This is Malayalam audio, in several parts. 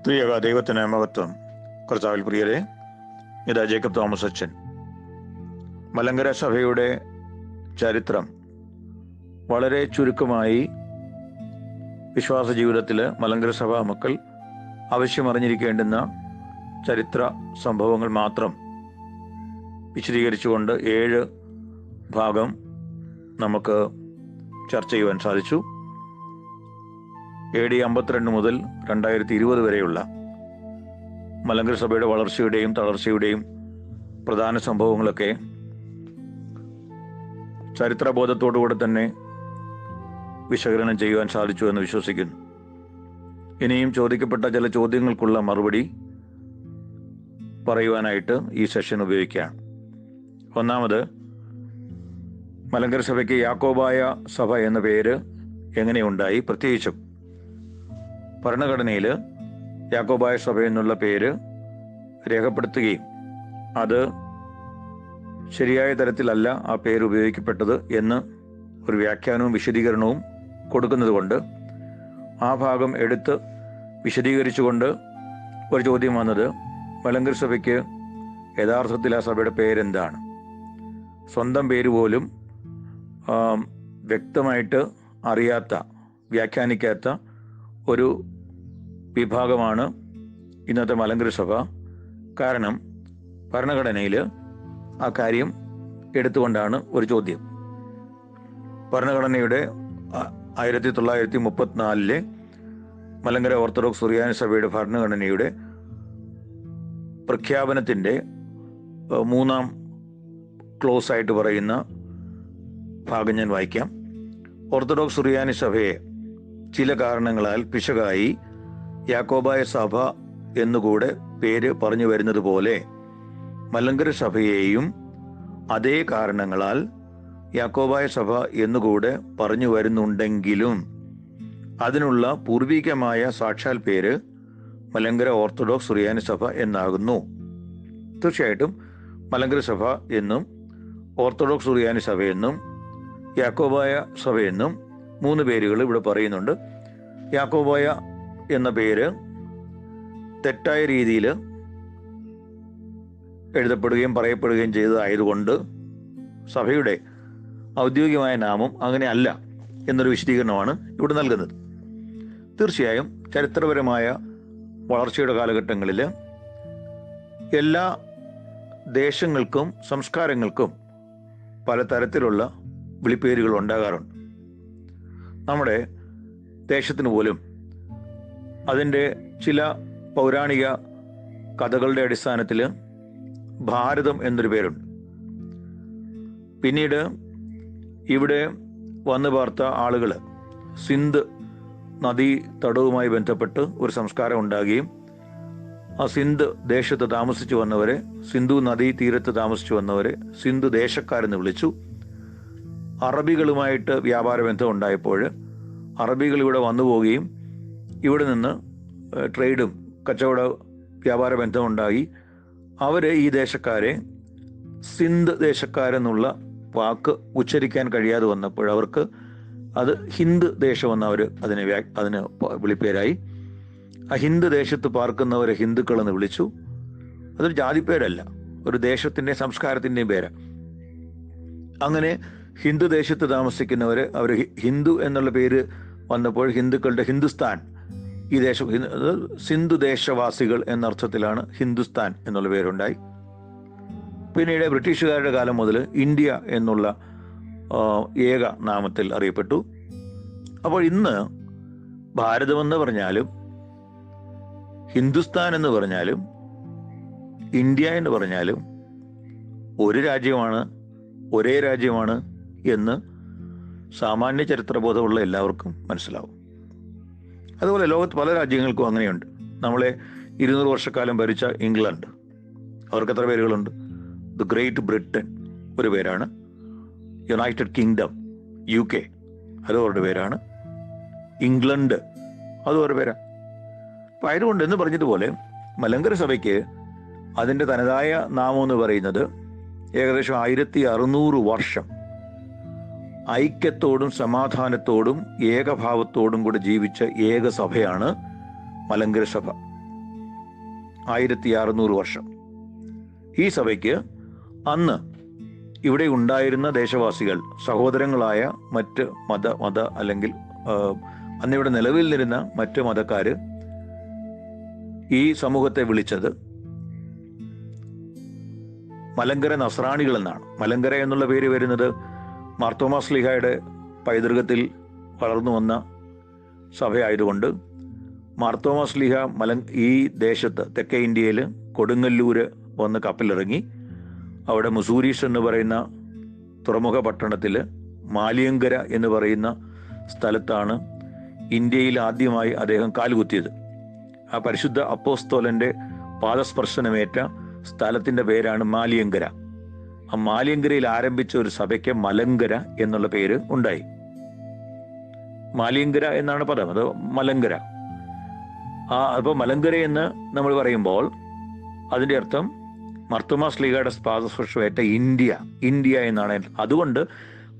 ത്രിയേക ദൈവത്തിന് മഹത്വം. കർത്താവിൽ പ്രിയരെ, ഇതാ ജേക്കബ് തോമസ് അച്ഛൻ. മലങ്കര സഭയുടെ ചരിത്രം വളരെ ചുരുക്കമായി വിശ്വാസ ജീവിതത്തിൽ മലങ്കര സഭാ മക്കൾ ആവശ്യം അറിഞ്ഞിരിക്കേണ്ടുന്ന ചരിത്ര സംഭവങ്ങൾ മാത്രം വിശദീകരിച്ചുകൊണ്ട് 7 ഭാഗം നമുക്ക് ചർച്ച ചെയ്യുവാൻ സാധിച്ചു. AD 52 മുതൽ 2020 വരെയുള്ള മലങ്കര സഭയുടെ വളർച്ചയുടെയും തളർച്ചയുടെയും പ്രധാന സംഭവങ്ങളൊക്കെ ചരിത്രബോധത്തോടുകൂടെ തന്നെ വിശകലനം ചെയ്യുവാൻ സാധിച്ചു എന്ന് വിശ്വസിക്കുന്നു. ഇനിയും ചോദിക്കപ്പെട്ട ചില ചോദ്യങ്ങൾക്കുള്ള മറുപടി പറയുവാനായിട്ട് ഈ സെഷൻ ഉപയോഗിക്കുകയാണ്. ഒന്നാമത്, മലങ്കര സഭയ്ക്ക് യാക്കോബായ സഭ എന്ന പേര് എങ്ങനെയുണ്ടായി? പ്രത്യേകിച്ചും ഭരണഘടനയിൽ യാക്കോബായ സഭ എന്നുള്ള പേര് രേഖപ്പെടുത്തുകയും അത് ശരിയായ തരത്തിലല്ല ആ പേര് ഉപയോഗിക്കപ്പെട്ടത് എന്ന് ഒരു വ്യാഖ്യാനവും വിശദീകരണവും കൊടുക്കുന്നത് കൊണ്ട് ആ ഭാഗം എടുത്ത് വിശദീകരിച്ചുകൊണ്ട് ഒരു ചോദ്യം വന്നത്, മലങ്കര സഭയ്ക്ക് യഥാർത്ഥത്തിൽ ആ സഭയുടെ പേരെന്താണ്? സ്വന്തം പേര് പോലും വ്യക്തമായിട്ട് അറിയാത്ത, വ്യാഖ്യാനിക്കാത്ത ഒരു വിഭാഗമാണ് ഇന്നത്തെ മലങ്കര സഭ. കാരണം ഭരണഘടനയിൽ ആ കാര്യം എടുത്തുകൊണ്ടാണ് ഒരു ചോദ്യം. ഭരണഘടനയുടെ 1934 മലങ്കര ഓർത്തഡോക്സ് സുറിയാനി സഭയുടെ ഭരണഘടനയുടെ പ്രഖ്യാപനത്തിൻ്റെ 3-ാം ക്ലോസ് ആയിട്ട് പറയുന്ന ഭാഗം ഞാൻ വായിക്കാം. ഓർത്തഡോക്സ് സുറിയാനി സഭയെ ചില കാരണങ്ങളാൽ പിശകായി യാക്കോബായ സഭ എന്നുകൂടെ പേര് പറഞ്ഞു വരുന്നത് പോലെ മലങ്കര സഭയെയും അതേ കാരണങ്ങളാൽ യാക്കോബായ സഭ എന്നുകൂടെ പറഞ്ഞു വരുന്നുണ്ടെങ്കിലും അതിനുള്ള പൂർവികമായ സാക്ഷാൽ പേര് മലങ്കര ഓർത്തഡോക്സ് സുറിയാനി സഭ എന്നാകുന്നു. തീർച്ചയായിട്ടും മലങ്കര സഭ എന്നും ഓർത്തഡോക്സ് സുറിയാനി സഭയെന്നും യാക്കോബായ സഭയെന്നും 3 പേരുകൾ ഇവിടെ പറയുന്നുണ്ട്. യാക്കോബായ എന്ന പേര് തെറ്റായ രീതിയിൽ എഴുതപ്പെടുകയും പറയപ്പെടുകയും ചെയ്തതായതുകൊണ്ട് സഭയുടെ ഔദ്യോഗികമായ നാമം അങ്ങനെ അല്ല എന്നൊരു വിശദീകരണമാണ് ഇവിടെ നൽകുന്നത്. തീർച്ചയായും ചരിത്രപരമായ വളർച്ചയുടെ കാലഘട്ടങ്ങളിൽ എല്ലാ ദേശങ്ങൾക്കും സംസ്കാരങ്ങൾക്കും പലതരത്തിലുള്ള വിളിപ്പേരുകൾ ഉണ്ടാകാറുണ്ട്. നമ്മുടെ ദേശത്തിന് പോലും അതിൻ്റെ ചില പൗരാണിക കഥകളുടെ അടിസ്ഥാനത്തിൽ ഭാരതം എന്നൊരു പേരുണ്ട്. പിന്നീട് ഇവിടെ വന്നു പാർത്ത ആളുകൾ സിന്ധ് നദീ തടവുമായി ബന്ധപ്പെട്ട് ഒരു സംസ്കാരം ഉണ്ടാകുകയും ആ സിന്ധ് ദേശത്ത് താമസിച്ചു വന്നവരെ, സിന്ധു നദീ തീരത്ത് താമസിച്ചു വന്നവരെ സിന്ധു ദേശക്കാരെന്ന് വിളിച്ചു. അറബികളുമായിട്ട് വ്യാപാര ബന്ധം ഉണ്ടായപ്പോൾ അറബികൾ ഇവിടെ വന്നു പോവുകയും ഇവിടെ നിന്ന് ട്രേഡും കച്ചവട വ്യാപാര ബന്ധം ഉണ്ടായി. അവർ ഈ ദേശക്കാരെ സിന്ധ് ദേശക്കാരെന്നുള്ള വാക്ക് ഉച്ചരിക്കാൻ കഴിയാതെ വന്നപ്പോൾ അവർക്ക് അത് ഹിന്ദ് ദേശമെന്ന് അവർ അതിന് വിളിപ്പേരായി. ആ ഹിന്ദ് ദേശത്ത് പാർക്കുന്നവരെ ഹിന്ദുക്കളെന്ന് വിളിച്ചു. അതൊരു ജാതിപ്പേരല്ല, ഒരു ദേശത്തിൻ്റെയും സംസ്കാരത്തിൻ്റെയും പേരാണ്. അങ്ങനെ ഹിന്ദു ദേശത്ത് താമസിക്കുന്നവർ അവർ ഹിന്ദു എന്നുള്ള പേര് വന്നപ്പോൾ ഹിന്ദുക്കളുടെ ഹിന്ദുസ്ഥാൻ, ഈ ദേശം സിന്ധു ദേശവാസികൾ എന്നർത്ഥത്തിലാണ് ഹിന്ദുസ്ഥാൻ എന്നുള്ള പേരുണ്ടായി. പിന്നീട് ബ്രിട്ടീഷുകാരുടെ കാലം മുതൽ ഇന്ത്യ എന്നുള്ള ഏക നാമത്തിൽ അറിയപ്പെട്ടു. അപ്പോൾ ഇന്ന് ഭാരതമെന്ന് പറഞ്ഞാലും ഹിന്ദുസ്ഥാൻ എന്ന് പറഞ്ഞാലും ഇന്ത്യ എന്ന് പറഞ്ഞാലും ഒരു രാജ്യമാണ്, ഒരേ രാജ്യമാണ് എന്ന് സാമാന്യ ചരിത്രബോധമുള്ള എല്ലാവർക്കും മനസ്സിലാവും. അതുപോലെ ലോകത്ത് പല രാജ്യങ്ങൾക്കും അങ്ങനെയുണ്ട്. നമ്മളെ 200 വർഷക്കാലം ഭരിച്ച ഇംഗ്ലണ്ട്, അവർക്ക് എത്ര പേരുകളുണ്ട്? ദ ഗ്രേറ്റ് ബ്രിട്ടൻ ഒരു പേരാണ്. യുണൈറ്റഡ് കിങ്ഡം, UK, അതും അവരുടെ പേരാണ്. ഇംഗ്ലണ്ട്, അതും അവരുടെ പേരാണ്. അപ്പം ആയതുകൊണ്ട് എന്ന് പറഞ്ഞതുപോലെ മലങ്കര സഭയ്ക്ക് അതിൻ്റെ തനതായ നാമം എന്ന് പറയുന്നത് ഏകദേശം 1600 വർഷം ഐക്യത്തോടും സമാധാനത്തോടും ഏകഭാവത്തോടും കൂടെ ജീവിച്ച ഏക സഭയാണ് മലങ്കര സഭ. 1600 വർഷം. ഈ സഭയ്ക്ക് അന്ന് ഇവിടെ ഉണ്ടായിരുന്ന ദേശവാസികൾ, സഹോദരങ്ങളായ മറ്റ് മത അല്ലെങ്കിൽ അന്നിവിടെ നിലവിലിരുന്ന മറ്റ് മതക്കാർ ഈ സമൂഹത്തെ വിളിച്ചത് മലങ്കര നസ്രാണികൾ എന്നാണ്. മലങ്കര എന്നുള്ള പേര് വരുന്നത് മാർത്തോമാ ശ്ലീഹായുടെ പൈതൃകത്തിൽ വളർന്നു വന്ന സഭയായതുകൊണ്ട് മാർത്തോമാ ശ്ലീഹ ഈ ദേശത്ത് തെക്കേ ഇന്ത്യയിൽ കൊടുങ്ങല്ലൂര് വന്ന് കപ്പലിറങ്ങി അവിടെ മുസൂരീസ് എന്ന് പറയുന്ന തുറമുഖ പട്ടണത്തിൽ മാലിയങ്കര എന്ന് പറയുന്ന സ്ഥലത്താണ് ഇന്ത്യയിൽ ആദ്യമായി അദ്ദേഹം കാലുകുത്തിയത്. ആ പരിശുദ്ധ അപ്പോസ്തോലൻ്റെ പാദസ്പർശനമേറ്റ സ്ഥലത്തിൻ്റെ പേരാണ് മാലിയങ്കര. ആ മാലിയങ്കരയിൽ ആരംഭിച്ച ഒരു സഭയ്ക്ക് മലങ്കര എന്നുള്ള പേര് ഉണ്ടായി. മാലിയങ്കര എന്നാണ് പദം, അത് മലങ്കര. അപ്പോൾ മലങ്കര എന്ന് നമ്മൾ പറയുമ്പോൾ അതിൻ്റെ അർത്ഥം മാർത്തോമാ ശ്ലീഹയുടെ പാദസ്പർശമേറ്റ ഇന്ത്യ എന്നാണ്. അതുകൊണ്ട്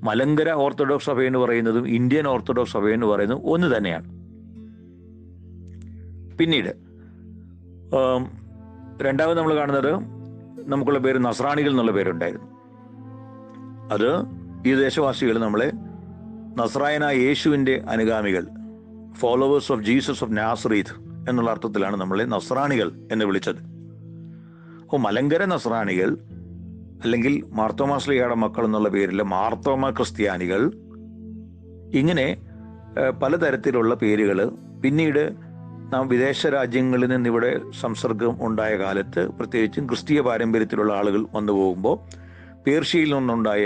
മലങ്കര ഓർത്തഡോക്സ് സഭ എന്ന് പറയുന്നതും ഇന്ത്യൻ ഓർത്തഡോക്സ് സഭ എന്ന് പറയുന്നതും ഒന്ന് തന്നെയാണ്. പിന്നീട് രണ്ടാമത് നമ്മൾ കാണുന്നത് നമുക്കുള്ള പേര് നസ്രാണികൾ എന്നുള്ള പേരുണ്ടായിരുന്നു. അത് ഈ ദേശവാസികൾ നമ്മളെ നസ്രായനായ യേശുവിൻ്റെ അനുഗാമികൾ, ഫോളോവേഴ്സ് ഓഫ് ജീസസ് ഓഫ് നാസറീത്ത് എന്നുള്ള അർത്ഥത്തിലാണ് നമ്മളെ നസ്രാണികൾ എന്ന് വിളിച്ചത്. അപ്പോൾ മലങ്കര നസ്രാണികൾ അല്ലെങ്കിൽ മാർത്തോമാ ശ്ലീഹയുടെ മക്കൾ എന്നുള്ള പേരിൽ മാർത്തോമാ ക്രിസ്ത്യാനികൾ, ഇങ്ങനെ പലതരത്തിലുള്ള പേരുകൾ പിന്നീട് നാം വിദേശ രാജ്യങ്ങളിൽ നിന്ന് ഇവിടെ സംസർഗം ഉണ്ടായ കാലത്ത്, പ്രത്യേകിച്ചും ക്രിസ്തീയ പാരമ്പര്യത്തിലുള്ള ആളുകൾ വന്നു പോകുമ്പോൾ പേർഷ്യയിൽ നിന്നുണ്ടായ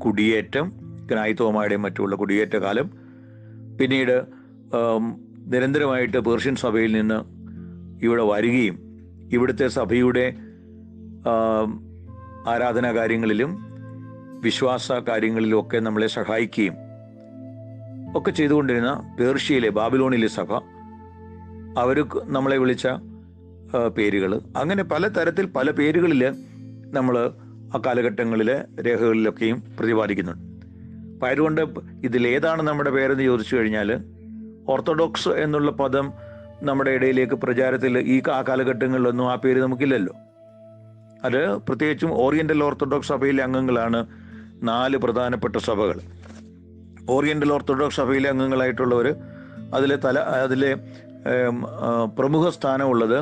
കുടിയേറ്റം, ഗ്നായിത്തോമായുടെയും മറ്റുള്ള കുടിയേറ്റ കാലം, പിന്നീട് നിരന്തരമായിട്ട് പേർഷ്യൻ സഭയിൽ നിന്ന് ഇവിടെ വരികയും ഇവിടുത്തെ സഭയുടെ ആരാധനാ കാര്യങ്ങളിലും വിശ്വാസ കാര്യങ്ങളിലും ഒക്കെ നമ്മളെ സഹായിക്കുകയും ഒക്കെ ചെയ്തുകൊണ്ടിരുന്ന പേർഷ്യയിലെ ബാബിലോണിലെ സഭ, അവർ നമ്മളെ വിളിച്ച പേരുകൾ, അങ്ങനെ പലതരത്തിൽ പല പേരുകളിൽ നമ്മൾ ആ കാലഘട്ടങ്ങളിലെ രേഖകളിലൊക്കെയും പ്രതിപാദിക്കുന്നുണ്ട്. അപ്പം അതുകൊണ്ട് ഇതിലേതാണ് നമ്മുടെ പേരെന്ന് ചോദിച്ചു കഴിഞ്ഞാൽ, ഓർത്തഡോക്സ് എന്നുള്ള പദം നമ്മുടെ ഇടയിലേക്ക് പ്രചാരത്തിൽ ആ കാലഘട്ടങ്ങളിലൊന്നും ആ പേര് നമുക്കില്ലല്ലോ. അത് പ്രത്യേകിച്ചും ഓറിയൻ്റൽ ഓർത്തഡോക്സ് സഭയിലെ അംഗങ്ങളാണ് 4 പ്രധാനപ്പെട്ട സഭകൾ. ഓറിയൻ്റൽ ഓർത്തഡോക്സ് സഭയിലെ അംഗങ്ങളായിട്ടുള്ളവർ അതിലെ പ്രമുഖ സ്ഥാനമുള്ളത്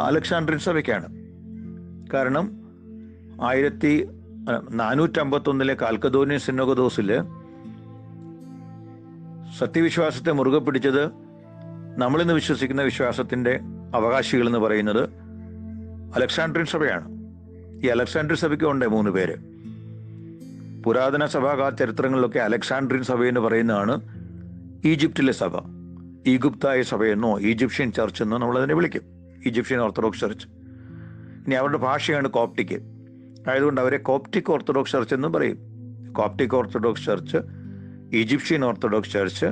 അലക്സാണ്ട്രിയൻ സഭയ്ക്കാണ്. കാരണം 1451 കാൽക്കദോനിയൻ സിനഗോദോസിൽ സത്യവിശ്വാസത്തെ മുറുകെ പിടിച്ചത്, നമ്മളിന്ന് വിശ്വസിക്കുന്ന വിശ്വാസത്തിൻ്റെ അവകാശികൾ എന്ന് പറയുന്നത് അലക്സാണ്ട്രിയൻ സഭയാണ്. ഈ അലക്സാണ്ട്രിയൻ സഭയ്ക്ക് ഉണ്ട് 3 പേര്. പുരാതന സഭാ ചരിത്രങ്ങളിലൊക്കെ അലക്സാണ്ട്രിയൻ സഭ എന്ന് പറയുന്നതാണ് ഈജിപ്തിലെ സഭ. ഈഗുപ്തായ സഭയെന്നോ ഈജിപ്ഷ്യൻ ചർച്ച് എന്നോ നമ്മളതിനെ വിളിക്കും, ഈജിപ്ഷ്യൻ ഓർത്തഡോക്സ് ചർച്ച്. ഇനി അവരുടെ ഭാഷയാണ് കോപ്റ്റിക്, ആയതുകൊണ്ട് അവരെ കോപ്റ്റിക് ഓർത്തഡോക്സ് ചർച്ച് എന്നും പറയും. Coptic orthodox church, Egyptian orthodox church,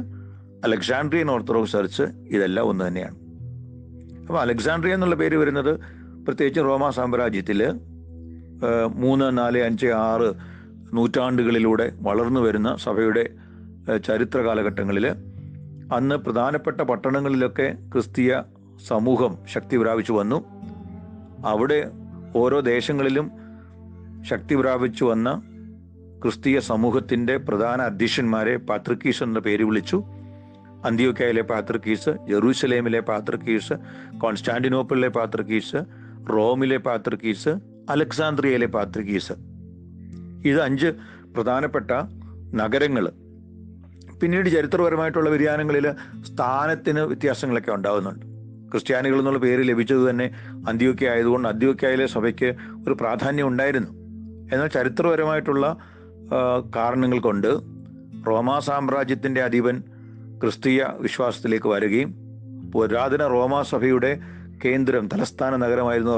Alexandrine orthodox church, ഇതെല്ലാം ഒന്ന് തന്നെയാണ്. അപ്പോൾ അലക്സാണ്ട്രിയ എന്നുള്ള പേര് വരുന്നത് പ്രത്യേകിച്ച് റോമാ സാമ്രാജ്യത്തിൽ 3, 4, 5, 6 നൂറ്റാണ്ടുകളിലൂടെ വളർന്നു വരുന്ന സഭയുടെ ചരിത്ര കാലഘട്ടങ്ങളിൽ അന്ന് പ്രധാനപ്പെട്ട പട്ടണങ്ങളിലൊക്കെ ക്രിസ്തീയ സമൂഹം ശക്തി പ്രാപിച്ചു വന്നു. അവിടെ ഓരോ ദേശങ്ങളിലും ശക്തി പ്രാപിച്ചു വന്ന ക്രിസ്തീയ സമൂഹത്തിൻ്റെ പ്രധാന അധ്യക്ഷന്മാരെ പാത്രിക്കീസ് എന്ന പേര് വിളിച്ചു. അന്ത്യോക്യയിലെ പാത്രിക്കീസ്, ജെറൂസലേമിലെ പാത്രിക്കീസ്, കോൺസ്റ്റാന്റിനോപ്പിളിലെ പാത്രിക്കീസ്, റോമിലെ പാത്രിക്കീസ്, അലക്സാന്ദ്രിയയിലെ പാത്രിക്കീസ്. ഇത് 5 പ്രധാനപ്പെട്ട നഗരങ്ങൾ. പിന്നീട് ചരിത്രപരമായിട്ടുള്ള വ്യതിയാനങ്ങളിൽ സ്ഥാനത്തിന് വ്യത്യാസങ്ങളൊക്കെ ഉണ്ടാകുന്നുണ്ട്. ക്രിസ്ത്യാനികൾ എന്നുള്ള പേര് ലഭിച്ചത് തന്നെ അന്ത്യോക്യ ആയതുകൊണ്ട് അന്ത്യോക്യയിലെ സഭയ്ക്ക് ഒരു പ്രാധാന്യം ഉണ്ടായിരുന്നു. എന്നാൽ ചരിത്രപരമായിട്ടുള്ള കാരണങ്ങൾ കൊണ്ട് റോമാ സാമ്രാജ്യത്തിൻ്റെ അധിപൻ ക്രിസ്തീയ വിശ്വാസത്തിലേക്ക് വരികയും പുരാതന റോമാ സഭയുടെ കേന്ദ്രം, തലസ്ഥാന നഗരമായിരുന്ന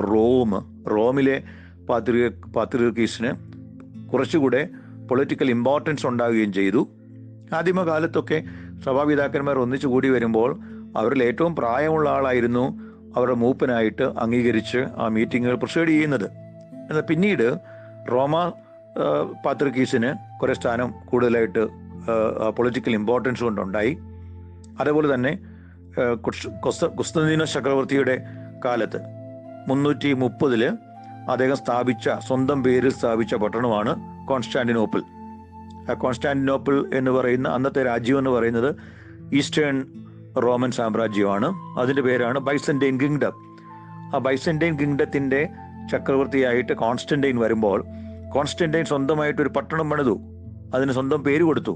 റോമിലെ പാത്രിയർക്കീസിന് കുറച്ചുകൂടെ പൊളിറ്റിക്കൽ ഇമ്പോർട്ടൻസ് ഉണ്ടാവുകയും ചെയ്തു. ആദിമകാലത്തൊക്കെ സഭാപിതാക്കന്മാർ ഒന്നിച്ചു കൂടി വരുമ്പോൾ അവരിൽ ഏറ്റവും പ്രായമുള്ള ആളായിരുന്നു അവരുടെ മൂപ്പനായിട്ട് അംഗീകരിച്ച് ആ മീറ്റിങ്ങുകൾ പ്രൊസീഡ് ചെയ്യുന്നത്. എന്നാൽ പിന്നീട് റോമാ പാത്രിക്കീസിന് കുറേ സ്ഥാനം കൂടുതലായിട്ട് പൊളിറ്റിക്കൽ ഇമ്പോർട്ടൻസ് കൊണ്ടുണ്ടായി. അതേപോലെ തന്നെ കുസ്തന്തീനോസ് ചക്രവർത്തിയുടെ കാലത്ത് 330 അദ്ദേഹം സ്വന്തം പേരിൽ സ്ഥാപിച്ച പട്ടണമാണ് കോൺസ്റ്റാന്റിനോപ്പിൾ. കോൺസ്റ്റാന്റിനോപ്പിൾ എന്ന് പറയുന്ന അന്നത്തെ രാജ്യം എന്ന് പറയുന്നത് ഈസ്റ്റേൺ റോമൻ സാമ്രാജ്യമാണ്. അതിൻ്റെ പേരാണ് ബൈസന്റൈൻ കിങ്ഡം. ആ ബൈസന്റൈൻ കിങ്ഡത്തിൻ്റെ ചക്രവർത്തിയായിട്ട് കോൺസ്റ്റന്റൈൻ വരുമ്പോൾ കോൺസ്റ്റന്റൈൻ സ്വന്തമായിട്ടൊരു പട്ടണം പണിതു, അതിന് സ്വന്തം പേര് കൊടുത്തു.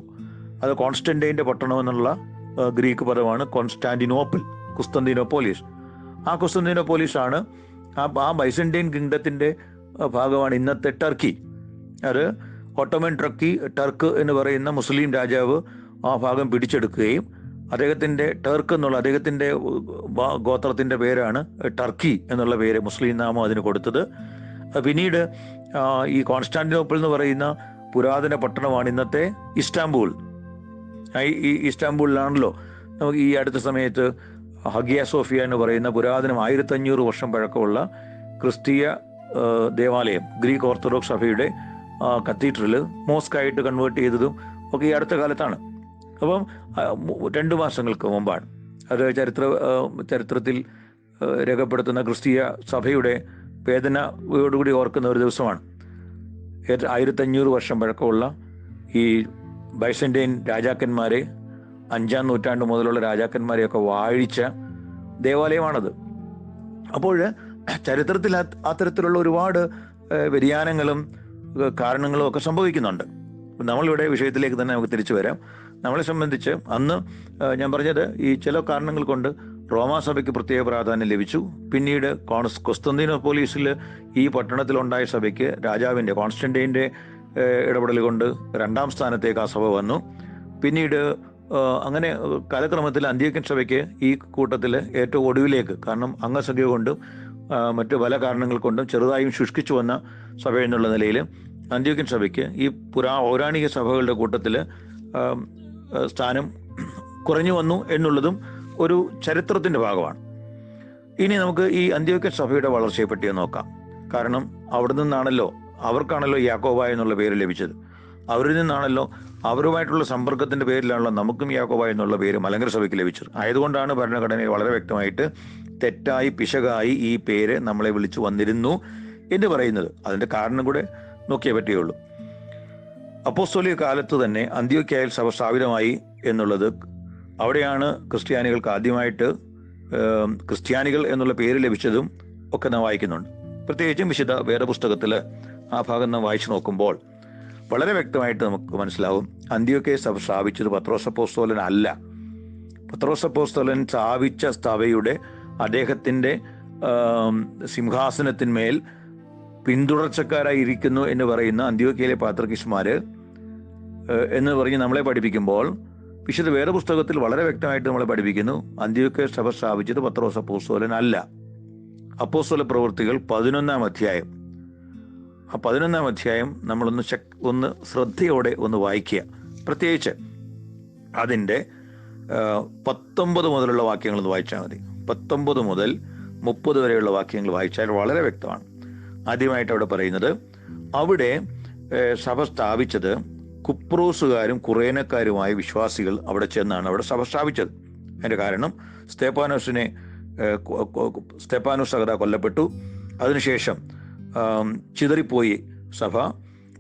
അത് കോൺസ്റ്റന്റൈൻ്റെ പട്ടണം എന്നുള്ള ഗ്രീക്ക് പദമാണ് കോൺസ്റ്റാന്റിനോപ്പിൾ, കുസ്തന്തീനോപ്പോലിസ്. ആ കുസ്തന്തീനോപ്പോലിസ് ആണ് ആ ബൈസന്റൈൻ കിങ്ഡത്തിൻ്റെ ഭാഗമാണ് ഇന്നത്തെ ടർക്കി. അത് ഒട്ടോമൻ ടർക്ക് എന്ന് പറയുന്ന മുസ്ലിം രാജാവ് ആ ഭാഗം പിടിച്ചെടുക്കുകയും അദ്ദേഹത്തിൻ്റെ ഗോത്രത്തിൻ്റെ പേരാണ് ടർക്കി എന്നുള്ള പേര്, മുസ്ലിം നാമം അതിന് കൊടുത്തത്. പിന്നീട് ഈ കോൺസ്റ്റാന്റിനോപ്പിൾ എന്ന് പറയുന്ന പുരാതന പട്ടണമാണ് ഇന്നത്തെ ഇസ്താംബൂൾ. ഈ ഇസ്താംബൂളിലാണല്ലോ നമുക്ക് ഈ അടുത്ത സമയത്ത് ഹഗിയ സോഫിയ എന്ന് പറയുന്ന പുരാതനം 1500 വർഷം പഴക്കമുള്ള ക്രിസ്തീയ ദേവാലയം, ഗ്രീക്ക് ഓർത്തഡോക്സ് സഭയുടെ കത്തീഡ്രൽ മോസ്കായിട്ട് കൺവേർട്ട് ചെയ്തതും ഒക്കെ ഈ അടുത്ത കാലത്താണ്. അപ്പം 2 മാസങ്ങൾക്ക് മുമ്പാണ്. അത് ചരിത്രത്തിൽ രേഖപ്പെടുത്തുന്ന ക്രിസ്തീയ സഭയുടെ വേദനയോടുകൂടി ഓർക്കുന്ന ഒരു ദിവസമാണ്. 1500 വർഷം പഴക്കമുള്ള ഈ ബൈസന്റൈൻ രാജാക്കന്മാരെ, 5-ാം നൂറ്റാണ്ട് മുതലുള്ള രാജാക്കന്മാരെയൊക്കെ വാഴിച്ച ദേവാലയമാണത്. അപ്പോൾ ചരിത്രത്തിൽ അത്തരത്തിലുള്ള ഒരുപാട് വ്യതിയാനങ്ങളും കാരണങ്ങളും ഒക്കെ സംഭവിക്കുന്നുണ്ട്. നമ്മളിവിടെ വിഷയത്തിലേക്ക് തന്നെ നമുക്ക് തിരിച്ചു വരാം. നമ്മളെ സംബന്ധിച്ച് അന്ന് ഞാൻ പറഞ്ഞത് ഈ ചില കാരണങ്ങൾ കൊണ്ട് റോമാസഭയ്ക്ക് പ്രത്യേക പ്രാധാന്യം ലഭിച്ചു. പിന്നീട് കൊസ്തന്തീനോപ്പോലീസിൽ ഈ പട്ടണത്തിലുണ്ടായ സഭയ്ക്ക് രാജാവിൻ്റെ കോൺസ്റ്റന്റൈൻ്റെ ഇടപെടൽ കൊണ്ട് 2ാം സ്ഥാനത്തേക്ക് ആ സഭ വന്നു. പിന്നീട് അങ്ങനെ കാലക്രമത്തിൽ അന്ത്യോക്യൻ സഭയ്ക്ക് ഈ കൂട്ടത്തിൽ ഏറ്റവും ഒടുവിലേക്ക്, കാരണം അംഗസംഖ്യ കൊണ്ടും മറ്റു പല കാരണങ്ങൾ കൊണ്ടും ചെറുതായും ശുഷ്കിച്ചു വന്ന സഭ എന്നുള്ള നിലയിൽ അന്ത്യോക്യൻ സഭയ്ക്ക് ഈ പൗരാണിക സഭകളുടെ കൂട്ടത്തിൽ സ്ഥാനം കുറഞ്ഞു വന്നു എന്നുള്ളതും ഒരു ചരിത്രത്തിൻ്റെ ഭാഗമാണ്. ഇനി നമുക്ക് ഈ അന്ത്യോക്യൻ സഭയുടെ വളർച്ചയെപ്പറ്റി നോക്കാം. കാരണം അവിടെ നിന്നാണല്ലോ അവർക്കാണല്ലോ യാക്കോബ എന്നുള്ള പേര് ലഭിച്ചത്. അവരിൽ നിന്നാണല്ലോ, അവരുമായിട്ടുള്ള സമ്പർക്കത്തിൻ്റെ പേരിലാണല്ലോ നമുക്കും യാക്കോബ എന്നുള്ള പേര് മലങ്കര സഭയ്ക്ക് ലഭിച്ചത്. ആയതുകൊണ്ടാണ് ഭരണഘടനയിൽ വളരെ വ്യക്തമായിട്ട് തെറ്റായി പിശകായി ഈ പേര് നമ്മളെ വിളിച്ചു വന്നിരുന്നു എന്ന് പറയുന്നത്. അതിൻ്റെ കാരണം കൂടെ നോക്കിയേ പറ്റുകയുള്ളൂ. അപ്പോസ്തോലിക കാലത്ത് തന്നെ അന്ത്യോക്യയിൽ സഭ സ്ഥാപിതമായി എന്നുള്ളത്, അവിടെയാണ് ക്രിസ്ത്യാനികൾക്ക് ആദ്യമായിട്ട് ക്രിസ്ത്യാനികൾ എന്നുള്ള പേര് ലഭിച്ചതും ഒക്കെ നാം വായിക്കുന്നുണ്ട്. പ്രത്യേകിച്ചും വിശുദ്ധ വേദപുസ്തകത്തിൽ ആ ഭാഗം നാം വായിച്ചു നോക്കുമ്പോൾ വളരെ വ്യക്തമായിട്ട് നമുക്ക് മനസ്സിലാവും, അന്ത്യോക്യ സഭ സ്ഥാപിച്ചത് പത്രോസ് അപ്പോസ്തലൻ അല്ല. പത്രോസ് അപ്പോസ്തലൻ സ്ഥാപിച്ച സഭയുടെ അദ്ദേഹത്തിൻ്റെ സിംഹാസനത്തിന്മേൽ പിന്തുടർച്ചക്കാരായി ഇരിക്കുന്നു എന്ന് പറയുന്ന അന്ത്യോക്യയിലെ പാത്രികീസ്മാർ എന്ന് പറഞ്ഞ് നമ്മളെ പഠിപ്പിക്കുമ്പോൾ വിശുദ്ധ വേദപുസ്തകത്തിൽ വളരെ വ്യക്തമായിട്ട് നമ്മളെ പഠിപ്പിക്കുന്നു, അന്ത്യോക്യ സഭ സ്ഥാപിച്ചത് പത്രോസ് അപ്പോസ്തലൻ അല്ല. അപ്പോസ്തല പ്രവൃത്തികൾ 11-ാം അധ്യായം, ആ 11-ാം അധ്യായം നമ്മളൊന്ന് ശ്രദ്ധയോടെ ഒന്ന് വായിക്കുക. പ്രത്യേകിച്ച് അതിൻ്റെ 19 മുതലുള്ള വാക്യങ്ങളൊന്ന് വായിച്ചാൽ മതി. 19 മുതൽ 30 വരെയുള്ള വാക്യങ്ങൾ വായിച്ചാൽ വളരെ വ്യക്തമാണ്. ആദ്യമായിട്ട് അവിടെ പറയുന്നത്, അവിടെ സഭ സ്ഥാപിച്ചത് കുപ്രോസുകാരും കുറേനക്കാരുമായ വിശ്വാസികൾ അവിടെ ചെന്നാണ് അവിടെ സഭ സ്ഥാപിച്ചത്. അതിൻ്റെ കാരണം സ്തെഫാനോസ് അകത കൊല്ലപ്പെട്ടു. അതിനുശേഷം ചിതറിപ്പോയി സഭ.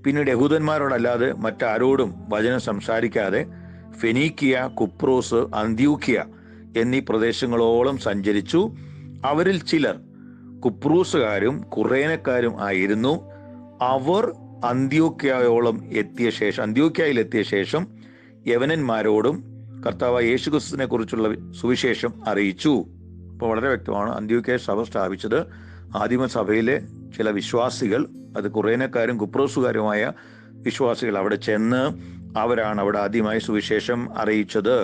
പിന്നീട് യഹൂദന്മാരോടല്ലാതെ മറ്റാരോടും വചനം സംസാരിക്കാതെ ഫെനീക്കിയ, കുപ്രോസ്, അന്ത്യോക്യ എന്നീ പ്രദേശങ്ങളോളം സഞ്ചരിച്ചു. അവരിൽ ചിലർ കുപ്രൂസുകാരും കുറേനക്കാരും ആയിരുന്നു. അവർ അന്ത്യോക്യയിൽ എത്തിയ ശേഷം യവനന്മാരോടും കർത്താവായ യേശുക്രിസ്തുവിനെ കുറിച്ചുള്ള സുവിശേഷം അറിയിച്ചു. അപ്പോൾ വളരെ വ്യക്തമാണ്, അന്ത്യോക്യ സഭ സ്ഥാപിച്ചത് ആദിമസഭയിലെ ചില വിശ്വാസികൾ, അത് കുറേനക്കാരും കുപ്രോസുകാരുമായ വിശ്വാസികൾ അവിടെ ചെന്ന് അവരാണ് അവിടെ ആദ്യമായി സുവിശേഷം അറിയിച്ചത്.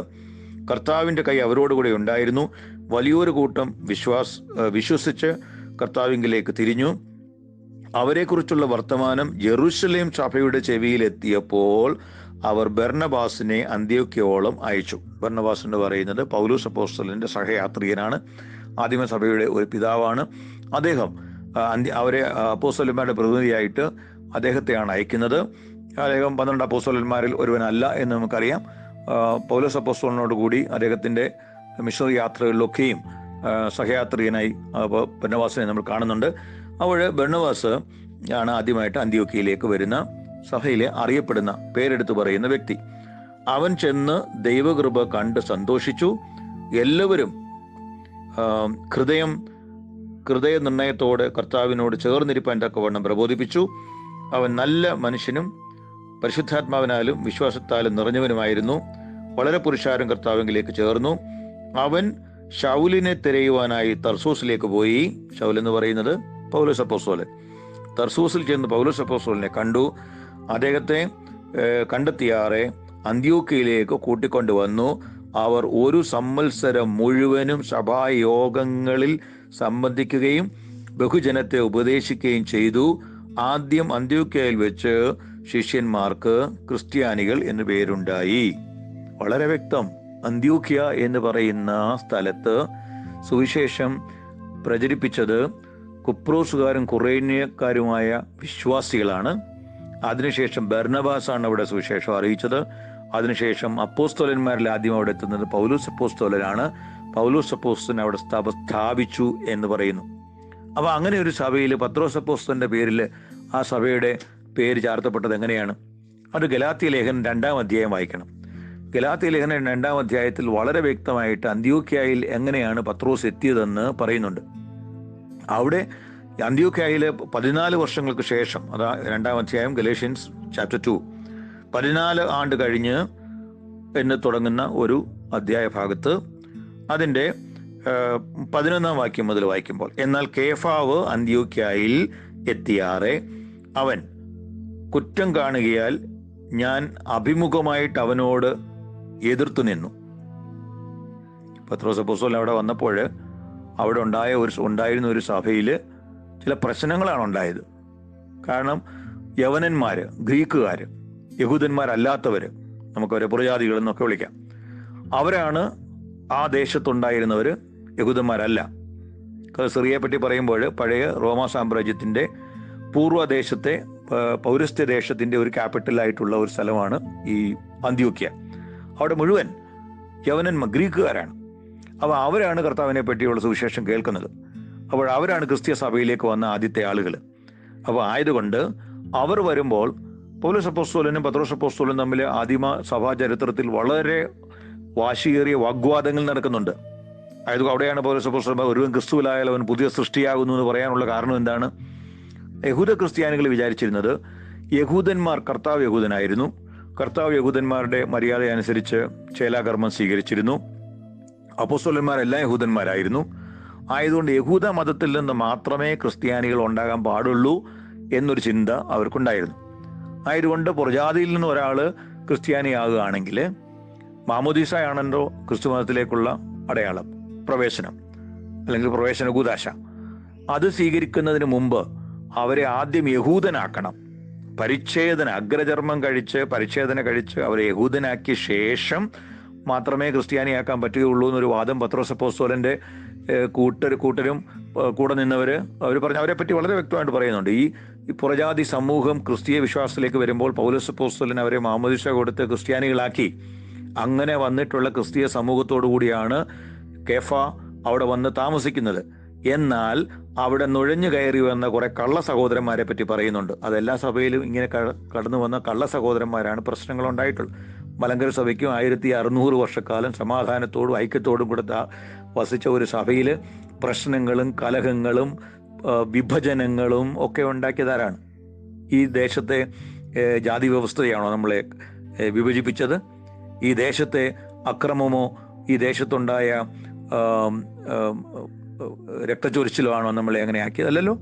കർത്താവിൻ്റെ കൈ അവരോടുകൂടെ ഉണ്ടായിരുന്നു. വലിയൊരു കൂട്ടം വിശ്വസിച്ച് കർത്താവിങ്കിലേക്ക് തിരിഞ്ഞു. അവരെക്കുറിച്ചുള്ള വർത്തമാനം യെരൂശലേം സഭയുടെ ചെവിയിലെത്തിയപ്പോൾ അവർ ബർന്നബാസിനെ അന്ത്യോക്യയോളം അയച്ചു. ബർന്നബാസ് എന്ന് പറയുന്നത് പൗലോസ് അപ്പോസ്തലന്റെ സഹയാത്രികനാണ്, ആദിമസഭയുടെ ഒരു പിതാവാണ്. അദ്ദേഹം അവരെ അപ്പോസ്തലന്മാരുടെ പ്രതിനിധിയായിട്ട് അദ്ദേഹത്തെയാണ് അയക്കുന്നത്. അദ്ദേഹം 12 അപ്പോസ്തലന്മാരിൽ ഒരുവനല്ല എന്ന് നമുക്കറിയാം. പൗലോസ് അപ്പോസ്തലനോട് കൂടി അദ്ദേഹത്തിൻ്റെ മിഷണറി യാത്രകളിലൊക്കെയും സഹയാത്രികനായി ബർന്നബാസിനെ നമ്മൾ കാണുന്നുണ്ട്. അപ്പോൾ ബർന്നബാസ് ആണ് ആദ്യമായിട്ട് അന്ത്യോക്യയിലേക്ക് വരുന്ന സഭയിലെ അറിയപ്പെടുന്ന പേരെടുത്ത് പറയുന്ന വ്യക്തി. അവൻ ചെന്ന് ദൈവകൃപ കണ്ട് സന്തോഷിച്ചു. എല്ലാവരും ഹൃദയ നിർണയത്തോടെ കർത്താവിനോട് ചേർന്നിരിപ്പാൻ തക്കവണ്ണം പ്രബോധിപ്പിച്ചു. അവൻ നല്ല മനുഷ്യനും പരിശുദ്ധാത്മാവിനാലും വിശ്വാസത്താലും നിറഞ്ഞവനുമായിരുന്നു. വളരെ പുരുഷാരം കർത്താവിലേക്ക് ചേർന്നു. അവൻ ശൗലിനെ തിരയുവാനായി തർസൂസിലേക്ക് പോയി. ശൗൽ എന്ന് പറയുന്നത് പൗലോസ് അപ്പോസ്തലൻ. തർസൂസിൽ ചെന്ന് പൗലോസ് അപ്പോസ്തലനെ കണ്ടു. അദ്ദേഹത്തെ കണ്ടെത്തിയാറെ അന്ത്യോക്യയിലേക്ക് കൂട്ടിക്കൊണ്ടുവന്നു. അവർ ഒരു സംവത്സരം മുഴുവനും സഭായോഗങ്ങളിൽ സംബന്ധിക്കുകയും ബഹുജനത്തെ ഉപദേശിക്കുകയും ചെയ്തു. ആദ്യം അന്ത്യോക്യയിൽ വെച്ച് ശിഷ്യന്മാർക്ക് ക്രിസ്ത്യാനികൾ എന്ന് പേരുണ്ടായി. വളരെ വ്യക്തം. അന്ത്യോക്യ എന്ന് പറയുന്ന സ്ഥലത്ത് സുവിശേഷം പ്രചരിപ്പിച്ചത് കുപ്രോസുകാരും കുറേന്യക്കാരുമായ വിശ്വാസികളാണ്. അതിനുശേഷം ബർന്നബാസാണ് അവിടെ സുവിശേഷം അറിയിച്ചത്. അതിനുശേഷം അപ്പോസ്തലന്മാരിൽ ആദ്യം അവിടെ എത്തുന്നത് പൗലോസ് അപ്പോസ്തലനാണ്. പൗലോസ് അപ്പോസ്തലൻ അവിടെ സ്ഥാപിച്ചു എന്ന് പറയുന്നു. അപ്പോൾ അങ്ങനെ ഒരു സഭയിൽ പത്രോസ് അപ്പോസ്തലന്റെ പേരിൽ ആ സഭയുടെ പേര് ചാർത്തപ്പെട്ടത് എങ്ങനെയാണ്? അത് ഗലാത്യ ലേഖനം 2-ാം അധ്യായം വായിക്കണം. ഗലാത്യ ലേഖനം 2-ാം അധ്യായത്തിൽ വളരെ വ്യക്തമായിട്ട് അന്ത്യോക്യയിൽ എങ്ങനെയാണ് പത്രോസ് എത്തിയതെന്ന് പറയുന്നുണ്ട്. അവിടെ അന്ത്യോക്യയിൽ 14 വർഷങ്ങൾക്ക് ശേഷം, അതാ 2-ാം അധ്യായം ഗലേഷ്യൻസ് ചാപ്റ്റർ 2, 14 ആണ്ട് കഴിഞ്ഞ് എന്ന് തുടങ്ങുന്ന ഒരു അധ്യായ ഭാഗത്ത് അതിൻ്റെ 11-ാം വാക്യം മുതൽ വായിക്കുമ്പോൾ, എന്നാൽ കേഫാവ് അന്ത്യോക്യയിൽ എത്തിയാറെ അവൻ കുറ്റം കാണുകയാൽ ഞാൻ അഭിമുഖമായിട്ട് അവനോട് എതിർത്തു നിന്നു. പത്രോസ് അപ്പോസ്തലൻ അവിടെ വന്നപ്പോൾ അവിടെ ഉണ്ടായിരുന്ന ഒരു സഭയിൽ ചില പ്രശ്നങ്ങളാണ് ഉണ്ടായത്. കാരണം യവനന്മാർ, ഗ്രീക്കുകാർ, യഹൂദന്മാരല്ലാത്തവർ, നമുക്കവരെ പുറജാതികൾ എന്നൊക്കെ വിളിക്കാം, അവരാണ് ആ ദേശത്തുണ്ടായിരുന്നവർ, യഹൂദന്മാരല്ല. സിറിയയെ പറ്റി പറയുമ്പോൾ പഴയ റോമാ സാമ്രാജ്യത്തിൻ്റെ പൂർവ്വദേശത്തെ പൗരസ്ത്യ ദേശത്തിൻ്റെ ഒരു ക്യാപിറ്റലായിട്ടുള്ള ഒരു സ്ഥലമാണ് ഈ അന്ത്യോക്യ. അവിടെ മുഴുവൻ യവനന്മാർ, ഗ്രീക്കുകാരാണ്. അപ്പോൾ അവരാണ് കർത്താവിനെ പറ്റിയുള്ള സുവിശേഷം കേൾക്കുന്നത്. അപ്പോൾ അവരാണ് ക്രിസ്തീയ സഭയിലേക്ക് വന്ന ആദ്യത്തെ ആളുകൾ. അപ്പോൾ ആയതുകൊണ്ട് അവർ വരുമ്പോൾ പൗലോസ് അപ്പോസ്തലനും പത്രോസ് അപ്പോസ്തലനും തമ്മിൽ ആദിമ സഭാ ചരിത്രത്തിൽ വളരെ വാശിയേറിയ വാഗ്വാദങ്ങൾ നടക്കുന്നുണ്ട്. ആയതുകൊണ്ട് അവിടെയാണ് പൗലോസ് അപ്പോസ്തലൻ ഒരുവൻ ക്രിസ്തുവിലായാൽ അവൻ പുതിയ സൃഷ്ടിയാകുന്നു എന്ന് പറയാനുള്ള കാരണം എന്താണ്? യഹൂദ ക്രിസ്ത്യാനികൾ വിചാരിച്ചിരുന്നത് യഹൂദന്മാർ, കർത്താവ് യഹൂദനായിരുന്നു, കർത്താവ് യഹൂദന്മാരുടെ മര്യാദ അനുസരിച്ച് ചേലാകർമ്മം സ്വീകരിച്ചിരുന്നു, അപ്പോസ്തലന്മാരെല്ലാം യഹൂദന്മാരായിരുന്നു. ആയതുകൊണ്ട് യഹൂദ മതത്തിൽ നിന്ന് മാത്രമേ ക്രിസ്ത്യാനികൾ ഉണ്ടാകാൻ പാടുള്ളൂ എന്നൊരു ചിന്ത അവർക്കുണ്ടായിരുന്നു. ആയതുകൊണ്ട് പുറജാതിയിൽ നിന്ന് ഒരാൾ ക്രിസ്ത്യാനിയാകുകയാണെങ്കിൽ മാമോദീസയാണല്ലോ ക്രിസ്തു മതത്തിലേക്കുള്ള അടയാളം, പ്രവേശനം അല്ലെങ്കിൽ പ്രവേശന കൂദാശ. അത് സ്വീകരിക്കുന്നതിന് മുമ്പ് അവരെ ആദ്യം യഹൂദനാക്കണം. അഗ്രചർമ്മം പരിച്ഛേദന കഴിച്ച് അവരെ യഹൂദനാക്കിയ ശേഷം മാത്രമേ ക്രിസ്ത്യാനിയാക്കാൻ പറ്റുകയുള്ളൂ എന്നൊരു വാദം പത്രോസ് അപ്പോസ്തലന്റെ കൂട്ടരും കൂടെ നിന്നവർ അവരെ പറ്റി വളരെ വ്യക്തമായിട്ട് പറയുന്നുണ്ട്. ഈ പുറജാതി സമൂഹം ക്രിസ്തീയ വിശ്വാസത്തിലേക്ക് വരുമ്പോൾ പൗലോസ് അപ്പോസ്തലൻ അവരെ മാമോദീസ കൊടുത്ത് ക്രിസ്ത്യാനികളാക്കി. അങ്ങനെ വന്നിട്ടുള്ള ക്രിസ്തീയ സമൂഹത്തോടു കൂടിയാണ് കേഫ അവിടെ വന്ന് താമസിക്കുന്നത്. എന്നാൽ അവിടെ നുഴഞ്ഞു കയറി വന്ന കുറെ കള്ള സഹോദരന്മാരെ പറ്റി പറയുന്നുണ്ട്. അതെല്ലാ സഭയിലും ഇങ്ങനെ കടന്നു വന്ന കള്ള സഹോദരന്മാരാണ് പ്രശ്നങ്ങൾ ഉണ്ടായിട്ടുള്ളത്. മലങ്കര സഭയ്ക്കും 1600 വർഷക്കാലം സമാധാനത്തോടും ഐക്യത്തോടും കൂടെ വസിച്ച ഒരു സഭയിൽ പ്രശ്നങ്ങളും കലഹങ്ങളും വിഭജനങ്ങളും ഒക്കെ ഉണ്ടാക്കിയതാരാണ്? ഈ ദേശത്തെ ജാതി വ്യവസ്ഥയാണോ നമ്മളെ വിഭജിപ്പിച്ചത്? ഈ ദേശത്തെ അക്രമമോ ഈ ദേശത്തുണ്ടായ രക്തച്ചൊരിച്ചിലാണോ നമ്മളെ അങ്ങനെ ആക്കിയതല്ലോ?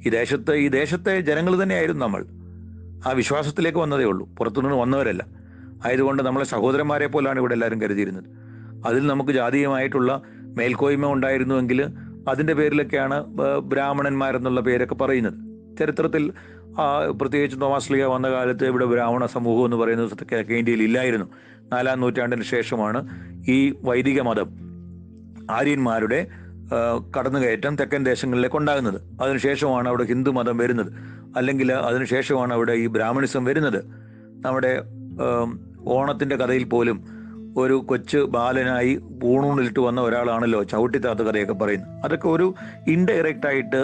ഈ ദേശത്തെ ജനങ്ങൾ തന്നെയായിരുന്നു നമ്മൾ. ആ വിശ്വാസത്തിലേക്ക് വന്നതേ ഉള്ളൂ, പുറത്തുനിന്ന് വന്നവരല്ല. ആയതുകൊണ്ട് നമ്മളെ സഹോദരന്മാരെ പോലാണ് ഇവിടെ എല്ലാവരും കരുതിയിരുന്നത്. അതിൽ നമുക്ക് ജാതീയമായിട്ടുള്ള മേൽക്കോയ്മ ഉണ്ടായിരുന്നുവെങ്കിൽ അതിൻ്റെ പേരിലൊക്കെയാണ് ബ്രാഹ്മണന്മാരെന്നുള്ള പേരൊക്കെ പറയുന്നത്. ചരിത്രത്തിൽ പ്രത്യേകിച്ച് തോമാസ് ലീഗ വന്ന കാലത്ത് ഇവിടെ ബ്രാഹ്മണ സമൂഹം എന്ന് പറയുന്നത് കിഴക്കേ ഇന്ത്യയിൽ ഇല്ലായിരുന്നു. 4-ാം നൂറ്റാണ്ടിന് ശേഷമാണ് ഈ വൈദിക മതം, ആര്യന്മാരുടെ കടന്നുകയറ്റം തെക്കൻ ദേശങ്ങളിലേക്ക് ഉണ്ടാകുന്നത്. അതിനുശേഷമാണ് അവിടെ ഹിന്ദു മതം വരുന്നത്, അല്ലെങ്കിൽ അതിനുശേഷമാണ് അവിടെ ഈ ബ്രാഹ്മണിസം വരുന്നത്. നമ്മുടെ ഓണത്തിൻ്റെ കഥയിൽ പോലും ഒരു കൊച്ചു ബാലനായി ഊണൂണിലിട്ട് വന്ന ഒരാളാണല്ലോ ചവിട്ടിത്താത്ത കഥയൊക്കെ പറയുന്നത്. അതൊക്കെ ഒരു ഇൻഡയറക്റ്റ് ആയിട്ട്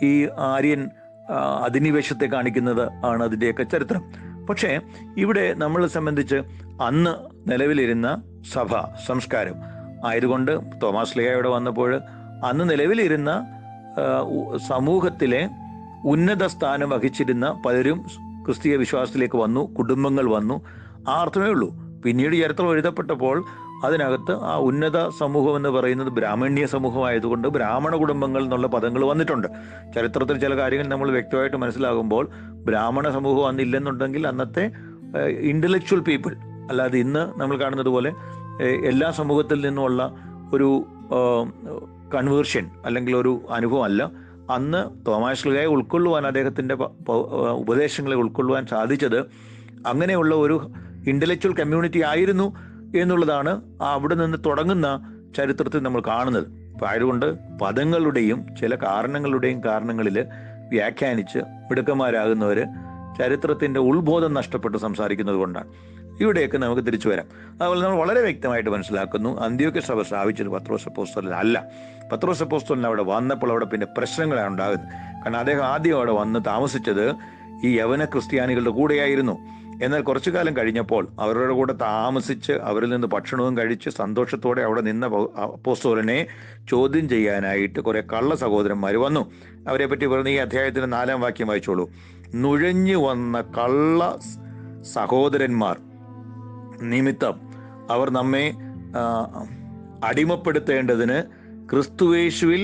ഈ ആര്യൻ അധിനിവേശത്തെ കാണിക്കുന്നത് ആണ് അതിൻ്റെയൊക്കെ ചരിത്രം. പക്ഷേ ഇവിടെ നമ്മളെ സംബന്ധിച്ച് അന്ന് നിലവിലിരുന്ന സഭ സംസ്കാരം ആയതുകൊണ്ട് തോമാസ് ലീഹ ഇവിടെ വന്നപ്പോൾ അന്ന് നിലവിലിരുന്ന സമൂഹത്തിലെ ഉന്നത സ്ഥാനം വഹിച്ചിരുന്ന പലരും ക്രിസ്തീയ വിശ്വാസത്തിലേക്ക് വന്നു, കുടുംബങ്ങൾ വന്നു. ആ അർത്ഥമേ ഉള്ളൂ. പിന്നീട് ചരിത്രം എഴുതപ്പെട്ടപ്പോൾ അതിനകത്ത് ആ ഉന്നത സമൂഹം എന്ന് പറയുന്നത് ബ്രാഹ്മണ്യ സമൂഹമായതുകൊണ്ട് ബ്രാഹ്മണ കുടുംബങ്ങൾ എന്നുള്ള പദങ്ങൾ വന്നിട്ടുണ്ട്. ചരിത്രത്തിൽ ചില കാര്യങ്ങൾ നമ്മൾ വ്യക്തമായിട്ട് മനസ്സിലാകുമ്പോൾ ബ്രാഹ്മണ സമൂഹം അന്നില്ലെന്നുണ്ടെങ്കിൽ അന്നത്തെ ഇന്റലക്ച്വൽ പീപ്പിൾ, അല്ലാതെ ഇന്ന് നമ്മൾ കാണുന്നത് പോലെ എല്ലാ സമൂഹത്തിൽ നിന്നുമുള്ള ഒരു കൺവേർഷൻ അല്ലെങ്കിൽ ഒരു അനുഭവം അല്ല. അന്ന് തോമാസ് ലീഹയെ ഉൾക്കൊള്ളുവാൻ, അദ്ദേഹത്തിൻ്റെ ഉപദേശങ്ങളെ ഉൾക്കൊള്ളുവാൻ സാധിച്ചത് അങ്ങനെയുള്ള ഒരു ഇന്റലക്ച്വൽ കമ്മ്യൂണിറ്റി ആയിരുന്നു എന്നുള്ളതാണ് അവിടെ നിന്ന് തുടങ്ങുന്ന ചരിത്രത്തിൽ നമ്മൾ കാണുന്നത്. അപ്പം ആയതുകൊണ്ട് പദങ്ങളുടെയും ചില കാരണങ്ങളിൽ വ്യാഖ്യാനിച്ച് മിടുക്കന്മാരാകുന്നവർ ചരിത്രത്തിൻ്റെ ഉത്ബോധം നഷ്ടപ്പെട്ട് സംസാരിക്കുന്നത് കൊണ്ടാണ്. ഇവിടെയൊക്കെ നമുക്ക് തിരിച്ചു വരാം. അതുപോലെ നമ്മൾ വളരെ വ്യക്തമായിട്ട് മനസ്സിലാക്കുന്നു, അന്ത്യോക്യ സഭ സ്ഥാപിച്ചത് പത്രോസ് അപ്പോസ്തലൻ അല്ല. പത്രോസ് അപ്പോസ്തലൻ അവിടെ വന്നപ്പോൾ അവിടെ പിന്നെ പ്രശ്നങ്ങളാണ് ഉണ്ടാകുന്നത്. കാരണം അദ്ദേഹം ആദ്യം അവിടെ വന്ന് താമസിച്ചത് ഈ യവന ക്രിസ്ത്യാനികളുടെ കൂടെയായിരുന്നു. എന്നാൽ കുറച്ചു കാലം കഴിഞ്ഞപ്പോൾ അവരുടെ കൂടെ താമസിച്ച് അവരിൽ നിന്ന് ഭക്ഷണവും കഴിച്ച് സന്തോഷത്തോടെ അവിടെ നിന്ന അപ്പോസ്തലനെ ചോദ്യം ചെയ്യാനായിട്ട് കുറെ കള്ള സഹോദരന്മാർ വന്നു. അവരെ പറ്റി പറഞ്ഞ ഈ അധ്യായത്തിന്റെ 4-ാം വാക്യം വായിച്ചോളൂ. നുഴഞ്ഞു വന്ന കള്ള സഹോദരന്മാർ നിമിത്തം അവർ നമ്മെ അടിമപ്പെടുത്തേണ്ടതിന് ക്രിസ്തുയേശുവിൽ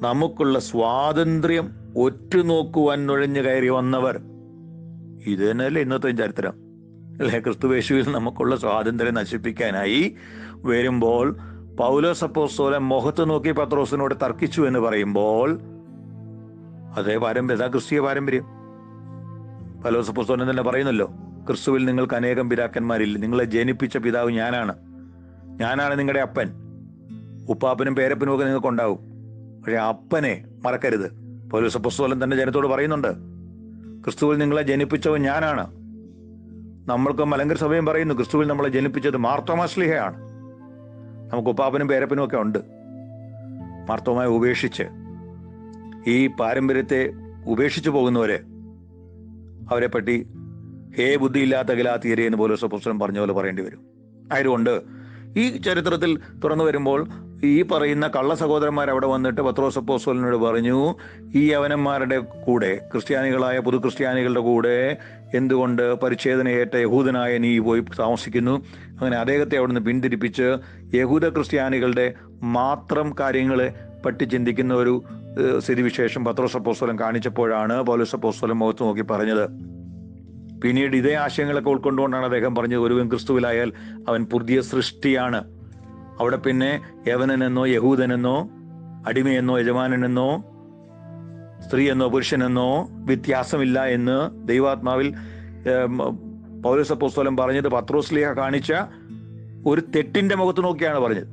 നമുക്കുള്ള സ്വാതന്ത്ര്യം ഒറ്റുനോക്കുവാൻ നുഴഞ്ഞു കയറി വന്നവർ. ഇത് തന്നെയല്ലേ ഇന്നത്തെ ചരിത്രം അല്ലെ? ക്രിസ്തുയേശുവിൽ നമുക്കുള്ള സ്വാതന്ത്ര്യം നശിപ്പിക്കാനായി വരുമ്പോൾ പൗലോസ് അപ്പോസ്തലൻ മുഖത്ത് നോക്കി പത്രോസിനോട് തർക്കിച്ചു എന്ന് പറയുമ്പോൾ അതേ പാരമ്പര്യം, ക്രിസ്തീയ പാരമ്പര്യം. പൗലോസ് അപ്പോസ്തലൻ തന്നെ പറയുന്നല്ലോ, ക്രിസ്തുവിൽ നിങ്ങൾക്ക് അനേകം പിതാക്കന്മാരില്ല, നിങ്ങളെ ജനിപ്പിച്ച പിതാവ് ഞാനാണ് നിങ്ങളുടെ അപ്പൻ. ഉപ്പാപ്പനും പേരപ്പനും ഒക്കെ നിങ്ങൾക്കുണ്ടാവും, പക്ഷെ അപ്പനെ മറക്കരുത്. പൗലോസ് അപ്പോസ്തലൻ തന്നെ ജനത്തോട് പറയുന്നുണ്ട്, ക്രിസ്തുവിൽ നിങ്ങളെ ജനിപ്പിച്ചവൻ ഞാനാണ്. നമ്മൾക്ക് മലങ്കര സഭയും പറയുന്നു, ക്രിസ്തുവിൽ നമ്മളെ ജനിപ്പിച്ചത് മാർത്തോമാ ശ്ലീഹയാണ്. നമുക്ക് ഉപ്പാപ്പനും പേരപ്പനും ഒക്കെ ഉണ്ട്. മാർത്തോമായെ ഉപേക്ഷിച്ച് ഈ പാരമ്പര്യത്തെ ഉപേക്ഷിച്ചു പോകുന്നവരെ അവരെപ്പറ്റി ഹേ ബുദ്ധിയില്ലാത്ത ഗലാത്യരെ എന്ന് പൗലോസ് അപ്പോസ്തലൻ പറഞ്ഞ പോലെ പറയേണ്ടി വരും. ആയതുകൊണ്ട് ഈ ചരിത്രത്തിൽ തുറന്നു വരുമ്പോൾ ഈ പറയുന്ന കള്ള സഹോദരന്മാർ അവിടെ വന്നിട്ട് പത്രോസ് അപ്പോസ്തലനോട് പറഞ്ഞു, ഈ യവനന്മാരുടെ കൂടെ, ക്രിസ്ത്യാനികളായ പുതു ക്രിസ്ത്യാനികളുടെ കൂടെ എന്തുകൊണ്ട് പരിച്ഛേദനയേറ്റ യഹൂദനായ നീ പോയി താമസിക്കുന്നു? അങ്ങനെ അദ്ദേഹത്തെ അവിടെ നിന്ന് പിന്തിരിപ്പിച്ച് യഹൂദ ക്രിസ്ത്യാനികളുടെ മാത്രം കാര്യങ്ങളെ പറ്റി ചിന്തിക്കുന്ന ഒരു സ്ഥിതിവിശേഷം പത്രോസ് അപ്പോസ്തലൻ കാണിച്ചപ്പോഴാണ് പൗലോസ് അപ്പോസ്തലൻ മുഖത്ത് നോക്കി പറഞ്ഞത്. പിന്നീട് ഇതേ ആശയങ്ങളൊക്കെ ഉൾക്കൊണ്ടുകൊണ്ടാണ് അദ്ദേഹം പറഞ്ഞത്, ഒരുവൻ ക്രിസ്തുവിലായാൽ അവൻ പുതിയ സൃഷ്ടിയാണ്. അവിടെ പിന്നെ യവനനെന്നോ യഹൂദനെന്നോ അടിമയെന്നോ യജമാനനെന്നോ സ്ത്രീയെന്നോ പുരുഷനെന്നോ വ്യത്യാസമില്ല എന്ന് ദൈവാത്മാവിൽ പൗലോസ് അപ്പോസ്തലൻ പറഞ്ഞത് പത്രോസ് ലീഹ കാണിച്ച ഒരു തെറ്റിന്റെ മുഖത്ത് നോക്കിയാണ് പറഞ്ഞത്.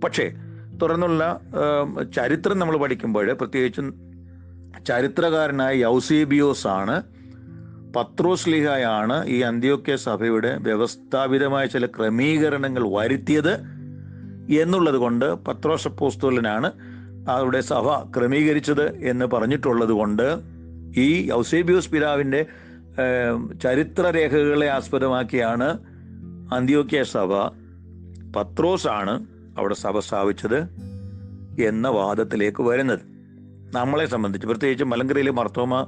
പക്ഷേ തുടർന്നുള്ള ചരിത്രം നമ്മൾ പഠിക്കുമ്പോൾ, പ്രത്യേകിച്ചും ചരിത്രകാരനായ യൗസേബിയോസ് ആണ്, പത്രോസ് ലീഹയാണ് ഈ അന്ത്യോക്യ സഭയുടെ വ്യവസ്ഥാപിതമായ ചില ക്രമീകരണങ്ങൾ വരുത്തിയത് എന്നുള്ളത് കൊണ്ട് പത്രോസ് അപ്പോസ്തലനാണ് അവിടെ സഭ ക്രമീകരിച്ചത് എന്ന് പറഞ്ഞിട്ടുള്ളത് കൊണ്ട് ഈ യൗസേബിയോസ് പിതാവിൻ്റെ ചരിത്രരേഖകളെ ആസ്പദമാക്കിയാണ് അന്ത്യോക്യ സഭ, പത്രോസാണ് അവിടെ സഭ സ്ഥാപിച്ചത് എന്ന വാദത്തിലേക്ക് വരുന്നത്. നമ്മളെ സംബന്ധിച്ച്, പ്രത്യേകിച്ച് മലങ്കരയിലെ മാർത്തോമാ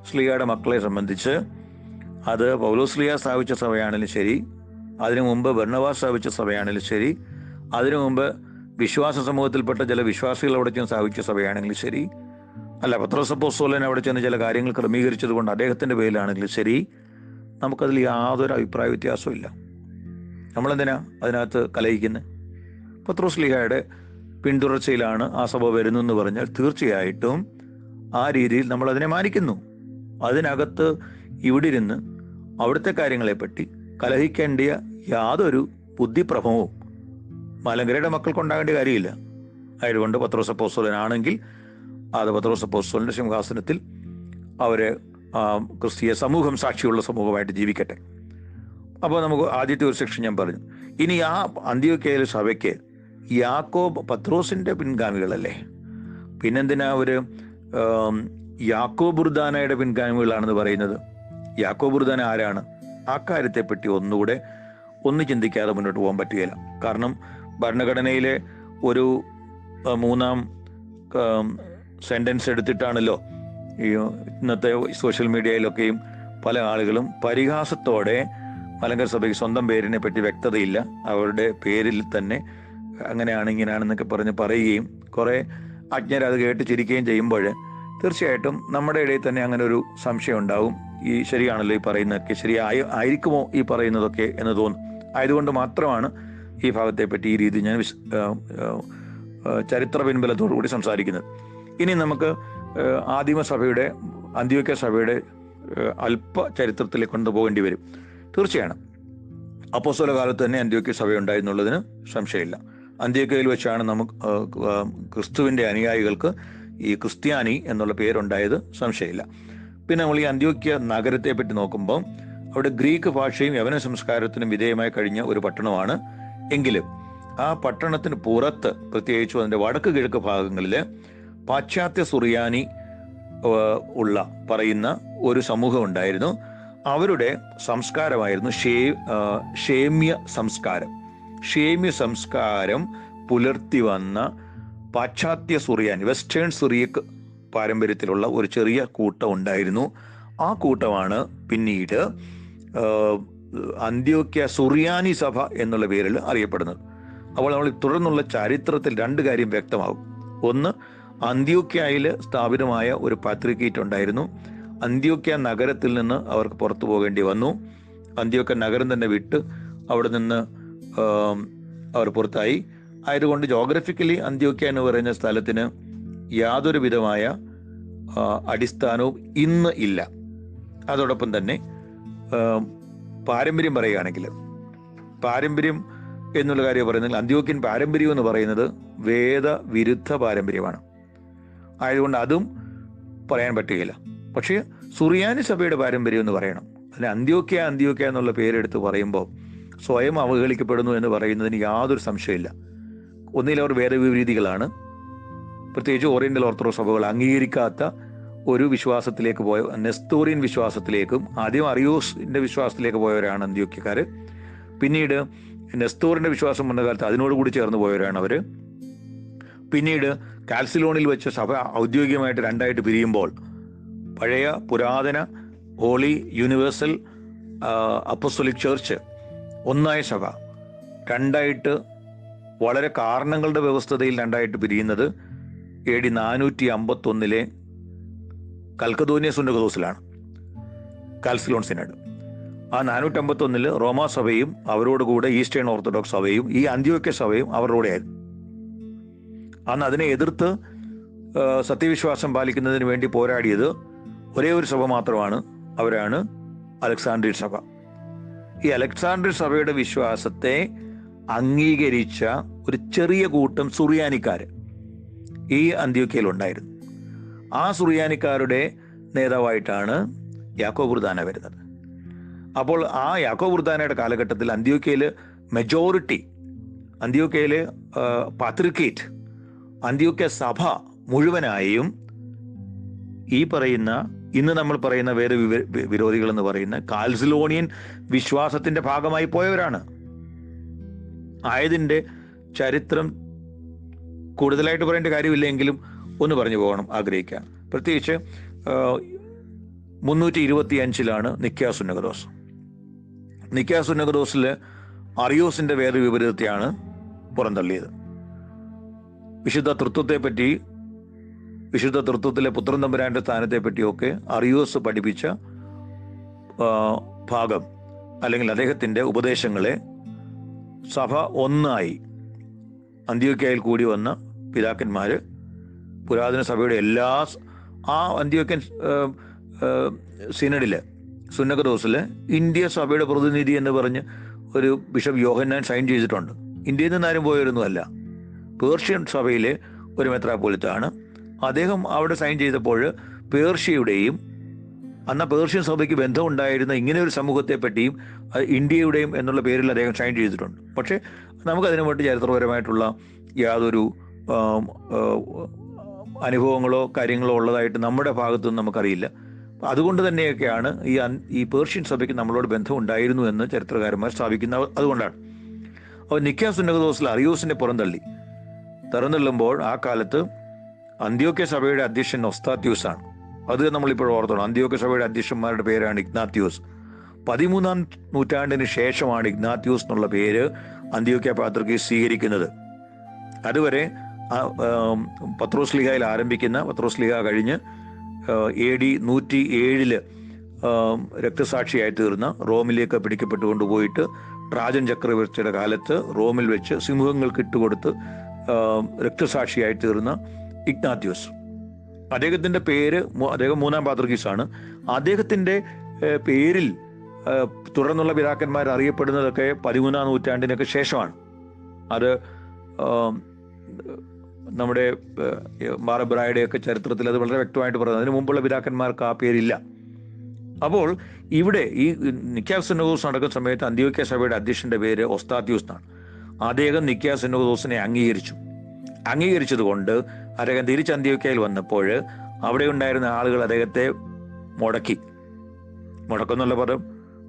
ശ്ലീഹയുടെ മക്കളെ സംബന്ധിച്ച്, അത് പൗലോസ് ശ്ലീഹ സ്ഥാപിച്ച സഭയാണെങ്കിലും ശരി, അതിനു മുമ്പ് ബർന്നബാസ് സ്ഥാപിച്ച സഭയാണെങ്കിലും ശരി, അതിനു മുമ്പ് വിശ്വാസ സമൂഹത്തിൽപ്പെട്ട ചില വിശ്വാസികൾ അവിടെ ചെന്ന് സ്ഥാപിച്ച സഭയാണെങ്കിലും ശരി, അല്ല പത്രോസ് അപ്പോസ്തലൻ അവിടെ ചെന്ന് ചില കാര്യങ്ങൾ ക്രമീകരിച്ചത് കൊണ്ട് അദ്ദേഹത്തിൻ്റെ പേരിലാണെങ്കിലും ശരി, നമുക്കതിൽ യാതൊരു അഭിപ്രായ വ്യത്യാസവും ഇല്ല. നമ്മളെന്തിനാ അതിനകത്ത് കലഹിക്കുന്നത്? പത്രോസ് ശ്ലീഹയുടെ പിന്തുടർച്ചയിലാണ് ആ സഭ വരുന്നതെന്ന് പറഞ്ഞാൽ തീർച്ചയായിട്ടും ആ രീതിയിൽ നമ്മൾ അതിനെ മാനിക്കുന്നു. അതിനകത്ത് ഇവിടെ ഇരുന്ന് അവിടുത്തെ കാര്യങ്ങളെപ്പറ്റി കലഹിക്കേണ്ട യാതൊരു ബുദ്ധിപ്രഭവും മലങ്കരയുടെ മക്കൾക്കുണ്ടാകേണ്ട കാര്യമില്ല. ആയതുകൊണ്ട് പത്രോസ് അപ്പോസ്തലനാണെങ്കിൽ അത് പത്രോസ് അപ്പോസ്തലൻ്റെ സിംഹാസനത്തിൽ അവരെ ക്രിസ്തീയ സമൂഹം സാക്ഷിയുള്ള സമൂഹമായിട്ട് ജീവിക്കട്ടെ. അപ്പോൾ നമുക്ക് ആദ്യത്തെ ഒരു സെക്ഷൻ ഞാൻ പറഞ്ഞു. ഇനി ആ അന്ത്യോക്യയിലെ സഭയ്ക്ക് യാക്കോബ് പത്രോസിൻ്റെ പിൻഗാമികളല്ലേ? പിന്നെന്തിനാ അവർ യാക്കോബ് ബുർദാനയുടെ പിൻഗാമികളാണെന്ന് പറയുന്നത്? യാക്കോബ് ബുർദാന ആരാണ്? ആ കാര്യത്തെപ്പറ്റി ഒന്ന് ചിന്തിക്കാതെ മുന്നോട്ട് പോകാൻ പറ്റുകയില്ല. കാരണം ഭരണഘടനയിലെ ഒരു മൂന്നാം സെൻറ്റൻസ് എടുത്തിട്ടാണല്ലോ ഈ ഇന്നത്തെ സോഷ്യൽ മീഡിയയിലൊക്കെയും പല ആളുകളും പരിഹാസത്തോടെ മലങ്കര സഭയ്ക്ക് സ്വന്തം പേരിനെ പറ്റി വ്യക്തതയില്ല, അവരുടെ പേരിൽ തന്നെ അങ്ങനെയാണ് ഇങ്ങനെയാണെന്നൊക്കെ പറയുകയും കുറേ അജ്ഞർ അത് കേട്ട് ചിരിക്കുകയും ചെയ്യുമ്പോൾ തീർച്ചയായിട്ടും നമ്മുടെ ഇടയിൽ തന്നെ അങ്ങനെ ഒരു സംശയം ഉണ്ടാവും. ഈ ശരിയാണല്ലോ ഈ പറയുന്നതൊക്കെ, ആയിരിക്കുമോ ഈ പറയുന്നതൊക്കെ എന്ന് തോന്നും. ആയതുകൊണ്ട് മാത്രമാണ് ഈ ഭാഗത്തെപ്പറ്റി ഈ രീതി ഞാൻ ചരിത്ര പിൻബലത്തോടു കൂടി സംസാരിക്കുന്നത്. ഇനി നമുക്ക് ആദിമസഭയുടെ അന്ത്യോക്യ സഭയുടെ അല്പ ചരിത്രത്തിലേക്ക് കൊണ്ടുപോകേണ്ടി വരും. തീർച്ചയാണ് അപ്പോസ്തല കാലത്ത് തന്നെ അന്ത്യോക്യ സഭയുണ്ടായി എന്നുള്ളതിന് സംശയമില്ല. അന്ത്യോക്യയിൽ വെച്ചാണ് നമുക്ക് ക്രിസ്തുവിൻ്റെ അനുയായികൾക്ക് ഈ ക്രിസ്ത്യാനി എന്നുള്ള പേരുണ്ടായത് സംശയമില്ല. പിന്നെ നമ്മൾ ഈ അന്ത്യോക്യ നഗരത്തെ പറ്റി നോക്കുമ്പോൾ അവിടെ ഗ്രീക്ക് ഭാഷയും യവന സംസ്കാരത്തിനും വിധേയമായി കഴിഞ്ഞ ഒരു പട്ടണമാണ്. എങ്കിലും ആ പട്ടണത്തിന് പുറത്ത്, പ്രത്യേകിച്ചും അതിൻ്റെ വടക്ക് കിഴക്ക് ഭാഗങ്ങളിൽ പാശ്ചാത്യ സുറിയാനി പറയുന്ന ഒരു സമൂഹം ഉണ്ടായിരുന്നു. അവരുടെ സംസ്കാരമായിരുന്നു ഷേമ്യ സംസ്കാരം. ഷേമ്യ സംസ്കാരം പുലർത്തി വന്ന പാശ്ചാത്യ സുറിയാനി, വെസ്റ്റേൺ സിറിയക്ക് പാരമ്പര്യത്തിലുള്ള ഒരു ചെറിയ കൂട്ടം ഉണ്ടായിരുന്നു. ആ കൂട്ടമാണ് പിന്നീട് അന്ത്യോക്യ സുറിയാനി സഭ എന്നുള്ള പേരിൽ അറിയപ്പെടുന്നത്. അപ്പോൾ നമ്മൾ തുടർന്നുള്ള ചരിത്രത്തിൽ രണ്ട് കാര്യം വ്യക്തമാകും. ഒന്ന്, അന്ത്യോക്യയിൽ സ്ഥാപിതമായ ഒരു പാത്രിക്കേറ്റ് ഉണ്ടായിരുന്നു. അന്ത്യോക്യ നഗരത്തിൽ നിന്ന് അവർക്ക് പുറത്തു പോകേണ്ടി വന്നു. അന്ത്യോക്യ നഗരം തന്നെ വിട്ട് അവിടെ നിന്ന് അവർ പുറത്തായി. ആയതുകൊണ്ട് ജോഗ്രഫിക്കലി അന്ത്യോക്യ എന്ന് പറയുന്ന സ്ഥലത്തിന് യാതൊരു വിധമായ അടിസ്ഥാനവും ഇന്ന് ഇല്ല. അതോടൊപ്പം തന്നെ പാരമ്പര്യം പറയുകയാണെങ്കിൽ, പാരമ്പര്യം എന്നുള്ള കാര്യം പറയുന്നത്, അന്ത്യോക്യൻ പാരമ്പര്യം എന്ന് പറയുന്നത് വേദവിരുദ്ധ പാരമ്പര്യമാണ്. ആയതുകൊണ്ട് അതും പറയാൻ പറ്റുകയില്ല. പക്ഷേ സുറിയാനി സഭയുടെ പാരമ്പര്യം എന്ന് പറയണം. അതിന് അന്ത്യോക്യ എന്നുള്ള പേരെടുത്ത് പറയുമ്പോൾ സ്വയം അവഹേളിക്കപ്പെടുന്നു എന്ന് പറയുന്നതിന് യാതൊരു സംശയമില്ല. ഒന്നിലവർ വേദവിരീതികളാണ്. പ്രത്യേകിച്ച് ഓറിയന്റൽ ഓർത്തഡോക്സ് സഭകൾ അംഗീകരിക്കാത്ത ഒരു വിശ്വാസത്തിലേക്ക് പോയ നെസ്തോറിയൻ വിശ്വാസത്തിലേക്കും, ആദ്യം അറിയോസിൻ്റെ വിശ്വാസത്തിലേക്ക് പോയവരാണ് അന്ത്യോക്യക്കാർ. പിന്നീട് നെസ്തോറിൻ്റെ വിശ്വാസം വന്ന കാലത്ത് അതിനോടുകൂടി ചേർന്ന് പോയവരാണ് അവർ. പിന്നീട് കാൽസിലോണിൽ വെച്ച് സഭ ഔദ്യോഗികമായിട്ട് രണ്ടായിട്ട് പിരിയുമ്പോൾ പഴയ പുരാതന ഹോളി യൂണിവേഴ്സൽ അപ്പോസ്തലിക് ചർച്ച്, ഒന്നായ സഭ, രണ്ടായിട്ട് വളരെ കാരണങ്ങളുടെ വ്യവസ്ഥതയിൽ രണ്ടായിട്ട് പിരിയുന്നത് AD 451 കൽക്കദോനിയ സുന്നകദോസിലാണ്, കാൽസിലോൺ സിനഡ്. ആ 451 റോമാ സഭയും അവരോടുകൂടെ ഈസ്റ്റേൺ ഓർത്തഡോക്സ് സഭയും ഈ അന്ത്യോക്യ സഭയും അവരുടെ കൂടെയായിരുന്നു. അന്ന് അതിനെ എതിർത്ത് സത്യവിശ്വാസം പാലിക്കുന്നതിന് വേണ്ടി പോരാടിയത് ഒരേ ഒരു സഭ മാത്രമാണ്. അവരാണ് അലക്സാണ്ട്രിയൻ സഭ. ഈ അലക്സാണ്ട്രിയൻ സഭയുടെ വിശ്വാസത്തെ അംഗീകരിച്ച ഒരു ചെറിയ കൂട്ടം സുറിയാനിക്കാർ ഈ അന്ത്യോക്യയിൽ ഉണ്ടായിരുന്നു. ആ സുറിയാനിക്കാരുടെ നേതാവായിട്ടാണ് യാക്കോബ് ബുർദാന വരുന്നത്. അപ്പോൾ ആ യാക്കോബ് ബുർദാനയുടെ കാലഘട്ടത്തിൽ അന്ത്യോക്യയിൽ മെജോറിറ്റി, അന്ത്യോക്യയിലെ പാത്രിക്കേറ്റ്, അന്ത്യോക്യ സഭ മുഴുവനായും ഈ പറയുന്ന ഇന്ന് നമ്മൾ പറയുന്ന വിരോധികൾ എന്ന് പറയുന്ന കാൽസിലോണിയൻ വിശ്വാസത്തിന്റെ ഭാഗമായി പോയവരാണ്. ആയതിൻ്റെ ചരിത്രം കൂടുതലായിട്ട് പറയേണ്ട കാര്യമില്ലെങ്കിലും ഒന്ന് പറഞ്ഞു പോകണം ആഗ്രഹിക്കാം. പ്രത്യേകിച്ച് 325 നിക്കാ സുന്നകദോസ്. നിക്കാ സുന്നകദോസിൽ അറിയോസിന്റെ വേദവിപരീതത്തെയാണ് പുറന്തള്ളിയത്. വിശുദ്ധ തൃത്വത്തിലെ പുത്രൻ തമ്പുരാന്റെ സ്ഥാനത്തെ പറ്റിയൊക്കെ അറിയോസ് പഠിപ്പിച്ച ഭാഗം അല്ലെങ്കിൽ അദ്ദേഹത്തിന്റെ ഉപദേശങ്ങളെ സഭ ഒന്നായി അന്ത്യോക്യയിൽ കൂടി വന്ന പിതാക്കന്മാർ, പുരാതന സഭയുടെ ആ അന്ത്യോക്യൻ സിനഡിൽ സുന്നകദോസിൽ ഇന്ത്യ സഭയുടെ പ്രതിനിധി എന്ന് പറഞ്ഞ് ഒരു ബിഷപ്പ് യോഹന്നാൻ സൈൻ ചെയ്തിട്ടുണ്ട്. ഇന്ത്യയിൽ നിന്നാരും പോയൊന്നുമല്ല, പേർഷ്യൻ സഭയിലെ ഒരു മെത്രാപ്പോലിത്താണ്. അദ്ദേഹം അവിടെ സൈൻ ചെയ്തപ്പോൾ പേർഷ്യയുടെയും അന്ന് പേർഷ്യൻ സഭയ്ക്ക് ബന്ധമുണ്ടായിരുന്ന ഇങ്ങനെ ഒരു സമൂഹത്തെ പറ്റിയും ഇന്ത്യയുടെയും എന്നുള്ള പേരിൽ അദ്ദേഹം ഷൈൻ ചെയ്തിട്ടുണ്ട്. പക്ഷേ നമുക്കതിനു വേണ്ടി ചരിത്രപരമായിട്ടുള്ള യാതൊരു അനുഭവങ്ങളോ കാര്യങ്ങളോ ഉള്ളതായിട്ട് നമ്മുടെ ഭാഗത്തുനിന്ന് നമുക്കറിയില്ല. അതുകൊണ്ട് തന്നെയൊക്കെയാണ് ഈ പേർഷ്യൻ സഭയ്ക്ക് നമ്മളോട് ബന്ധം ഉണ്ടായിരുന്നു എന്ന് ചരിത്രകാരന്മാർ സ്ഥാപിക്കുന്ന. അതുകൊണ്ടാണ് അപ്പോൾ നിക്കാ സുന്നഹദോസിൽ അറിയോസിനെ തള്ളുമ്പോൾ ആ കാലത്ത് അന്ത്യോക്യ സഭയുടെ അധ്യക്ഷൻ ഒസ്താത്യൂസ് ആണ്. അത് നമ്മളിപ്പോൾ ഓർത്തോണം. അന്ത്യോക്യ സഭയുടെ അധ്യക്ഷന്മാരുടെ പേരാണ് ഇഗ്നാത്യൂസ്. 13-ാം നൂറ്റാണ്ടിന് ശേഷമാണ് ഇഗ്നാത്യൂസ് എന്നുള്ള പേര് അന്ത്യോക്യ പാത്രിക്കീസ് സ്വീകരിക്കുന്നത്. അതുവരെ പത്രോസ്ലീഹയിൽ ആരംഭിക്കുന്ന, പത്രോസ്ലീഹ കഴിഞ്ഞ് AD 107 രക്തസാക്ഷിയായി തീർന്ന, റോമിലേക്ക് പിടിക്കപ്പെട്ടുകൊണ്ടുപോയിട്ട് ട്രാജൻ ചക്രവർത്തിയുടെ കാലത്ത് റോമിൽ വെച്ച് സിംഹങ്ങൾക്ക് ഇട്ടുകൊടുത്ത് രക്തസാക്ഷിയായി തീർന്ന ഇഗ്നാത്യൂസ്. അദ്ദേഹത്തിൻ്റെ പേര്, അദ്ദേഹം 3-ാം പാത്രിക്കീസാണ്. അദ്ദേഹത്തിൻ്റെ പേരിൽ തുടർന്നുള്ള പിതാക്കന്മാർ അറിയപ്പെടുന്നതൊക്കെ 13-ാം നൂറ്റാണ്ടിനൊക്കെ ശേഷമാണ്. അത് നമ്മുടെ മാറബ്രായുടെയൊക്കെ ചരിത്രത്തിൽ അത് വളരെ വ്യക്തമായിട്ട് പറയുന്നത്. അതിന് മുമ്പുള്ള പിതാക്കന്മാർക്ക് ആ പേരില്ല. അപ്പോൾ ഇവിടെ ഈ നിക്കാ സുന്നഹദോസ് നടക്കുന്ന സമയത്ത് അന്ത്യോക്യ സഭയുടെ അധ്യക്ഷൻ്റെ പേര് ഒസ്താത്യൂസ് എന്നാണ്. അദ്ദേഹം നിക്കാ സുന്നഹദോസിനെ അംഗീകരിച്ചത് കൊണ്ട് അദ്ദേഹം തിരിച്ച് അന്ത്യോക്യയിൽ വന്നപ്പോൾ അവിടെ ഉണ്ടായിരുന്ന ആളുകൾ അദ്ദേഹത്തെ മുടക്കെന്നുള്ള പദം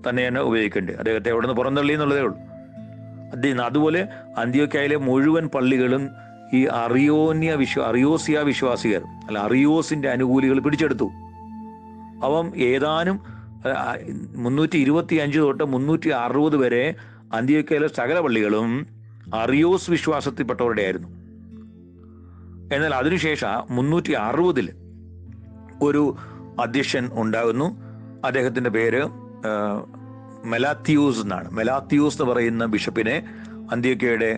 തന്നെയാണ് ഉപയോഗിക്കേണ്ടത്. അദ്ദേഹത്തെ അവിടെ നിന്ന് പുറന്തള്ളി എന്നുള്ളതേ ഉള്ളൂ. അതുപോലെ അന്ത്യോക്യയിലെ മുഴുവൻ പള്ളികളും ഈ അറിയോസിയ വിശ്വാസികൾ അല്ല അറിയോസിന്റെ അനുകൂലികൾ പിടിച്ചെടുത്തു. അവൻ ഏതാനും 325 തൊട്ട് 360 വരെ അന്ത്യോക്യയിലെ സകല പള്ളികളും അറിയോസ് വിശ്വാസത്തിൽപ്പെട്ടവരുടെ ആയിരുന്നു. എന്നാൽ അതിനുശേഷം 360 ഒരു അധ്യക്ഷൻ ഉണ്ടാകുന്നു. അദ്ദേഹത്തിൻ്റെ പേര് മെലാത്തിയൂസ് എന്നാണ്. മെലാത്തിയൂസ് എന്ന് പറയുന്ന ബിഷപ്പിനെ അന്ത്യോക്യയുടെ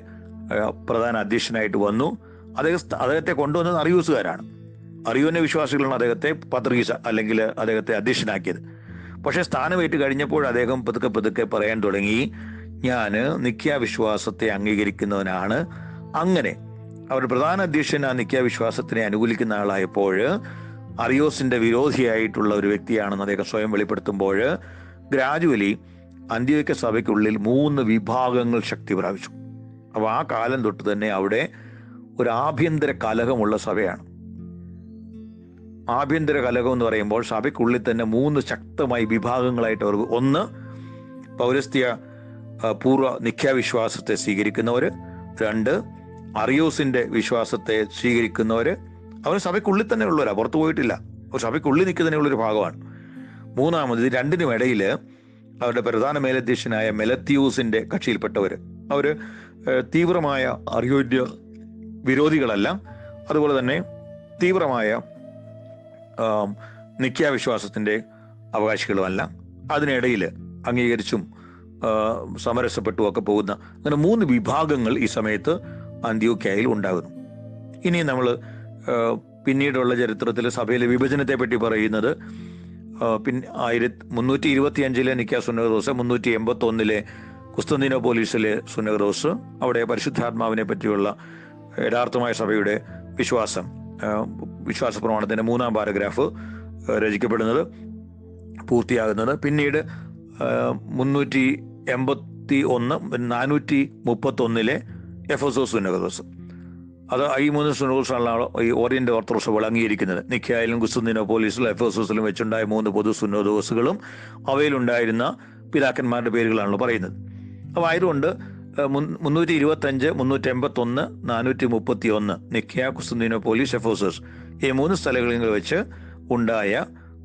പ്രധാന അധ്യക്ഷനായിട്ട് വന്നു. അദ്ദേഹത്തെ കൊണ്ടുവന്നത് അറിയൂസുകാരാണ്. അറിയോന്യ വിശ്വാസികളാണ് അദ്ദേഹത്തെ പാത്രികീസ അല്ലെങ്കിൽ അദ്ദേഹത്തെ അധ്യക്ഷനാക്കിയത്. പക്ഷേ സ്ഥാനമേറ്റ് കഴിഞ്ഞപ്പോൾ അദ്ദേഹം പതുക്കെ പറയാൻ തുടങ്ങി, ഞാൻ നിക്കാ വിശ്വാസത്തെ അംഗീകരിക്കുന്നവനാണ്. അങ്ങനെ അവരുടെ പ്രധാന അധ്യക്ഷൻ ആ നിക്കാ വിശ്വാസത്തിനെ അനുകൂലിക്കുന്ന ആളായപ്പോൾ അറിയോസിന്റെ വിരോധിയായിട്ടുള്ള ഒരു വ്യക്തിയാണെന്ന് അദ്ദേഹം സ്വയം വെളിപ്പെടുത്തുമ്പോൾ ഗ്രാജുവലി അന്ത്യോക്യ സഭയ്ക്കുള്ളിൽ 3 വിഭാഗങ്ങൾ ശക്തി പ്രാപിച്ചു. അപ്പോൾ ആ കാലം തൊട്ട് തന്നെ അവിടെ ഒരു ആഭ്യന്തര കലഹമുള്ള സഭയാണ്. ആഭ്യന്തര കലഹം എന്ന് പറയുമ്പോൾ സഭയ്ക്കുള്ളിൽ തന്നെ 3 ശക്തമായി വിഭാഗങ്ങളായിട്ട് അവർ, ഒന്ന് പൗരസ്ത്യ പൂർവ്വ നിഖ്യാവിശ്വാസത്തെ സ്വീകരിക്കുന്നവർ, 2 അറിയോസിന്റെ വിശ്വാസത്തെ സ്വീകരിക്കുന്നവർ. അവർ സഭയ്ക്കുള്ളിൽ തന്നെ ഉള്ളവരാ, പുറത്തു പോയിട്ടില്ല. അവർ സഭയ്ക്കുള്ളിൽ നിൽക്കുന്നതിനുള്ളൊരു ഭാഗമാണ്. 3ാമത് ഇത് രണ്ടിനും ഇടയിൽ അവരുടെ പ്രധാന മേലധ്യക്ഷനായ മെലത്തിയൂസിന്റെ കക്ഷിയിൽപ്പെട്ടവർ. അവർ തീവ്രമായ അറിയോന്യ വിരോധികളല്ല, അതുപോലെ തന്നെ തീവ്രമായ നിഖ്യാവിശ്വാസത്തിന്റെ അവകാശികളുമല്ല. അതിനിടയിൽ അംഗീകരിച്ചും സമരസപ്പെട്ടും ഒക്കെ പോകുന്ന അങ്ങനെ 3 വിഭാഗങ്ങൾ ഈ സമയത്ത് അന്ത്യോക്യയിൽ ഉണ്ടാകുന്നു. ഇനി നമ്മൾ പിന്നീടുള്ള ചരിത്രത്തിൽ സഭയിലെ വിഭജനത്തെ പറ്റി പറയുന്നത് 325 നിക്കാ സുന്നഹദോസ്, 381 കുസ്തന്തീനോപോലിസിലെ സുന്നഹദോസ്, അവിടെ പരിശുദ്ധാത്മാവിനെ പറ്റിയുള്ള യഥാർത്ഥമായ സഭയുടെ വിശ്വാസ പ്രമാണത്തിൻ്റെ 3-ാം പാരഗ്രാഫ് രചിക്കപ്പെടുന്നത്, പൂർത്തിയാകുന്നത്. പിന്നീട് 381 431 എഫെസോസ് സുന്നഹദോസ്. അത് ഈ 3 സുന്നഹദോസാണ് ഈ ഓറിയന്റ് ഓർത്തഡോക്സ് സഭകൾ അംഗീകരിക്കുന്നത്. നിക്കായിലും കുസ്തന്തീനോപോലിസിലും എഫെസോസിലും വെച്ചുണ്ടായ 3 പൊതു സുന്നഹദോസുകളും അവയിലുണ്ടായിരുന്ന പിതാക്കന്മാരുടെ പേരുകളാണല്ലോ പറയുന്നത്. അപ്പോൾ ആയതുകൊണ്ട് 325, 381, 431 നിക്കാ, കുസ്തന്തീനോപോലിസ്, എഫെസോസ് ഈ 3 സ്ഥലങ്ങളിൽ വെച്ച് ഉണ്ടായ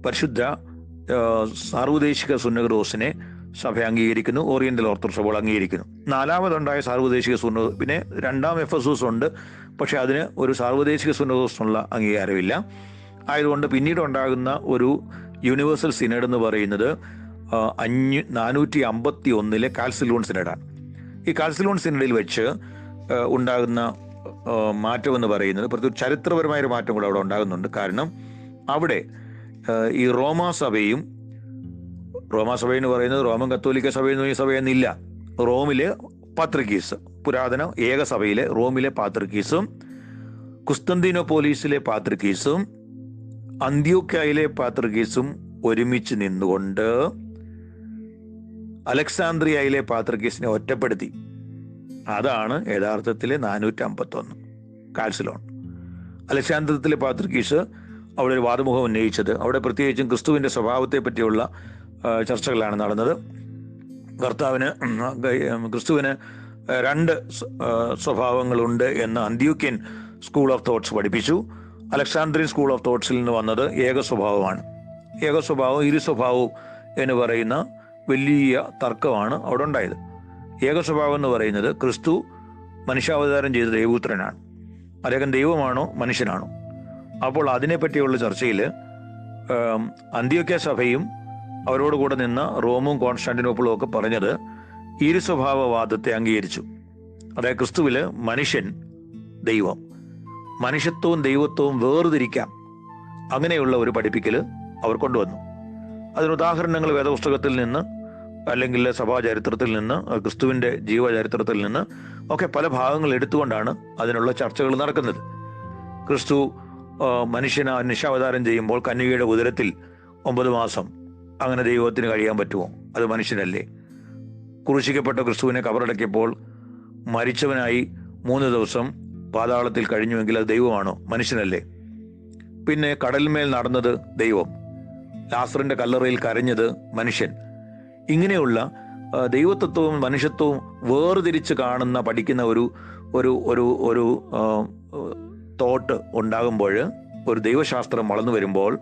പരിശുദ്ധ സാർവദേശിക സുന്നഹദോസിനെ സഭ അംഗീകരിക്കുന്നു, ഓറിയന്റൽ ഓർത്തഡോക്സ് സഭകൾ അംഗീകരിക്കുന്നു. 4ാമതുണ്ടായ സാർവദേശിക സുന്നഹദോസ്, പിന്നെ 2ാം എഫെസോസ് ഉണ്ട്, പക്ഷെ അതിന് ഒരു സാർവദേശിക സുന്നഹദോസിനുള്ള അംഗീകാരമില്ല. ആയതുകൊണ്ട് പിന്നീട് ഉണ്ടാകുന്ന ഒരു യൂണിവേഴ്സൽ സിനഡ് എന്ന് പറയുന്നത് 451 കാൽസിലോൺ സിനഡാണ്. ഈ കാൽസിലോൺ സിനഡിൽ വെച്ച് ഉണ്ടാകുന്ന മാറ്റം എന്ന് പറയുന്നത് പ്രത്യേക ചരിത്രപരമായൊരു മാറ്റം കൂടെ അവിടെ ഉണ്ടാകുന്നുണ്ട്. കാരണം അവിടെ ഈ റോമാസഭ എന്ന് പറയുന്നത് റോമൻ കത്തോലിക്ക സഭയെന്ന് ഈ സഭയെന്നില്ല. റോമിലെ പാത്രിക്കീസ്, പുരാതന ഏകസഭയിലെ റോമിലെ പാത്രിക്കീസും, കുസ്തന്തീനോപോലീസിലെ പാത്രിക്കീസും, അന്ത്യോക്യയിലെ പാത്രിക്കീസും ഒരുമിച്ച് നിന്നുകൊണ്ട് അലക്സാന്ദ്രിയയിലെ പാത്രിക്കീസിനെ ഒറ്റപ്പെടുത്തി. അതാണ് യഥാർത്ഥത്തിലെ 451 കാൽസിലോൺ. അലക്സാന്ദ്രിയത്തിലെ പാത്രിക്കീസ് അവിടെ ഒരു വാദമുഖം ഉന്നയിച്ചത്, അവിടെ പ്രത്യേകിച്ചും ക്രിസ്തുവിൻ്റെ സ്വഭാവത്തെ പറ്റിയുള്ള ചർച്ചകളാണ് നടന്നത്. ക്രിസ്തുവിന് 2 സ്വഭാവങ്ങളുണ്ട് എന്ന് അന്ത്യോക്യൻ സ്കൂൾ ഓഫ് തോട്ട്സ് പഠിപ്പിച്ചു. അലക്സാന്ദ്രിയൻ സ്കൂൾ ഓഫ് തോട്ട്സിൽ നിന്ന് വന്നത് ഏക സ്വഭാവമാണ്. ഏക സ്വഭാവം, ഇരു സ്വഭാവവും എന്ന് പറയുന്ന വലിയ തർക്കമാണ് അവിടെ ഉണ്ടായത്. ഏക സ്വഭാവം എന്ന് പറയുന്നത് ക്രിസ്തു മനുഷ്യാവതാരം ചെയ്ത ദൈവപുത്രനാണ്. അദ്ദേഹം ദൈവമാണോ മനുഷ്യനാണോ? അപ്പോൾ അതിനെപ്പറ്റിയുള്ള ചർച്ചയിൽ അന്ത്യോക്യ സഭയും അവരോട് കൂടെ നിന്ന റോമും കോൺസ്റ്റാന്റിനോപ്പിളും ഒക്കെ പറഞ്ഞത് ഇരു സ്വഭാവവാദത്തെ അംഗീകരിച്ചു. അതായത് ക്രിസ്തുവിൽ മനുഷ്യൻ ദൈവം, മനുഷ്യത്വവും ദൈവത്വവും വേർതിരിക്കാം, അങ്ങനെയുള്ള ഒരു പഠിപ്പിക്കൽ അവർ കൊണ്ടുവന്നു. അതിന് ഉദാഹരണങ്ങൾ വേദപുസ്തകത്തിൽ നിന്ന് അല്ലെങ്കിൽ സഭാചരിത്രത്തിൽ നിന്ന്, ക്രിസ്തുവിൻ്റെ ജീവചരിത്രത്തിൽ നിന്ന് ഒക്കെ പല ഭാഗങ്ങൾ എടുത്തുകൊണ്ടാണ് അതിനുള്ള ചർച്ചകൾ നടക്കുന്നത്. ക്രിസ്തു മനുഷ്യന് മനുഷ്യാവതാരം ചെയ്യുമ്പോൾ കന്യകയുടെ ഉദരത്തിൽ 9 മാസം അങ്ങനെ ദൈവത്തിന് കഴിയാൻ പറ്റുമോ? അത് മനുഷ്യനല്ലേ? ക്രൂശിക്കപ്പെട്ട ക്രിസ്തുവിനെ കബറടക്കിയപ്പോൾ മരിച്ചവനായി 3 ദിവസം പാതാളത്തിൽ കഴിഞ്ഞുവെങ്കിൽ അത് ദൈവമാണോ? മനുഷ്യനല്ലേ? പിന്നെ കടലിന്മേൽ നടന്നത് ദൈവം, ലാസറിന്റെ കല്ലറയിൽ കരഞ്ഞത് മനുഷ്യൻ. ഇങ്ങനെയുള്ള ദൈവത്വവും മനുഷ്യത്വവും വേർതിരിച്ച് കാണുന്ന പഠിക്കുന്ന ഒരു തോട്ട് ഉണ്ടാകുമ്പോൾ, ഒരു ദൈവശാസ്ത്രം വളർന്നു വരുമ്പോൾ,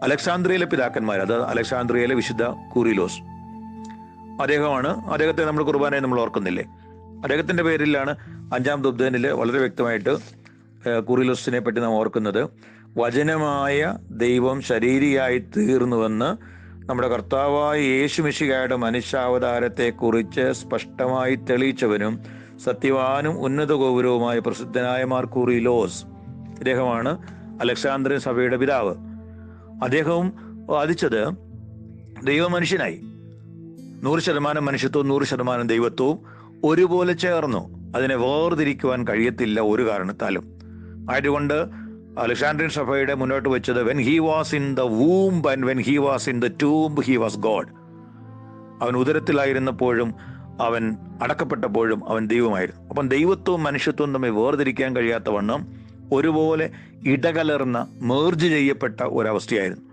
അലക്സാന്ദ്രിയയിലെ പിതാക്കന്മാർ, അത് അലക്സാന്ദ്രിയയിലെ വിശുദ്ധ കൂറിലോസ്, അദ്ദേഹത്തെ നമ്മൾ കുർബാനയെ നമ്മൾ ഓർക്കുന്നില്ലേ? അദ്ദേഹത്തിന്റെ പേരിലാണ് 5-ാം ദുബ്ദനിൽ വളരെ വ്യക്തമായിട്ട് കൂറിലോസിനെ പറ്റി നാം ഓർക്കുന്നത്. വചനമായ ദൈവം ശരീരിയായി തീർന്നുവെന്ന് നമ്മുടെ കർത്താവായ യേശു മിശിഹായുടെ മനുഷ്യാവതാരത്തെക്കുറിച്ച് സ്പഷ്ടമായി തെളിയിച്ചവനും സത്യവാനും ഉന്നത ഗൗരവമായ പ്രസിദ്ധനായ മാർ കൂറിലോസ്. ഇദ്ദേഹമാണ് അലക്സാന്ദ്രിയൻ സഭയുടെ പിതാവ്. അദ്ദേഹവും വാദിച്ചത് ദൈവമനുഷ്യനായി, 100% മനുഷ്യത്വവും 100% ദൈവത്വവും ഒരുപോലെ ചേർന്നു. അതിനെ വേർതിരിക്കുവാൻ കഴിയത്തില്ല ഒരു കാരണത്താലും. ആയതുകൊണ്ട് അലക്സാൻഡ്രിയൻ സഭയുടെ മുന്നോട്ട് വെച്ചത് when he was in the womb and when he was in the tomb he was God. അവൻ ഉദരത്തിലായിരുന്നപ്പോഴും അവൻ അടക്കപ്പെട്ടപ്പോഴും അവൻ ദൈവമായിരുന്നു. അപ്പം ദൈവത്വവും മനുഷ്യത്വവും തമ്മിൽ വേർതിരിക്കാൻ കഴിയാത്ത വണ്ണം ഒരുപോലെ ഇടകലർന്ന മേർജ് ചെയ്യപ്പെട്ട ഒരവസ്ഥയായിരുന്നു.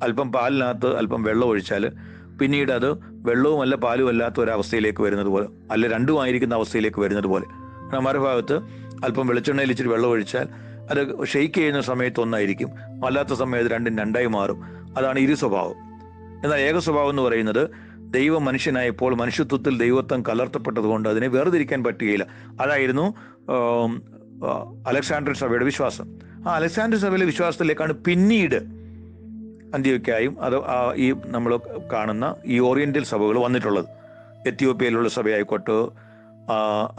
അല്പം പാലിനകത്ത് അല്പം വെള്ളം ഒഴിച്ചാൽ പിന്നീട് അത് വെള്ളവുമല്ല പാലും അല്ലാത്ത ഒരവസ്ഥയിലേക്ക് വരുന്നത് പോലെ, അല്ല രണ്ടുമായിരിക്കുന്ന അവസ്ഥയിലേക്ക് വരുന്നത് പോലെ. മറുഭാഗത്ത് അല്പം വെളിച്ചെണ്ണയിൽ ഇച്ചിരി വെള്ളം ഒഴിച്ചാൽ അത് ഷെയ്ക്ക് ചെയ്യുന്ന സമയത്ത് ഒന്നായിരിക്കും, അല്ലാത്ത സമയത്ത് രണ്ടും രണ്ടായി മാറും. അതാണ് ഇരു സ്വഭാവം. എന്നാൽ ഏക സ്വഭാവം എന്ന് പറയുന്നത് ദൈവം മനുഷ്യനായപ്പോൾ മനുഷ്യത്വത്തിൽ ദൈവത്വം കലർത്തപ്പെട്ടതുകൊണ്ട് അതിനെ വേർതിരിക്കാൻ പറ്റുകയില്ല. അതായിരുന്നു അലക്സാൻഡ്രിയൻ സഭയുടെ വിശ്വാസം. ആ അലക്സാൻഡ്രിയൻ സഭയിലെ വിശ്വാസത്തിലേക്കാണ് പിന്നീട് അന്ത്യോക്യായും അത് ഈ നമ്മൾ കാണുന്ന ഈ ഓറിയന്റൽ സഭകൾ വന്നിട്ടുള്ളത്. എത്യോപ്യയിലുള്ള സഭയായിക്കോട്ടെ,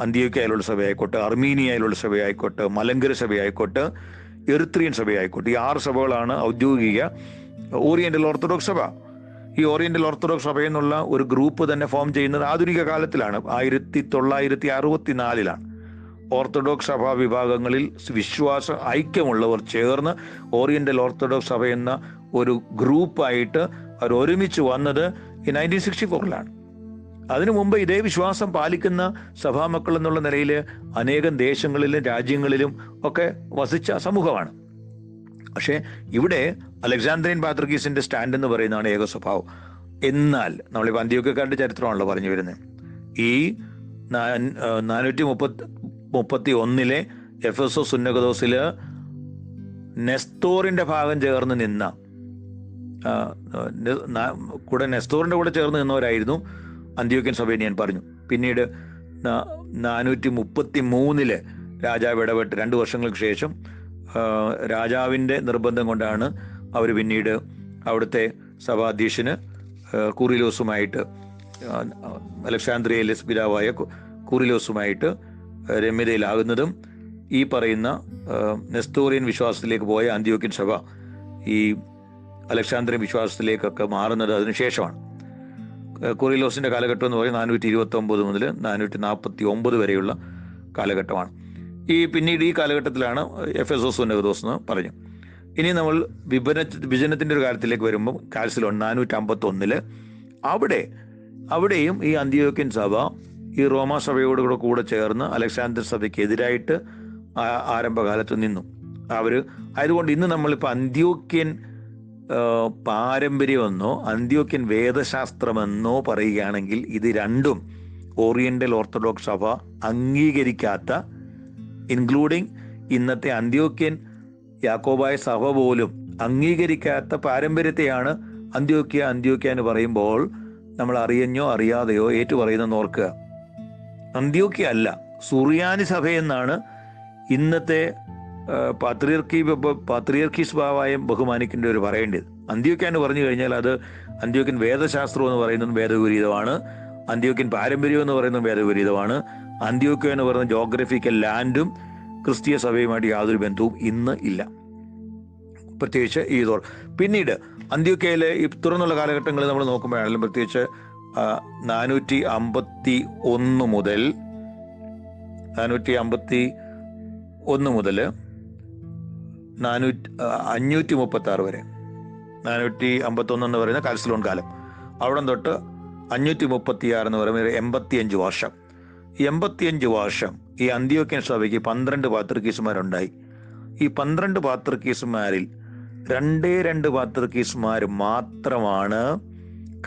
അന്ത്യോക്യയിലുള്ള സഭയായിക്കോട്ടെ, അർമീനിയയിലുള്ള സഭയായിക്കോട്ടെ, മലങ്കര സഭയായിക്കോട്ടെ, എറിത്രിയൻ സഭയായിക്കോട്ടെ, ഈ 6 സഭകളാണ് ഔദ്യോഗിക ഓറിയന്റൽ ഓർത്തഡോക്സ് സഭ. ഈ ഓറിയന്റൽ ഓർത്തഡോക്സ് സഭ എന്നുള്ള ഒരു ഗ്രൂപ്പ് തന്നെ ഫോം ചെയ്യുന്നത് ആധുനിക കാലത്തിലാണ്, 1964 ഓർത്തഡോക്സ് സഭാ വിഭാഗങ്ങളിൽ വിശ്വാസ ഐക്യമുള്ളവർ ചേർന്ന് ഓറിയന്റൽ ഓർത്തഡോക്സ് സഭ എന്ന ഒരു ഗ്രൂപ്പായിട്ട് അവർ ഒരുമിച്ച് വന്നത് ഈ 1964 അതിനു മുമ്പ് ഇതേ വിശ്വാസം പാലിക്കുന്ന സഭാമക്കൾ എന്നുള്ള നിലയിൽ അനേകം ദേശങ്ങളിലും രാജ്യങ്ങളിലും ഒക്കെ വസിച്ച സമൂഹമാണ്. പക്ഷേ ഇവിടെ അലക്സാന്ദ്രിയൻ പാത്രിക്കീസിന്റെ സ്റ്റാൻഡ് എന്ന് പറയുന്നതാണ് ഏക സ്വഭാവം. എന്നാൽ നമ്മളിപ്പോൾ അന്ത്യോക്യക്കാരുടെ ചരിത്രമാണല്ലോ പറഞ്ഞു വരുന്നത്. ഈ 431 എഫെസോസ് സുന്നകദോസിൽ നെസ്തോറിന്റെ ഭാഗം ചേർന്ന് നിന്ന കൂടെ നെസ്തോറിന്റെ കൂടെ ചേർന്ന് നിന്നവരായിരുന്നു അന്ത്യോക്യൻ സഭയെ ഞാൻ പറഞ്ഞു. പിന്നീട് 433 രാജാവ് ഇടപെട്ട് 2 വർഷങ്ങൾക്ക് ശേഷം രാജാവിൻ്റെ നിർബന്ധം കൊണ്ടാണ് അവർ പിന്നീട് അവിടുത്തെ സഭാധ്യക്ഷന് കൂറിലോസുമായിട്ട്, അലക്സാന്ദ്രിയയിലെ പിതാവായ കൂറിലോസുമായിട്ട് രമ്യതയിലാകുന്നതും ഈ പറയുന്ന നെസ്തോറിയൻ വിശ്വാസത്തിലേക്ക് പോയ അന്ത്യോക്യൻ സഭ ഈ അലക്സാന്ദ്രിയൻ വിശ്വാസത്തിലേക്കൊക്കെ മാറുന്നത് അതിനുശേഷമാണ്. കൂറിലോസിൻ്റെ കാലഘട്ടം എന്ന് പറയുന്നത് 429 മുതൽ 449 വരെയുള്ള കാലഘട്ടമാണ്. പിന്നീട് ഈ കാലഘട്ടത്തിലാണ് എഫെസോസ് സുന്നകദോസ് എന്ന് പറഞ്ഞു. ഇനി നമ്മൾ വിഭജനത്തിൻ്റെ ഒരു കാര്യത്തിലേക്ക് വരുമ്പോൾ കാൽസിലോൺ 451 അവിടെയും ഈ അന്ത്യോക്യൻ സഭ ഈ റോമാ സഭയോട് കൂടെ ചേർന്ന് അലക്സാണ്ടർ സഭയ്ക്ക് എതിരായിട്ട് ആരംഭകാലത്ത് നിന്നു. ആയതുകൊണ്ട് ഇന്ന് നമ്മളിപ്പോൾ അന്ത്യോക്യൻ പാരമ്പര്യമെന്നോ അന്ത്യോക്യൻ വേദശാസ്ത്രമെന്നോ പറയുകയാണെങ്കിൽ ഇത് രണ്ടും ഓറിയന്റൽ ഓർത്തഡോക്സ് സഭ അംഗീകരിക്കാത്ത, ഇൻക്ലൂഡിങ് ഇന്നത്തെ അന്ത്യോക്യൻ യാക്കോബായ സഭ പോലും അംഗീകരിക്കാത്ത പാരമ്പര്യത്തെയാണ് അന്ത്യോക്യ എന്ന് പറയുമ്പോൾ നമ്മൾ അറിയഞ്ഞോ അറിയാതെയോ ഏറ്റുപറയുന്നെന്ന് ഓർക്കുക. അന്ത്യോക്യ അല്ല, സുറിയാനി സഭയെന്നാണ് ഇന്നത്തെ പാത്രിയർക്കി സ്വഭാവം ബഹുമാനിക്കേണ്ട ഒരു പറയേണ്ടത്. അന്ത്യോക്യ എന്ന് പറഞ്ഞു കഴിഞ്ഞാൽ അത് അന്ത്യോക്യൻ വേദശാസ്ത്രം എന്ന് പറയുന്നതും വേദവിപരീതമാണ്, അന്ത്യോക്യൻ പാരമ്പര്യം എന്ന് പറയുന്നതും വേദവിപരീതമാണ്. അന്ത്യോക്യ എന്ന് പറയുന്ന ജോഗ്രഫിക്കൽ ലാൻഡും ക്രിസ്തീയ സഭയുമായിട്ട് യാതൊരു ബന്ധവും ഇന്ന് ഇല്ല, പ്രത്യേകിച്ച് പിന്നീട് അന്ത്യോക്യയിലെ ഈ തുറന്നുള്ള കാലഘട്ടങ്ങളിൽ നമ്മൾ നോക്കുമ്പോഴാണെങ്കിലും പ്രത്യേകിച്ച് 451 മുതൽ 536 വരെ, 451 എന്ന് പറയുന്ന കാൽസിലോൺ കാലം, അവിടെ തൊട്ട് 536 എന്ന് പറയുന്നത് 85 വർഷം. 85 വർഷം ഈ അന്ത്യോക്യൻ സഭയ്ക്ക് 12 പാത്രിക്കീസുമാരുണ്ടായി. ഈ 12 പാത്രിക്കീസുമാരിൽ 2 പാത്രിക്കീസുമാർ മാത്രമാണ്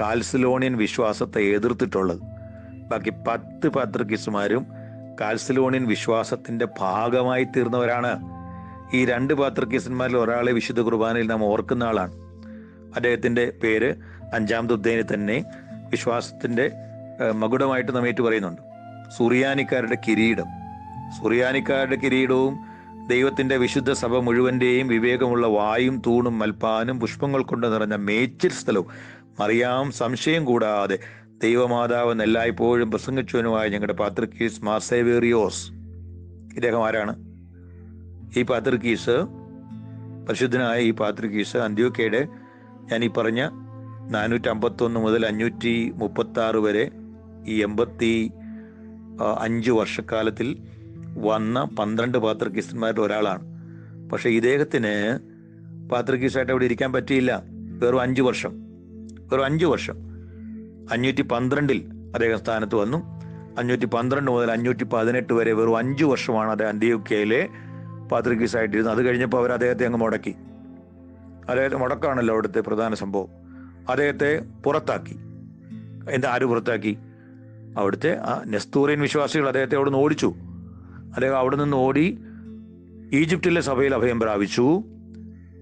കാൽസിലോണിയൻ വിശ്വാസത്തെ എതിർത്തിട്ടുള്ളത്. ബാക്കി 10 പാത്രിക്കീസുമാരും കാൽസിലോണിയൻ വിശ്വാസത്തിന്റെ ഭാഗമായി തീർന്നവരാണ്. ഈ 2 പാത്രിക്കീസന്മാരിൽ ഒരാളെ വിശുദ്ധ കുർബാനയിൽ നാം ഓർക്കുന്ന ആളാണ്. അദ്ദേഹത്തിന്റെ പേര് 5-ാം ദുബ്ദയിൽ തന്നെ വിശ്വാസത്തിന്റെ മകുടമായിട്ട് നാം ഏറ്റു പറയുന്നുണ്ട്. സുറിയാനിക്കാരുടെ കിരീടവും ദൈവത്തിന്റെ വിശുദ്ധ സഭ മുഴുവന്റെയും വിവേകമുള്ള വായും തൂണും മൽപ്പാനും പുഷ്പങ്ങൾ കൊണ്ട് നിറഞ്ഞ മേച്ചിൽ സ്ഥലവും മറിയാം സംശയം കൂടാതെ ദൈവമാതാവ് എല്ലായ്പ്പോഴും പ്രസംഗിച്ചവനുമായ ഞങ്ങളുടെ പാത്രിക്കീസ് മാർ സേവേറിയോസ്. ഇദ്ദേഹം ആരാണ്? ഈ പാത്രിക്കീസ്, പരിശുദ്ധനായ ഈ പാത്രിക്കീസ് അന്ത്യോക്യയുടെ ഞാൻ ഈ പറഞ്ഞ 451 മുതൽ 536 വരെ ഈ 85 വർഷക്കാലത്തിൽ വന്ന 12 പാത്രിക്കീസന്മാരിൽ ഒരാളാണ്. പക്ഷെ ഇദ്ദേഹത്തിന് പാത്രിക്കീസായിട്ട് അവിടെ ഇരിക്കാൻ പറ്റിയില്ല. വെറും 5 വർഷം 512 അദ്ദേഹം സ്ഥാനത്ത് വന്നു. 512 മുതൽ 518 വരെ വെറും 5 വർഷമാണ് അദ്ദേഹം അന്ത്യോക്യയിലെ പാത്രിക്കീസായിട്ടിരുന്നത്. അത് കഴിഞ്ഞപ്പോൾ അവർ അദ്ദേഹത്തെ അങ്ങ് മുടക്കി. അദ്ദേഹത്തെ മുടക്കാണല്ലോ അവിടുത്തെ പ്രധാന സംഭവം. അദ്ദേഹത്തെ പുറത്താക്കി. ആര് പുറത്താക്കി? അവിടുത്തെ നെസ്തൂറിയൻ വിശ്വാസികൾ അദ്ദേഹത്തെ അവിടെ നിന്ന് ഓടിച്ചു. അദ്ദേഹം അവിടെ നിന്ന് ഓടി ഈജിപ്തിലെ സഭയിൽ അഭയം പ്രാപിച്ചു.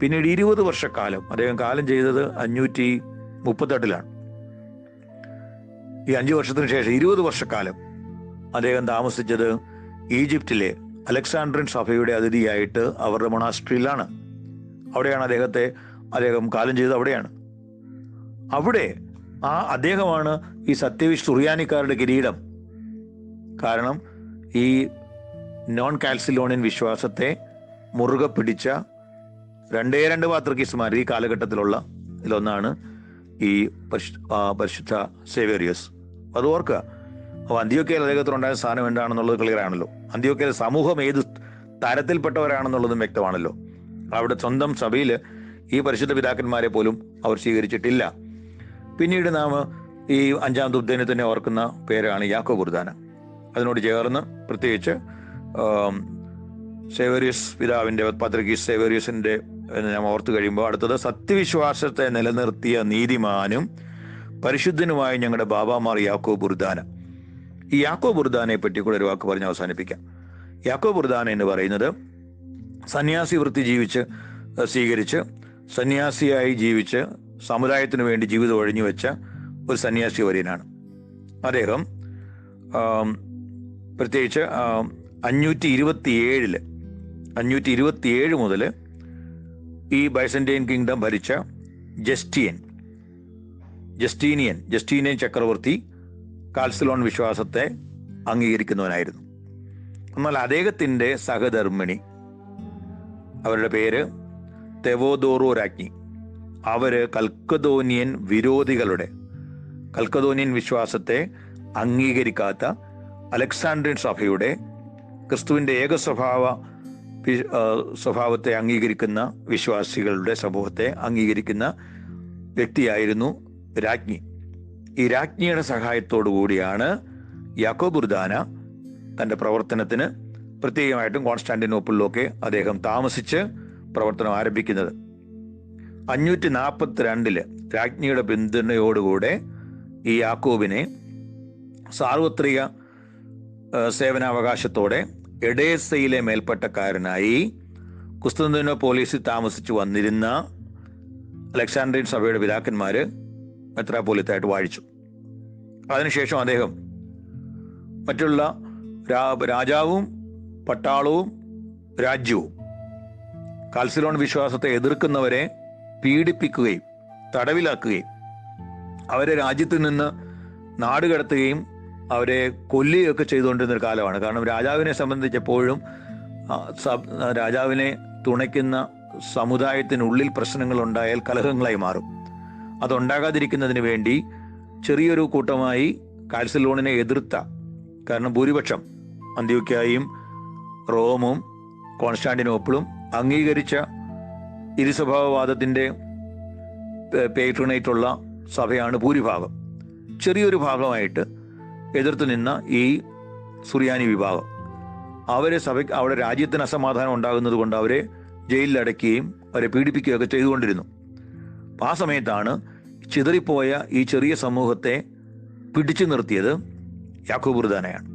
പിന്നീട് 20 വർഷക്കാലം അദ്ദേഹം കാലം ചെയ്തത് 538 ഈ 5 വർഷത്തിന് ശേഷം 20 വർഷക്കാലം അദ്ദേഹം താമസിച്ചത് ഈജിപ്തിലെ അലക്സാണ്ട്രിയൻ സഭയുടെ അതിഥിയായിട്ട് അവരുടെ മൊണാസ്ട്രിയിലാണ്. അവിടെയാണ് അദ്ദേഹം കാലം ചെയ്തത്. അവിടെ അദ്ദേഹമാണ് ഈ സുറിയാനിക്കാരുടെ കിരീടം. കാരണം ഈ നോൺ കാൽസിലോണിയൻ വിശ്വാസത്തെ മുറുകെ പിടിച്ച 2 പാത്രിക്കീസുമാർ ഈ കാലഘട്ടത്തിലുള്ള ഇതിലൊന്നാണ് ഈ പരിശുദ്ധ സേവേറിയസ്. അത് ഓർക്കുക. അപ്പോൾ അന്ത്യോക്യയിൽ അദ്ദേഹത്തിനുണ്ടായ സ്ഥാനം എന്താണെന്നുള്ളത് ക്ലിയർ ആണല്ലോ. അന്ത്യോക്യയിലെ സമൂഹം ഏത് തരത്തിൽപ്പെട്ടവരാണെന്നുള്ളതും വ്യക്തമാണല്ലോ. അവിടെ സ്വന്തം സഭയിൽ ഈ പരിശുദ്ധ പിതാക്കന്മാരെ പോലും അവർ സ്വീകരിച്ചിട്ടില്ല. പിന്നീട് നാം ഈ 5-ാം ദുബ്ദനെ തന്നെ ഓർക്കുന്ന പേരാണ് യാക്കോബ് ബുർദാന. അതിനോട് ചേർന്ന് പ്രത്യേകിച്ച് സേവേറിയസ് പിതാവിൻ്റെ പാത്രിക്കീസ് സേവേറിയസിൻ്റെ നാം ഓർത്ത് കഴിയുമ്പോൾ അടുത്തത് സത്യവിശ്വാസത്തെ നിലനിർത്തിയ നീതിമാനും പരിശുദ്ധനുമായ ഞങ്ങളുടെ ബാബാമാർ യാക്കോബ് ബുർദാന. ഈ യാക്കോബ് ബുർദാനയെ പറ്റി കൂടെ ഒരു വാക്ക് പറഞ്ഞ് അവസാനിപ്പിക്കാം. യാക്കോബ് ബുർദാന എന്ന് പറയുന്നത് സന്യാസി വൃത്തി സ്വീകരിച്ച് സന്യാസിയായി ജീവിച്ച് സമുദായത്തിന് വേണ്ടി ജീവിതം ഒഴിഞ്ഞു വെച്ച ഒരു സന്യാസി വര്യനാണ്. അദ്ദേഹം പ്രത്യേകിച്ച് 527 മുതൽ ഈ ബൈസന്റൈൻ കിങ്ഡം ഭരിച്ച ജസ്റ്റീനിയൻ ചക്രവർത്തി കാൽസിലോൺ വിശ്വാസത്തെ അംഗീകരിക്കുന്നവനായിരുന്നു. എന്നാൽ അദ്ദേഹത്തിൻ്റെ സഹധർമ്മിണി, അവരുടെ പേര് തെവോദോറോ രാജ്ഞി, അവര് കൽക്കദോനിയൻ വിശ്വാസത്തെ അംഗീകരിക്കാത്ത അലക്സാണ്ട്രിയൻ സഭയുടെ ക്രിസ്തുവിൻ്റെ ഏകസ്വഭാവ സ്വഭാവത്തെ അംഗീകരിക്കുന്ന വിശ്വാസികളുടെ സമൂഹത്തെ അംഗീകരിക്കുന്ന വ്യക്തിയായിരുന്നു രാജ്ഞി. ഈ രാജ്ഞിയുടെ സഹായത്തോടു കൂടിയാണ് യാക്കോബ് ബുർദാന തൻ്റെ പ്രവർത്തനത്തിന്, പ്രത്യേകമായിട്ടും കോൺസ്റ്റാന്റിനോപ്പിളിലൊക്കെ അദ്ദേഹം താമസിച്ച് പ്രവർത്തനം ആരംഭിക്കുന്നത്. 542 രാജ്ഞിയുടെ പിന്തുണയോടുകൂടെ ഈ യാക്കോബിനെ സാർവത്രിക സേവനാവകാശത്തോടെ എഡേസയിലെ മേൽപ്പട്ടക്കാരനായി കുസ്തന്തീനോപ്പോലിസിൽ താമസിച്ചു വന്നിരുന്ന അലക്സാണ്ട്രിയൻ സഭയുടെ പിതാക്കന്മാർ മെത്രാപ്പോലിത്തായിട്ട് വാഴിച്ചു. അതിനുശേഷം അദ്ദേഹം മറ്റുള്ള രാജാവും പട്ടാളവും രാജ്യവും കാൽസിലോൺ വിശ്വാസത്തെ എതിർക്കുന്നവരെ പീഡിപ്പിക്കുകയും തടവിലാക്കുകയും അവരെ രാജ്യത്തിൽ നിന്ന് നാടുകടത്തുകയും അവരെ കൊല്ലുകയൊക്കെ ചെയ്തുകൊണ്ടിരുന്നൊരു കാലമാണ്. കാരണം രാജാവിനെ സംബന്ധിച്ചെപ്പോഴും രാജാവിനെ തുണയ്ക്കുന്ന സമുദായത്തിനുള്ളിൽ പ്രശ്നങ്ങൾ ഉണ്ടായാൽ കലഹങ്ങളായി മാറും. അതുണ്ടാകാതിരിക്കുന്നതിന് വേണ്ടി ചെറിയൊരു കൂട്ടമായി കാൽസിലോണിനെ എതിർത്ത, കാരണം ഭൂരിപക്ഷം അന്ത്യോക്യയും റോമും കോൺസ്റ്റാന്റിനോപ്പിളും അംഗീകരിച്ച ഇരുസ്വഭാവവാദത്തിൻ്റെ പേട്രണേറ്റുള്ള സഭയാണ് ഭൂരിഭാഗം. ചെറിയൊരു ഭാഗമായിട്ട് എതിർത്ത് നിന്ന ഈ സുറിയാനി വിഭാഗം അവരെ അവിടെ രാജ്യത്തിന് അസമാധാനം ഉണ്ടാകുന്നത് കൊണ്ട് അവരെ ജയിലിലടയ്ക്കുകയും അവരെ പീഡിപ്പിക്കുകയൊക്കെ ചെയ്തുകൊണ്ടിരുന്നു. അപ്പം ആ സമയത്താണ് ചിതറിപ്പോയ ഈ ചെറിയ സമൂഹത്തെ പിടിച്ചു നിർത്തിയത് യാക്കോബ് ബുർദാനയാണ്.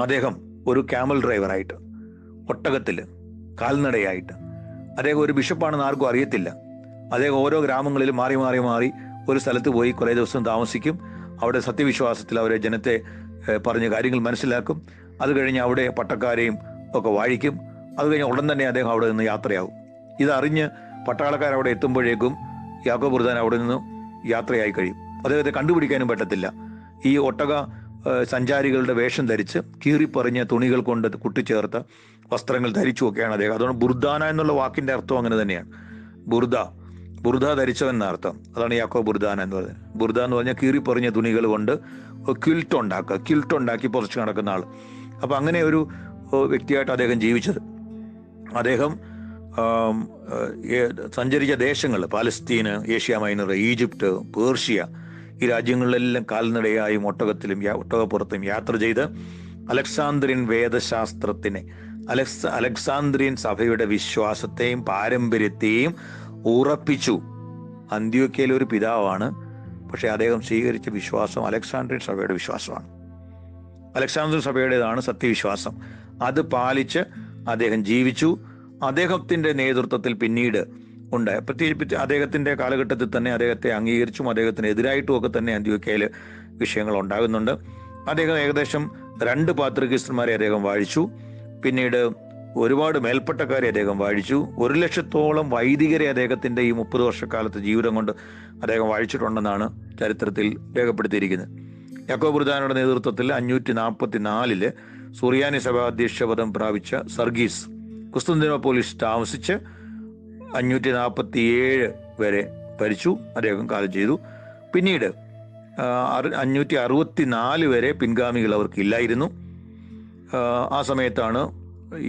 അദ്ദേഹം ഒരു ക്യാമൽ ഡ്രൈവറായിട്ട്, ഒട്ടകത്തിൽ കാൽനടയായിട്ട്, അദ്ദേഹം ഒരു ബിഷപ്പാണെന്ന് ആർക്കും അറിയത്തില്ല. അദ്ദേഹം ഓരോ ഗ്രാമങ്ങളിലും മാറി മാറി മാറി ഒരു സ്ഥലത്ത് പോയി കുറേ ദിവസം താമസിക്കും. അവിടെ സത്യവിശ്വാസത്തിൽ അവരെ ജനത്തെ പറഞ്ഞ് കാര്യങ്ങൾ മനസ്സിലാക്കും. അത് കഴിഞ്ഞ് അവിടെ പട്ടക്കാരെയും ഒക്കെ വാഴിക്കും. അത് കഴിഞ്ഞ് ഉടൻ തന്നെ അദ്ദേഹം അവിടെ നിന്ന് യാത്രയാവും. ഇതറിഞ്ഞ് പട്ടാളക്കാർ അവിടെ എത്തുമ്പോഴേക്കും യാക്കോബ് ബുർദാന അവിടെ നിന്ന് യാത്രയായി കഴിയും. അദ്ദേഹത്തെ കണ്ടുപിടിക്കാനും പറ്റത്തില്ല. ഈ ഒട്ടക സഞ്ചാരികളുടെ വേഷം ധരിച്ച് കീറിപ്പറിഞ്ഞ തുണികൾ കൊണ്ട് കുട്ടിച്ചേർത്ത വസ്ത്രങ്ങൾ ധരിച്ചുമൊക്കെയാണ് അദ്ദേഹം. അതുകൊണ്ട് ബുർദാന എന്നുള്ള വാക്കിന്റെ അർത്ഥം അങ്ങനെ തന്നെയാണ്. ബുർദ ധരിച്ചവൻ എന്ന അർത്ഥം. അതാണ് യാക്കോബ് ബുർദാന എന്ന് പറയുന്നത്. ബുർദ എന്ന് പറഞ്ഞാൽ കീറിപ്പറിഞ്ഞ തുണികൾ കൊണ്ട് ക്വിൽട്ട് ഉണ്ടാക്കി പുറച്ച് നടക്കുന്ന ആൾ. അപ്പം അങ്ങനെ ഒരു വ്യക്തിയായിട്ട് അദ്ദേഹം ജീവിച്ചത്. അദ്ദേഹം സഞ്ചരിച്ച ദേശങ്ങൾ പാലസ്തീന്, ഏഷ്യ മൈനർ, ഈജിപ്റ്റ്, പേർഷ്യ, ഈ രാജ്യങ്ങളിലെല്ലാം കാൽനടയായും ഒട്ടകത്തിലും ഒട്ടകപ്പുറത്തും യാത്ര ചെയ്ത് അലക്സാന്ദ്രിയൻ വേദശാസ്ത്രത്തിനെ, അലക്സാന്ദ്രിയൻ സഭയുടെ വിശ്വാസത്തെയും പാരമ്പര്യത്തെയും ഉറപ്പിച്ചു. അന്ത്യോക്യയിലെ ഒരു പിതാവാണ്, പക്ഷെ അദ്ദേഹം സ്വീകരിച്ച വിശ്വാസം അലക്സാണ്ട്രിയൻ സഭയുടെ വിശ്വാസമാണ്. അലക്സാണ്ട്രിയൻ സഭയുടേതാണ് സത്യവിശ്വാസം. അത് പാലിച്ച് അദ്ദേഹം ജീവിച്ചു. അദ്ദേഹത്തിൻ്റെ നേതൃത്വത്തിൽ പിന്നീട് ഉണ്ടായ, പ്രത്യേകിച്ച് അദ്ദേഹത്തിൻ്റെ കാലഘട്ടത്തിൽ തന്നെ അദ്ദേഹത്തെ അംഗീകരിച്ചും അദ്ദേഹത്തിന് എതിരായിട്ടും ഒക്കെ തന്നെ അന്ത്യോക്യയിൽ വിഷയങ്ങൾ ഉണ്ടാകുന്നുണ്ട്. അദ്ദേഹം ഏകദേശം 2 പാത്രികീസ്തന്മാരെ അദ്ദേഹം വാഴിച്ചു. പിന്നീട് ഒരുപാട് മേൽപ്പട്ടക്കാരെ അദ്ദേഹം വാഴിച്ചു. 100,000-ഓളം വൈദികരെ അദ്ദേഹത്തിൻ്റെ ഈ 30 വർഷക്കാലത്തെ ജീവിതം കൊണ്ട് അദ്ദേഹം വാഴിച്ചിട്ടുണ്ടെന്നാണ് ചരിത്രത്തിൽ രേഖപ്പെടുത്തിയിരിക്കുന്നത്. യാക്കോബ് ബുർദാനയുടെ നേതൃത്വത്തിൽ 544 സുറിയാനി സഭാധ്യക്ഷപദം പ്രാപിച്ച സർഗീസ് കുസ്തന്തീനോപ്പോലിസ് താമസിച്ച് 547 വരെ ഭരിച്ചു. അദ്ദേഹം കാലം ചെയ്തു. പിന്നീട് 564 വരെ പിൻഗാമികൾ അവർക്കില്ലായിരുന്നു. ആ സമയത്താണ്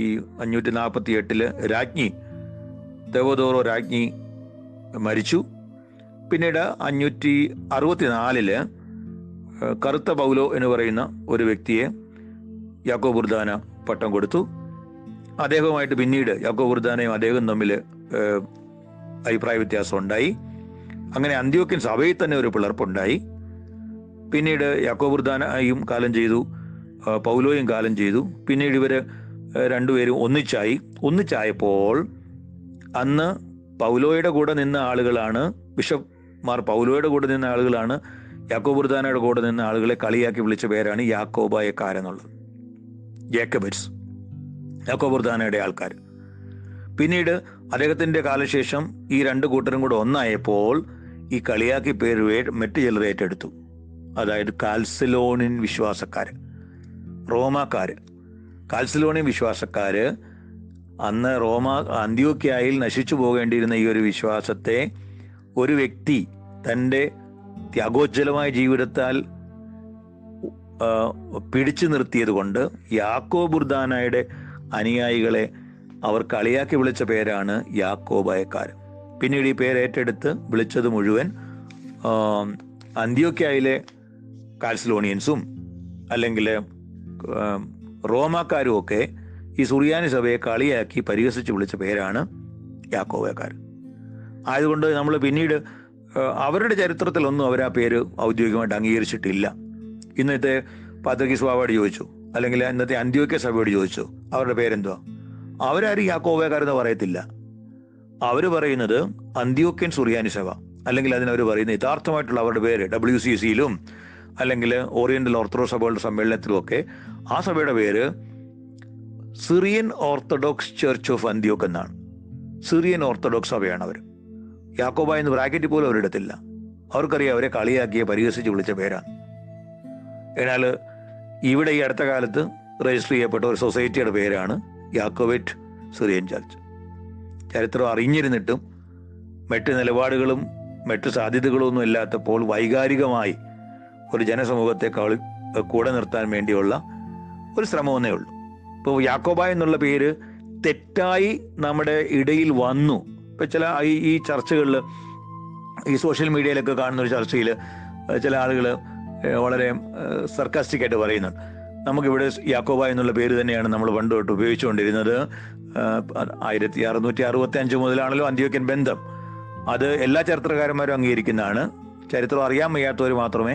ഈ 548 രാജ്ഞി തെവോദോറോ രാജ്ഞി മരിച്ചു. പിന്നീട് 564 കറുത്ത പൗലോ എന്ന് പറയുന്ന ഒരു വ്യക്തിയെ യാക്കോബ് ബുർദാന പട്ടം കൊടുത്തു. അദ്ദേഹവുമായിട്ട് പിന്നീട് യാക്കോബ് ബുർദാനയും അദ്ദേഹം തമ്മിൽ അഭിപ്രായ വ്യത്യാസം ഉണ്ടായി. അങ്ങനെ അന്ത്യോക്യൻ സഭയിൽ തന്നെ ഒരു പിളർപ്പുണ്ടായി. പിന്നീട് യാക്കോബ് ബുർദാനയും കാലം ചെയ്തു, പൗലോയും കാലം ചെയ്തു. പിന്നീട് ഇവർ രണ്ടുപേരും ഒന്നിച്ചായപ്പോൾ അന്ന് പൗലോയുടെ കൂടെ നിന്ന ആളുകളാണ്, ബിഷപ്പ്മാർ പൗലോയുടെ കൂടെ നിന്ന ആളുകളാണ് യാക്കോബ് ബുർദാനയുടെ കൂടെ നിന്ന ആളുകളെ കളിയാക്കി വിളിച്ച പേരാണ് യാക്കോബായക്കാരെന്നുള്ളത്. ജേക്കബിറ്റ്സ്, യാക്കോബ് ബുർദാനയുടെ ആൾക്കാർ. പിന്നീട് അദ്ദേഹത്തിൻ്റെ കാലശേഷം ഈ 2 കൂട്ടരും കൂടെ ഒന്നായപ്പോൾ ഈ കളിയാക്കി പേര് മറ്റു ചിലർ ഏറ്റെടുത്തു. അതായത് കാൽസിലോണിൻ വിശ്വാസക്കാർ, റോമാക്കാർ. കാൽസിലോണിൻ വിശ്വാസക്കാർ അന്ന് അന്ത്യോക്യയിൽ നശിച്ചു പോകേണ്ടിയിരുന്ന ഈ ഒരു വിശ്വാസത്തെ ഒരു വ്യക്തി തൻ്റെ ത്യാഗോജ്വലമായ ജീവിതത്താൽ പിടിച്ചു നിർത്തിയത് കൊണ്ട് യാക്കോബ് ബുർദാനയുടെ അനുയായികളെ അവർ കളിയാക്കി വിളിച്ച പേരാണ് യാക്കോബായക്കാർ. പിന്നീട് ഈ പേര് ഏറ്റെടുത്ത് വിളിച്ചത് മുഴുവൻ അന്ത്യോക്യയിലെ കാൽസിലോണിയൻസും അല്ലെങ്കിൽ റോമാക്കാരും ഒക്കെ ഈ സുറിയാനി സഭയെ കളിയാക്കി പരിഹസിച്ച് വിളിച്ച പേരാണ് യാക്കോബായക്കാർ. ആയതുകൊണ്ട് നമ്മൾ പിന്നീട് അവരുടെ ചരിത്രത്തിലൊന്നും അവർ ആ പേര് ഔദ്യോഗികമായിട്ട് അംഗീകരിച്ചിട്ടില്ല. ഇന്നത്തെ പാത്രിക്കീസ് ബാവയോട് ചോദിച്ചു, അല്ലെങ്കിൽ ഇന്നത്തെ അന്ത്യോക്യ സഭയോട് ചോദിച്ചു അവരുടെ പേരെന്തുവാ, അവരാരും യാക്കോബായക്കാരെന്ന് പറയത്തില്ല. അവർ പറയുന്നത് അന്ത്യോക്യൻ സുറിയാനി സഭ, അല്ലെങ്കിൽ അതിനവർ പറയുന്നത് യഥാർത്ഥമായിട്ടുള്ള അവരുടെ പേര് WCCയിലും അല്ലെങ്കിൽ ഓറിയന്റൽ ഓർത്തഡോക്സ് സഭകളുടെ സമ്മേളനത്തിലും ഒക്കെ ആ സഭയുടെ പേര് Syrian Orthodox church of Antioch എന്നാണ്. സിറിയൻ ഓർത്തഡോക്സ് സഭയാണ് അവർ. യാക്കോബ എന്ന് ബ്രാക്കറ്റിൽ പോലും അവരെടുത്തില്ല. അവർക്കറിയാം അവരെ കളിയാക്കിയ പരിഹസിച്ച് വിളിച്ച പേരാണ്. എന്നാൽ ഇവിടെ ഈ അടുത്ത കാലത്ത് രജിസ്റ്റർ ചെയ്യപ്പെട്ട ഒരു സൊസൈറ്റിയുടെ പേരാണ് യാക്കോബൈറ്റ് സിറിയൻ ചർച്ച്. ചരിത്രം അറിഞ്ഞിരുന്നിട്ടും മറ്റ് നിലപാടുകളും മറ്റ് സാധ്യതകളും ഒന്നും ഇല്ലാത്തപ്പോൾ വൈകാരികമായി ഒരു ജനസമൂഹത്തെ കൂടെ നിർത്താൻ വേണ്ടിയുള്ള ഒരു ശ്രമമെന്നേ ഉള്ളൂ. ഇപ്പോൾ യാക്കോബ എന്നുള്ള പേര് തെറ്റായി നമ്മുടെ ഇടയിൽ വന്നു. ഇപ്പം ചില ഈ ചർച്ചകളിൽ, ഈ സോഷ്യൽ മീഡിയയിലൊക്കെ കാണുന്ന ഒരു ചർച്ചയിൽ ചില ആളുകൾ വളരെ സർക്കാസ്റ്റിക് ആയിട്ട് പറയുന്നുണ്ട്, നമുക്കിവിടെ യാക്കോബ എന്നുള്ള പേര് തന്നെയാണ് നമ്മൾ പണ്ട് തൊട്ട് ഉപയോഗിച്ചുകൊണ്ടിരുന്നത്. 1665 മുതലാണല്ലോ അന്ത്യോക്യൻ ബന്ധം. അത് എല്ലാ ചരിത്രകാരന്മാരും അംഗീകരിക്കുന്നതാണ്. ചരിത്രം അറിയാൻ വയ്യാത്തവർ മാത്രമേ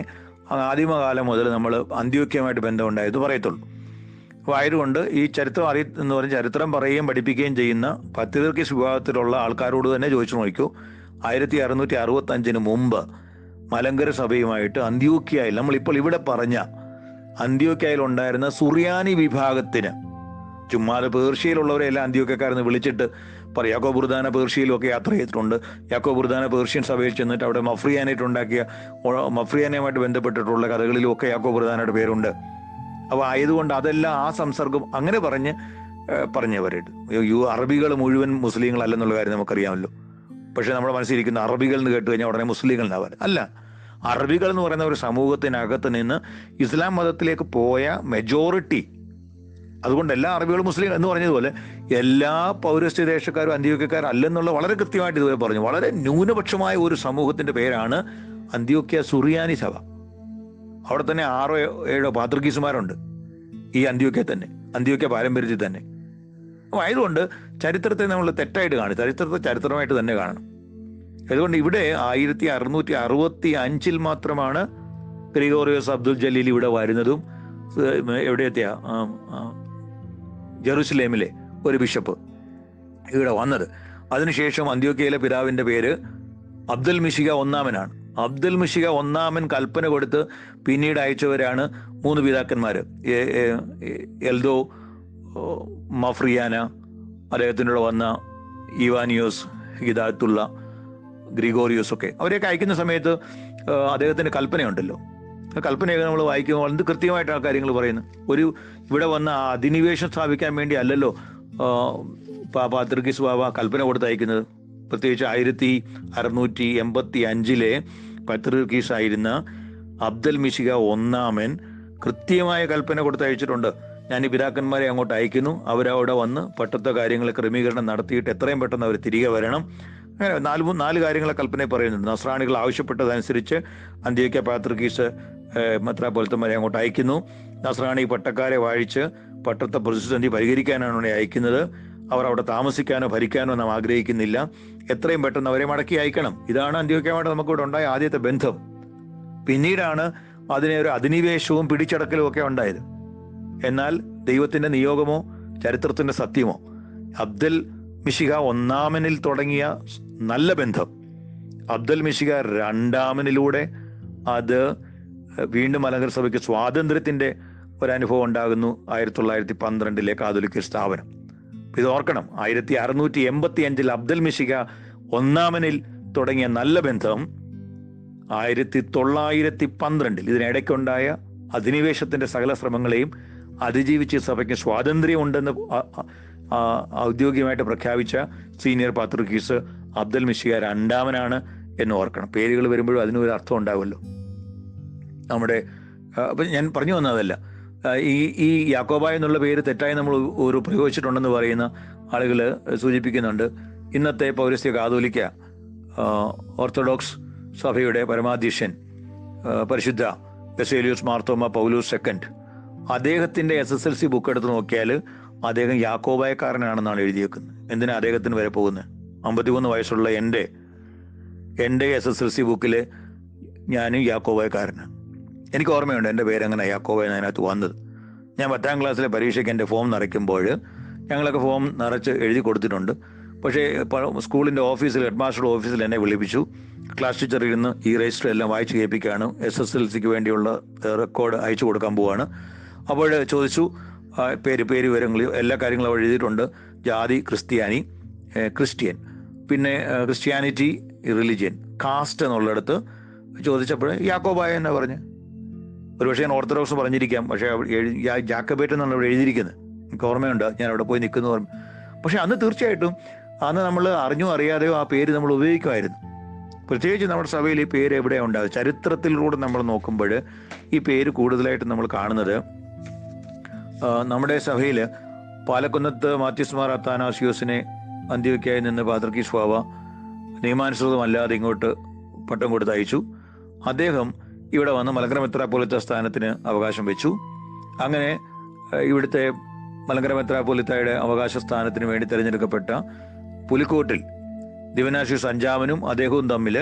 ആദിമകാലം മുതൽ നമ്മൾ അന്ത്യോക്യമായിട്ട് ബന്ധമുണ്ടായത് പറയത്തുള്ളൂ. അപ്പോൾ ആയതുകൊണ്ട് ഈ ചരിത്രം എന്ന് പറഞ്ഞ് ചരിത്രം പറയുകയും പഠിപ്പിക്കുകയും ചെയ്യുന്ന പത്രിയർക്കീസ് വിഭാഗത്തിലുള്ള ആൾക്കാരോട് തന്നെ ചോദിച്ചു നോക്കൂ, 1665 മുമ്പ് മലങ്കര സഭയുമായിട്ട് അന്ത്യോക്യയിൽ, നമ്മളിപ്പോൾ ഇവിടെ പറഞ്ഞ അന്ത്യോക്യയിൽ ഉണ്ടായിരുന്ന സുറിയാനി വിഭാഗത്തിന്, ചുമ്മാതെ പേർഷ്യയിലുള്ളവരെ എല്ലാം അന്ത്യോക്യക്കാരെന്ന് വിളിച്ചിട്ട് പറയും. യാക്കോബ് ബുർദാന പേർഷ്യയിലൊക്കെ യാത്ര ചെയ്തിട്ടുണ്ട്. യാക്കോബ് ബുർദാന പേർഷ്യൻ സഭയിൽ ചെന്നിട്ട് അവിടെ മഫ്രിയാനയുമായിട്ട് ബന്ധപ്പെട്ടിട്ടുള്ള കഥകളിലും ഒക്കെ യാക്കോബ് ബുർദാനയുടെ പേരുണ്ട്. അപ്പോൾ ആയതുകൊണ്ട് അതെല്ലാം ആ സംസർഗം അങ്ങനെ പറഞ്ഞവരുണ്ട്. അറബികൾ മുഴുവൻ മുസ്ലിങ്ങളല്ലെന്നുള്ള കാര്യം നമുക്കറിയാമല്ലോ. പക്ഷെ നമ്മുടെ മനസ്സിലിരിക്കുന്ന അറബികൾ എന്ന് കേട്ട് കഴിഞ്ഞാൽ ഉടനെ മുസ്ലിങ്ങൾ എന്നാവാൻ അല്ല. അറബികൾ എന്ന് പറയുന്ന ഒരു സമൂഹത്തിനകത്ത് നിന്ന് ഇസ്ലാം മതത്തിലേക്ക് പോയ മെജോറിറ്റി, അതുകൊണ്ട് എല്ലാ അറബികളും മുസ്ലിം എന്ന് പറഞ്ഞതുപോലെ എല്ലാ പൗരസ്ത്യ ദേശക്കാരും അന്ത്യോക്യക്കാരും അല്ലെന്നുള്ള വളരെ കൃത്യമായിട്ട് ഇതുവരെ പറഞ്ഞു. വളരെ ന്യൂനപക്ഷമായ ഒരു സമൂഹത്തിന്റെ പേരാണ് അന്ത്യോക്യ സുറിയാനി സഭ. അവിടെ തന്നെ 6-7 പാത്രിക്കീസുമാരുണ്ട് ഈ അന്ത്യോക്യ തന്നെ, അന്ത്യോക്യ പാരമ്പര്യത്തിൽ തന്നെ. അപ്പോൾ ആയതുകൊണ്ട് ചരിത്രത്തെ നമ്മൾ തെറ്റായിട്ട് കാണും, ചരിത്രത്തെ ചരിത്രമായിട്ട് തന്നെ കാണണം. അതുകൊണ്ട് ഇവിടെ 1665 മാത്രമാണ് ഗ്രിഗോറിയോസ് അബ്ദുൽ ജലീൽ ഇവിടെ വരുന്നതും, എവിടെയെത്തിയ ജെറുസലേമിലെ ഒരു ബിഷപ്പ് ഇവിടെ വന്നത്. അതിനുശേഷം അന്ത്യോക്യയിലെ പിതാവിൻ്റെ പേര് അബ്ദുൽ മിശിക ഒന്നാമനാണ്. അബ്ദുൽ മിശിക ഒന്നാമൻ കൽപ്പന കൊടുത്ത് പിന്നീട് അയച്ചവരാണ് 3 പിതാക്കന്മാർ. എൽദോ മഫ്രിയാന, അദ്ദേഹത്തിനോട് വന്ന ഇവാനിയോസ്, ഹിദായത്തുള്ള, ഗ്രിഗോറിയോസ് ഒക്കെ. അവരെയൊക്കെ അയക്കുന്ന സമയത്ത് അദ്ദേഹത്തിൻ്റെ കൽപ്പനയുണ്ടല്ലോ. കൽപ്പനയൊക്കെ നമ്മൾ വായിക്കുമ്പോൾ എന്ത് കൃത്യമായിട്ട് ആ കാര്യങ്ങൾ പറയുന്നു. ഇവിടെ വന്ന അധിനിവേശം സ്ഥാപിക്കാൻ വേണ്ടി അല്ലല്ലോ പാത്രിക്കീസ് ബാവ കൽപ്പന കൊടുത്തയക്കുന്നത്. പ്രത്യേകിച്ച് 1685 പത്രിയർക്കീസ് ആയിരുന്ന അബ്ദുൽ മിശിക ഒന്നാമൻ കൃത്യമായ കൽപ്പന കൊടുത്തയച്ചിട്ടുണ്ട്. ഞാൻ ഈ പിതാക്കന്മാരെ അങ്ങോട്ട് അയക്കുന്നു, അവരവിടെ വന്ന് പട്ടത്തെ കാര്യങ്ങൾ ക്രമീകരണം നടത്തിയിട്ട് എത്രയും പെട്ടെന്ന് അവർ തിരികെ വരണം. അങ്ങനെ 4 കാര്യങ്ങളെ കൽപ്പനയിൽ പറയുന്നുണ്ട്. നസ്രാണികൾ ആവശ്യപ്പെട്ടതനുസരിച്ച് അന്ത്യോക്യ പാത്രിക്കീസ് മെത്രാപ്പൊലീത്തന്മാരെ അങ്ങോട്ട് അയക്കുന്നു. നസ്രാണി പട്ടക്കാരെ വാഴിച്ച് പട്ടത്തെ പ്രതിസന്ധി പരിഹരിക്കാനാണ് അയക്കുന്നത്. അവർ അവിടെ താമസിക്കാനോ ഭരിക്കാനോ നാം ആഗ്രഹിക്കുന്നില്ല. എത്രയും പെട്ടെന്ന് അവരെ മടക്കി അയക്കണം. ഇതാണ് അന്ത്യോക്യമായിട്ട് നമുക്കിവിടെ ഉണ്ടായ ആദ്യത്തെ ബന്ധം. പിന്നീടാണ് അതിനെ ഒരു അധിനിവേശവും പിടിച്ചടക്കലും ഒക്കെ ഉണ്ടായത്. എന്നാൽ ദൈവത്തിന്റെ നിയോഗമോ ചരിത്രത്തിന്റെ സത്യമോ, അബ്ദുൽ മിശിക ഒന്നാമനിൽ തുടങ്ങിയ നല്ല ബന്ധം അബ്ദുൽ മിശിക രണ്ടാമനിലൂടെ അത് വീണ്ടും മലങ്കര സഭയ്ക്ക് സ്വാതന്ത്ര്യത്തിന്റെ ഒരനുഭവം ഉണ്ടാകുന്നു. 1912 കാതോലിക്ക സ്ഥാപനം. ഇത് ഓർക്കണം, 1685 അബ്ദുൽ മിശിക ഒന്നാമനിൽ തുടങ്ങിയ നല്ല ബന്ധം 1912 ഇതിനിടയ്ക്കുണ്ടായ അധിനിവേശത്തിന്റെ സകല ശ്രമങ്ങളെയും അതിജീവിച്ച് സഭയ്ക്ക് സ്വാതന്ത്ര്യമുണ്ടെന്ന് ഔദ്യോഗികമായിട്ട് പ്രഖ്യാപിച്ച സീനിയർ പാത്രിക്കീസ് അബ്ദുൽ മിശിക രണ്ടാമനാണ് എന്ന് ഓർക്കണം. പേരുകൾ വരുമ്പോഴും അതിനൊരു അർത്ഥം ഉണ്ടാവുമല്ലോ. നമ്മുടെ അപ്പം ഞാൻ പറഞ്ഞു വന്നതല്ല, ഈ യാക്കോബ എന്നുള്ള പേര് തെറ്റായി നമ്മൾ ഒരു പ്രയോഗിച്ചിട്ടുണ്ടെന്ന് പറയുന്ന ആളുകൾ സൂചിപ്പിക്കുന്നുണ്ട്. ഇന്നത്തെ പൗരസ്ത്യ കാതോലിക്ക ഓർത്തഡോക്സ് സഭയുടെ പരമാധ്യക്ഷൻ പരിശുദ്ധ ബസേലിയോസ് മാർത്തോമ പൗലോസ് II, അദ്ദേഹത്തിൻ്റെ SSLC ബുക്ക് എടുത്ത് നോക്കിയാൽ അദ്ദേഹം യാക്കോബായക്കാരനാണെന്നാണ് എഴുതിയേക്കുന്നത്. എന്തിനാ അദ്ദേഹത്തിന് വരെ പോകുന്നത്? 53 വയസ്സുള്ള എൻ്റെ SSLC ബുക്കിൽ ഞാനും യാക്കോബായക്കാരനാണ്. എനിക്ക് ഓർമ്മയുണ്ട് എൻ്റെ പേരങ്ങനെ യാക്കോബായ അതിനകത്ത് വന്നത്. ഞാൻ 10ാം ക്ലാസ്സിലെ പരീക്ഷയ്ക്ക് എൻ്റെ ഫോം നിറയ്ക്കുമ്പോൾ ഞങ്ങളൊക്കെ ഫോം നിറച്ച് എഴുതി കൊടുത്തിട്ടുണ്ട്. പക്ഷേ സ്കൂളിൻ്റെ ഓഫീസിൽ, ഹെഡ് മാസ്റ്ററുടെ ഓഫീസിൽ എന്നെ വിളിപ്പിച്ചു. ക്ലാസ് ടീച്ചർ ഇരുന്ന് ഈ രജിസ്റ്റർ എല്ലാം വായിച്ച് കേൾപ്പിക്കുകയാണ്. SSLCക്ക് വേണ്ടിയുള്ള റെക്കോർഡ് അയച്ചു കൊടുക്കാൻ പോവുകയാണ്. അപ്പോൾ ചോദിച്ചു പേര് വിവരങ്ങൾ എല്ലാ കാര്യങ്ങളും അവിടെ എഴുതിയിട്ടുണ്ട്. ജാതി ക്രിസ്ത്യൻ, പിന്നെ ക്രിസ്ത്യാനിറ്റി റിലിജിയൻ, കാസ്റ്റ് എന്നുള്ളിടത്ത് ചോദിച്ചപ്പോൾ യാക്കോബായ എന്നാ പറഞ്ഞ്. ഒരുപക്ഷെ ഞാൻ ഓർത്തഡോക്സ് പറഞ്ഞിരിക്കാം, പക്ഷേ ജാക്കബേറ്റ് എന്നാണ് അവിടെ എഴുതിയിരിക്കുന്നത്. എനിക്ക് ഓർമ്മയുണ്ട്, ഞാൻ അവിടെ പോയി നിൽക്കുന്നു ഓർമ്മ. പക്ഷെ അന്ന് തീർച്ചയായിട്ടും അന്ന് നമ്മൾ അറിഞ്ഞോ അറിയാതെയോ ആ പേര് നമ്മൾ ഉപയോഗിക്കുമായിരുന്നു. പ്രത്യേകിച്ച് നമ്മുടെ സഭയിൽ ഈ പേര് എവിടെയാണ് ഉണ്ടാകുക? ചരിത്രത്തിലൂടെ നമ്മൾ നോക്കുമ്പോൾ ഈ പേര് കൂടുതലായിട്ട് നമ്മൾ കാണുന്നത് നമ്മുടെ സഭയിൽ പാലക്കുന്നത്ത് മാത്യൂസ് മാർ അത്താനാസിയോസിനെ അന്ത്യോക്യയിൽ നിന്ന് പാത്രിക്കീസ് ബാവ നിയമാനുസൃതമല്ലാതെ ഇങ്ങോട്ട് പട്ടം കൊടുത്ത് അയച്ചു. അദ്ദേഹം ഇവിടെ വന്ന് മലങ്കര മെത്രാപ്പോലിത്ത സ്ഥാനത്തിന് അവകാശം വെച്ചു. അങ്ങനെ ഇവിടുത്തെ മലങ്കര മെത്രാപ്പോലിത്തയുടെ അവകാശ സ്ഥാനത്തിന് വേണ്ടി തിരഞ്ഞെടുക്കപ്പെട്ട പുലിക്കോട്ടിൽ ദിവനാശ്യൂസ് അഞ്ചാമനും അദ്ദേഹവും തമ്മിൽ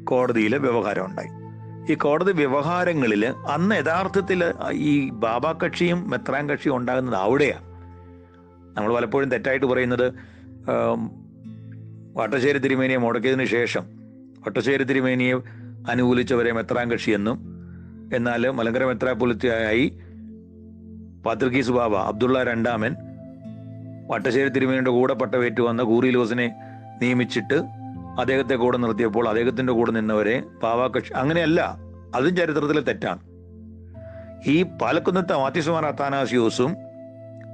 കോടതിയിൽ വ്യവഹാരം ഉണ്ടായി. ഈ കോടതി വ്യവഹാരങ്ങളിൽ അന്ന് യഥാർത്ഥത്തിൽ ഈ ബാബാ കക്ഷിയും മെത്രാൻ കക്ഷിയും ഉണ്ടാകുന്നത് അവിടെയാണ്. നമ്മൾ പലപ്പോഴും തെറ്റായിട്ട് പറയുന്നത് വട്ടശ്ശേരി തിരുമേനിയെ മുടക്കിയതിനു ശേഷം വട്ടശ്ശേരി തിരുമേനിയെ അനുകൂലിച്ചവരെ മെത്രാൻ കക്ഷിയെന്നും, എന്നാൽ മലങ്കര മെത്രാപ്പൊലിത്തയായി പാത്രിക്കീസ് ബാബ അബ്ദുള്ള രണ്ടാമൻ വട്ടശ്ശേരി തിരുമേനിയുടെ കൂടെ പട്ടവേറ്റ് വന്ന കൂറിലോസിനെ നിയമിച്ചിട്ട് അദ്ദേഹത്തെ കൂടെ നിർത്തിയപ്പോൾ അദ്ദേഹത്തിൻ്റെ കൂടെ നിന്നവരെ ബാബാ കക്ഷി, അങ്ങനെയല്ല. അതും ചരിത്രത്തിലെ തെറ്റാണ്. ഈ പാലക്കുന്നത്ത് മാത്യൂസ് മാർ അത്താനാസിയോസും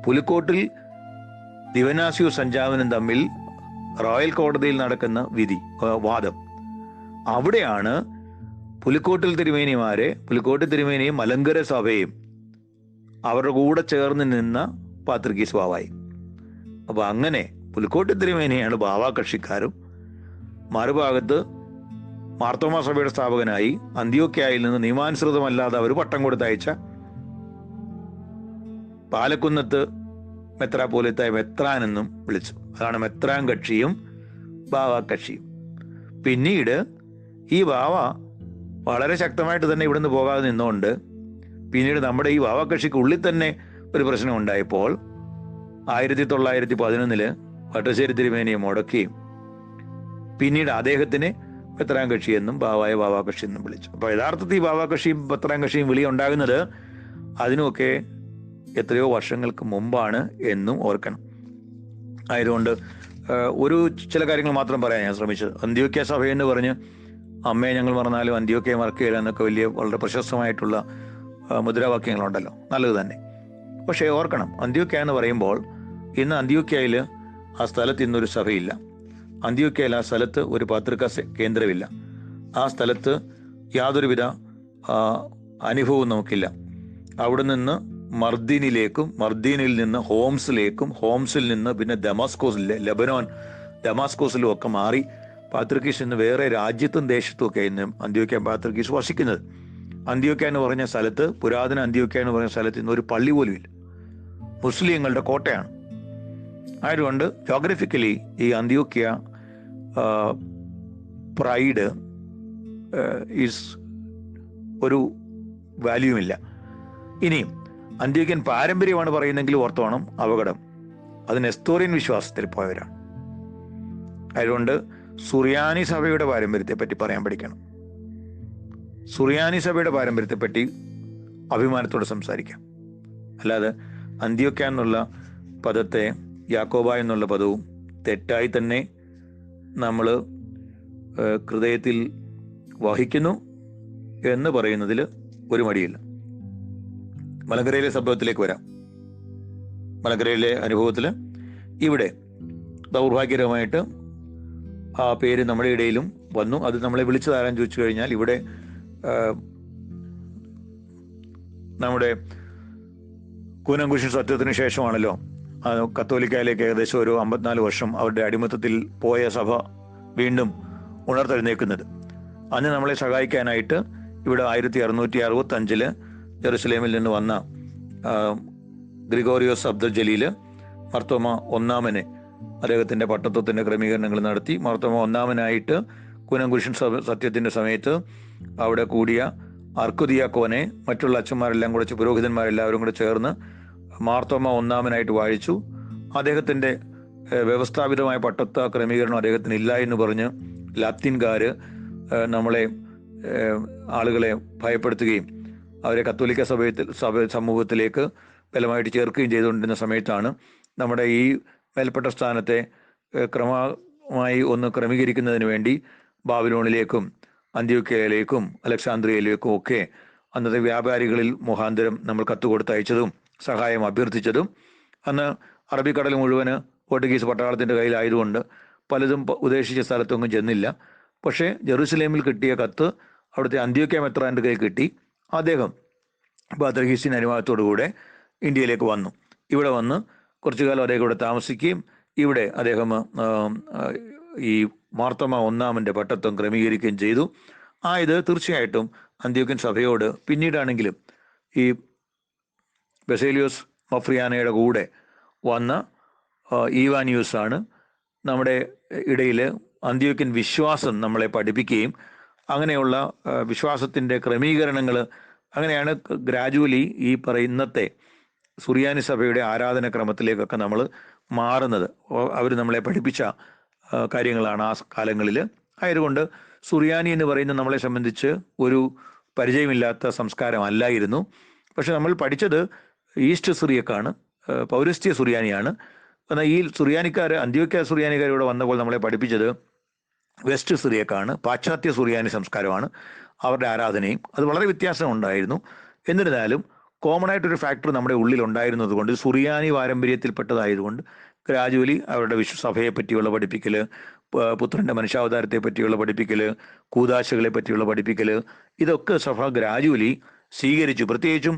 പുലിക്കോട്ടിൽ ദിവനാസ്യൂസ് അഞ്ചാമനും തമ്മിൽ റോയൽ കോടതിയിൽ നടക്കുന്ന വാദം. അവിടെയാണ് പുലിക്കോട്ടിൽ തിരുമേനിയും മലങ്കര സഭയും അവരുടെ കൂടെ ചേർന്ന് നിന്ന പാത്രിക്കീസ് ബാവായി. അപ്പോൾ അങ്ങനെ പുലിക്കോട്ടിൽ തിരുമേനിയാണ് ബാവാ കക്ഷിക്കാരും, മറുഭാഗത്ത് മാർത്തോമാ സഭയുടെ സ്ഥാപകനായി അന്ത്യോക്യയിൽ നിന്ന് നിയമാനുസൃതമല്ലാതെ അവർ പട്ടം കൊടുത്തയച്ച പാലക്കുന്നത്ത് മെത്രാപ്പോലിത്തായ മെത്രാൻ എന്നും വിളിച്ചു. അതാണ് മെത്രാൻ കക്ഷിയും ബാവാ കക്ഷിയും. പിന്നീട് ഈ ബാവ വളരെ ശക്തമായിട്ട് തന്നെ ഇവിടുന്ന് പോകാതെ നിന്നുകൊണ്ട് പിന്നീട് നമ്മുടെ ഈ ബാവാ കക്ഷിക്ക് ഉള്ളിൽ തന്നെ ഒരു പ്രശ്നം ഉണ്ടായപ്പോൾ 1911 വട്ടശ്ശേരി തിരുമേനിയെ മുടക്കുകയും പിന്നീട് അദ്ദേഹത്തിന് മെത്രാൻ കക്ഷി എന്നും ബാവാ കക്ഷി എന്നും വിളിച്ചു. അപ്പോൾ യഥാർത്ഥത്തിൽ ഈ ബാവാ കക്ഷിയും മെത്രാൻ കക്ഷിയും വിളി ഉണ്ടാകുന്നത് അതിനുമൊക്കെ എത്രയോ വർഷങ്ങൾക്ക് മുമ്പാണ് എന്നും ഓർക്കണം. ആയതുകൊണ്ട് ചില കാര്യങ്ങൾ മാത്രം പറയാൻ ഞാൻ ശ്രമിച്ചത്. അന്ത്യോക്യ സഭയെന്ന് പറഞ്ഞ് അമ്മയെ ഞങ്ങൾ മറന്നാലും അന്ത്യോക്യയെ മറക്കുകയില്ല എന്നൊക്കെ വളരെ പ്രശസ്തമായിട്ടുള്ള മുദ്രാവാക്യങ്ങളുണ്ടല്ലോ, നല്ലത് തന്നെ. പക്ഷേ ഓർക്കണം, അന്ത്യോക്യ എന്ന് പറയുമ്പോൾ ഇന്ന് അന്ത്യോക്യയിൽ ആ സ്ഥലത്ത് ഇന്നൊരു സഭയില്ല. അന്ത്യോക്യയിൽ ആ സ്ഥലത്ത് ഒരു പത്രിക കേന്ദ്രമില്ല. ആ സ്ഥലത്ത് യാതൊരുവിധ അനുഭവവും നമുക്കില്ല. അവിടെ നിന്ന് മർദീനിലേക്കും, മർദീനിൽ നിന്ന് ഹോംസിലേക്കും, ഹോംസിൽ നിന്ന് പിന്നെ ഡമാസ്കോസിലും ഒക്കെ മാറി പാത്രിക്കീസ് ഇന്ന് വേറെ രാജ്യത്തും ദേശത്തും ഒക്കെ ഇന്ന് അന്ത്യോക്യ പാത്രിക്കീസ് വസിക്കുന്നത്. അന്ത്യോക്യ എന്ന് പറഞ്ഞ സ്ഥലത്ത്, പുരാതന അന്ത്യോക്യ എന്ന് പറഞ്ഞ സ്ഥലത്ത് ഇന്ന് ഒരു പള്ളി പോലും ഇല്ല. മുസ്ലിങ്ങളുടെ കോട്ടയാണ്. ആയതുകൊണ്ട് ജോഗ്രഫിക്കലി ഈ അന്ത്യോക്യ പ്രൈഡ് ഈസ് ഒരു വാല്യൂമില്ല. ഇനിയും അന്ത്യോക്യൻ പാരമ്പര്യമാണ് പറയുന്നെങ്കിൽ ഓർത്തോണം, അപകടം. അത് നെസ്തോറിയൻ വിശ്വാസത്തിൽ പോയവരാണ്. അതുകൊണ്ട് സുറിയാനി സഭയുടെ പാരമ്പര്യത്തെപ്പറ്റി പറയാൻ പഠിക്കണം. സുറിയാനി സഭയുടെ പാരമ്പര്യത്തെപ്പറ്റി അഭിമാനത്തോടെ സംസാരിക്കാം. അല്ലാതെ അന്ത്യോക്യ എന്നുള്ള പദത്തെ യാക്കോബ എന്നുള്ള പദവും തെറ്റായി തന്നെ നമ്മൾ ഹൃദയത്തിൽ വഹിക്കുന്നു എന്ന് പറയുന്നതിൽ ഒരു മടിയില്ല. മലങ്കരയിലെ സംഭവത്തിലേക്ക് വരാം. മലങ്കരയിലെ അനുഭവത്തിൽ ഇവിടെ ദൗർഭാഗ്യകരമായിട്ട് ആ പേര് നമ്മുടെ ഇടയിലും വന്നു. അത് നമ്മളെ വിളിച്ചു തരാൻ ചോദിച്ചു കഴിഞ്ഞാൽ ഇവിടെ നമ്മുടെ കൂനംകുശൻ സത്യത്തിന് ശേഷമാണല്ലോ കത്തോലിക്കയിലേക്ക് ഏകദേശം ഒരു 54 വർഷം അവരുടെ അടിമത്തത്തിൽ പോയ സഭ വീണ്ടും ഉണർത്തെഴുന്നേൽക്കുന്നത്. അന്ന് നമ്മളെ സഹായിക്കാനായിട്ട് ഇവിടെ 1665 ജെറുസലേമിൽ നിന്ന് വന്ന ഗ്രിഗോറിയോസ് അബ്ദുൽ ജലീല് മാർത്തോമ ഒന്നാമനെ അദ്ദേഹത്തിൻ്റെ പട്ടത്വത്തിൻ്റെ ക്രമീകരണങ്ങൾ നടത്തി. മാർത്തോമ ഒന്നാമനായിട്ട് കൂനംകുരിശൻ സത്യത്തിൻ്റെ സമയത്ത് അവിടെ കൂടിയ അർക്കുദിയാക്കോനെ മറ്റുള്ള അച്ഛന്മാരെല്ലാം കൂടെ പുരോഹിതന്മാരെല്ലാവരും കൂടെ ചേർന്ന് മാർത്തോമ ഒന്നാമനായിട്ട് വാഴിച്ചു. അദ്ദേഹത്തിൻ്റെ വ്യവസ്ഥാപിതമായ പട്ടത്ത ക്രമീകരണം അദ്ദേഹത്തിന് ഇല്ല എന്ന് പറഞ്ഞ് ലാത്തിൻകാർ നമ്മളെ ആളുകളെ ഭയപ്പെടുത്തുകയും അവരെ കത്തോലിക്ക സമൂഹത്തിലേക്ക് ബലമായിട്ട് ചേർക്കുകയും ചെയ്തുകൊണ്ടിരുന്ന സമയത്താണ് നമ്മുടെ ഈ മേൽപ്പെട്ട സ്ഥാനത്തെ ക്രമമായി ഒന്ന് ക്രമീകരിക്കുന്നതിന് വേണ്ടി ബാബിലോണിലേക്കും അന്ത്യോക്യയിലേക്കും അലക്സാന്ദ്രിയയിലേക്കും ഒക്കെ അന്നത്തെ വ്യാപാരികളിൽ മുഖാന്തരം നമ്മൾ കത്ത് കൊടുത്തയച്ചതും സഹായം അഭ്യർത്ഥിച്ചതും. അന്ന് അറബിക്കടൽ മുഴുവന് പോർട്ടുഗീസ് പട്ടാളത്തിൻ്റെ കയ്യിലായതുകൊണ്ട് പലതും ഉദ്ദേശിച്ച സ്ഥലത്തൊന്നും ചെന്നില്ല. പക്ഷേ ജെറുസലേമിൽ കിട്ടിയ കത്ത് അവിടുത്തെ അന്ത്യോക്യ മെത്രാൻ്റെ കയ്യിൽ കിട്ടി. അദ്ദേഹം ബദ്രഹീസിൻ അനുവാദത്തോടുകൂടെ ഇന്ത്യയിലേക്ക് വന്നു. ഇവിടെ വന്ന് കുറച്ചു കാലം അദ്ദേഹം ഇവിടെ താമസിക്കുകയും ഇവിടെ അദ്ദേഹം ഈ മാർത്തോമ ഒന്നാമൻ്റെ പട്ടത്വം ക്രമീകരിക്കുകയും ചെയ്തു. ഇത് തീർച്ചയായിട്ടും അന്ത്യോക്യൻ സഭയോട് പിന്നീടാണെങ്കിലും ഈ ബസേലിയോസ് മഫ്രിയാനയുടെ കൂടെ വന്ന ഈവാനിയൂസാണ് നമ്മുടെ ഇടയിൽ അന്ത്യോക്യൻ വിശ്വാസം നമ്മളെ പഠിപ്പിക്കുകയും അങ്ങനെയുള്ള വിശ്വാസത്തിൻ്റെ ക്രമീകരണങ്ങൾ അങ്ങനെയാണ് ഗ്രാജുവലി ഈ ഇന്നത്തെ സുറിയാനി സഭയുടെ ആരാധനക്രമത്തിലേക്കൊക്കെ നമ്മൾ മാറുന്നത്. അവർ നമ്മളെ പഠിപ്പിച്ച കാര്യങ്ങളാണ് ആ കാലങ്ങളിൽ. ആയതുകൊണ്ട് സുറിയാനി എന്ന് പറയുന്നത് നമ്മളെ സംബന്ധിച്ച് ഒരു പരിചയമില്ലാത്ത സംസ്കാരമല്ലായിരുന്നു. പക്ഷെ നമ്മൾ പഠിച്ചത് ഈസ്റ്റ് സിറിയക്കാണ്, പൗരസ്ത്യ സുറിയാനിയാണ്. എന്നാൽ ഈ സുറിയാനിക്കാർ അന്ത്യോക്യ സുറിയാനിക്കാർ ഇവിടെ വന്നപ്പോൾ നമ്മളെ പഠിപ്പിച്ചത് വെസ്റ്റ് സിറിയക്കാണ്, പാശ്ചാത്യ സുറിയാനി സംസ്കാരമാണ് അവരുടെ ആരാധനയും. അത് വളരെ വ്യത്യാസം ഉണ്ടായിരുന്നു. എന്നിരുന്നാലും കോമൺ ആയിട്ടൊരു ഫാക്ടർ നമ്മുടെ ഉള്ളിൽ ഉണ്ടായിരുന്നത് കൊണ്ട് സുറിയാനി പാരമ്പര്യത്തിൽപ്പെട്ടതായതുകൊണ്ട് ഗ്രാജുവലി അവരുടെ സഭയെ പറ്റിയുള്ള പഠിപ്പിക്കൽ, പുത്രൻ്റെ മനുഷ്യാവതാരത്തെ പറ്റിയുള്ള പഠിപ്പിക്കൽ, കൂദാശകളെ പറ്റിയുള്ള പഠിപ്പിക്കൽ, ഇതൊക്കെ സഭ ഗ്രാജുവലി സ്വീകരിച്ചു. പ്രത്യേകിച്ചും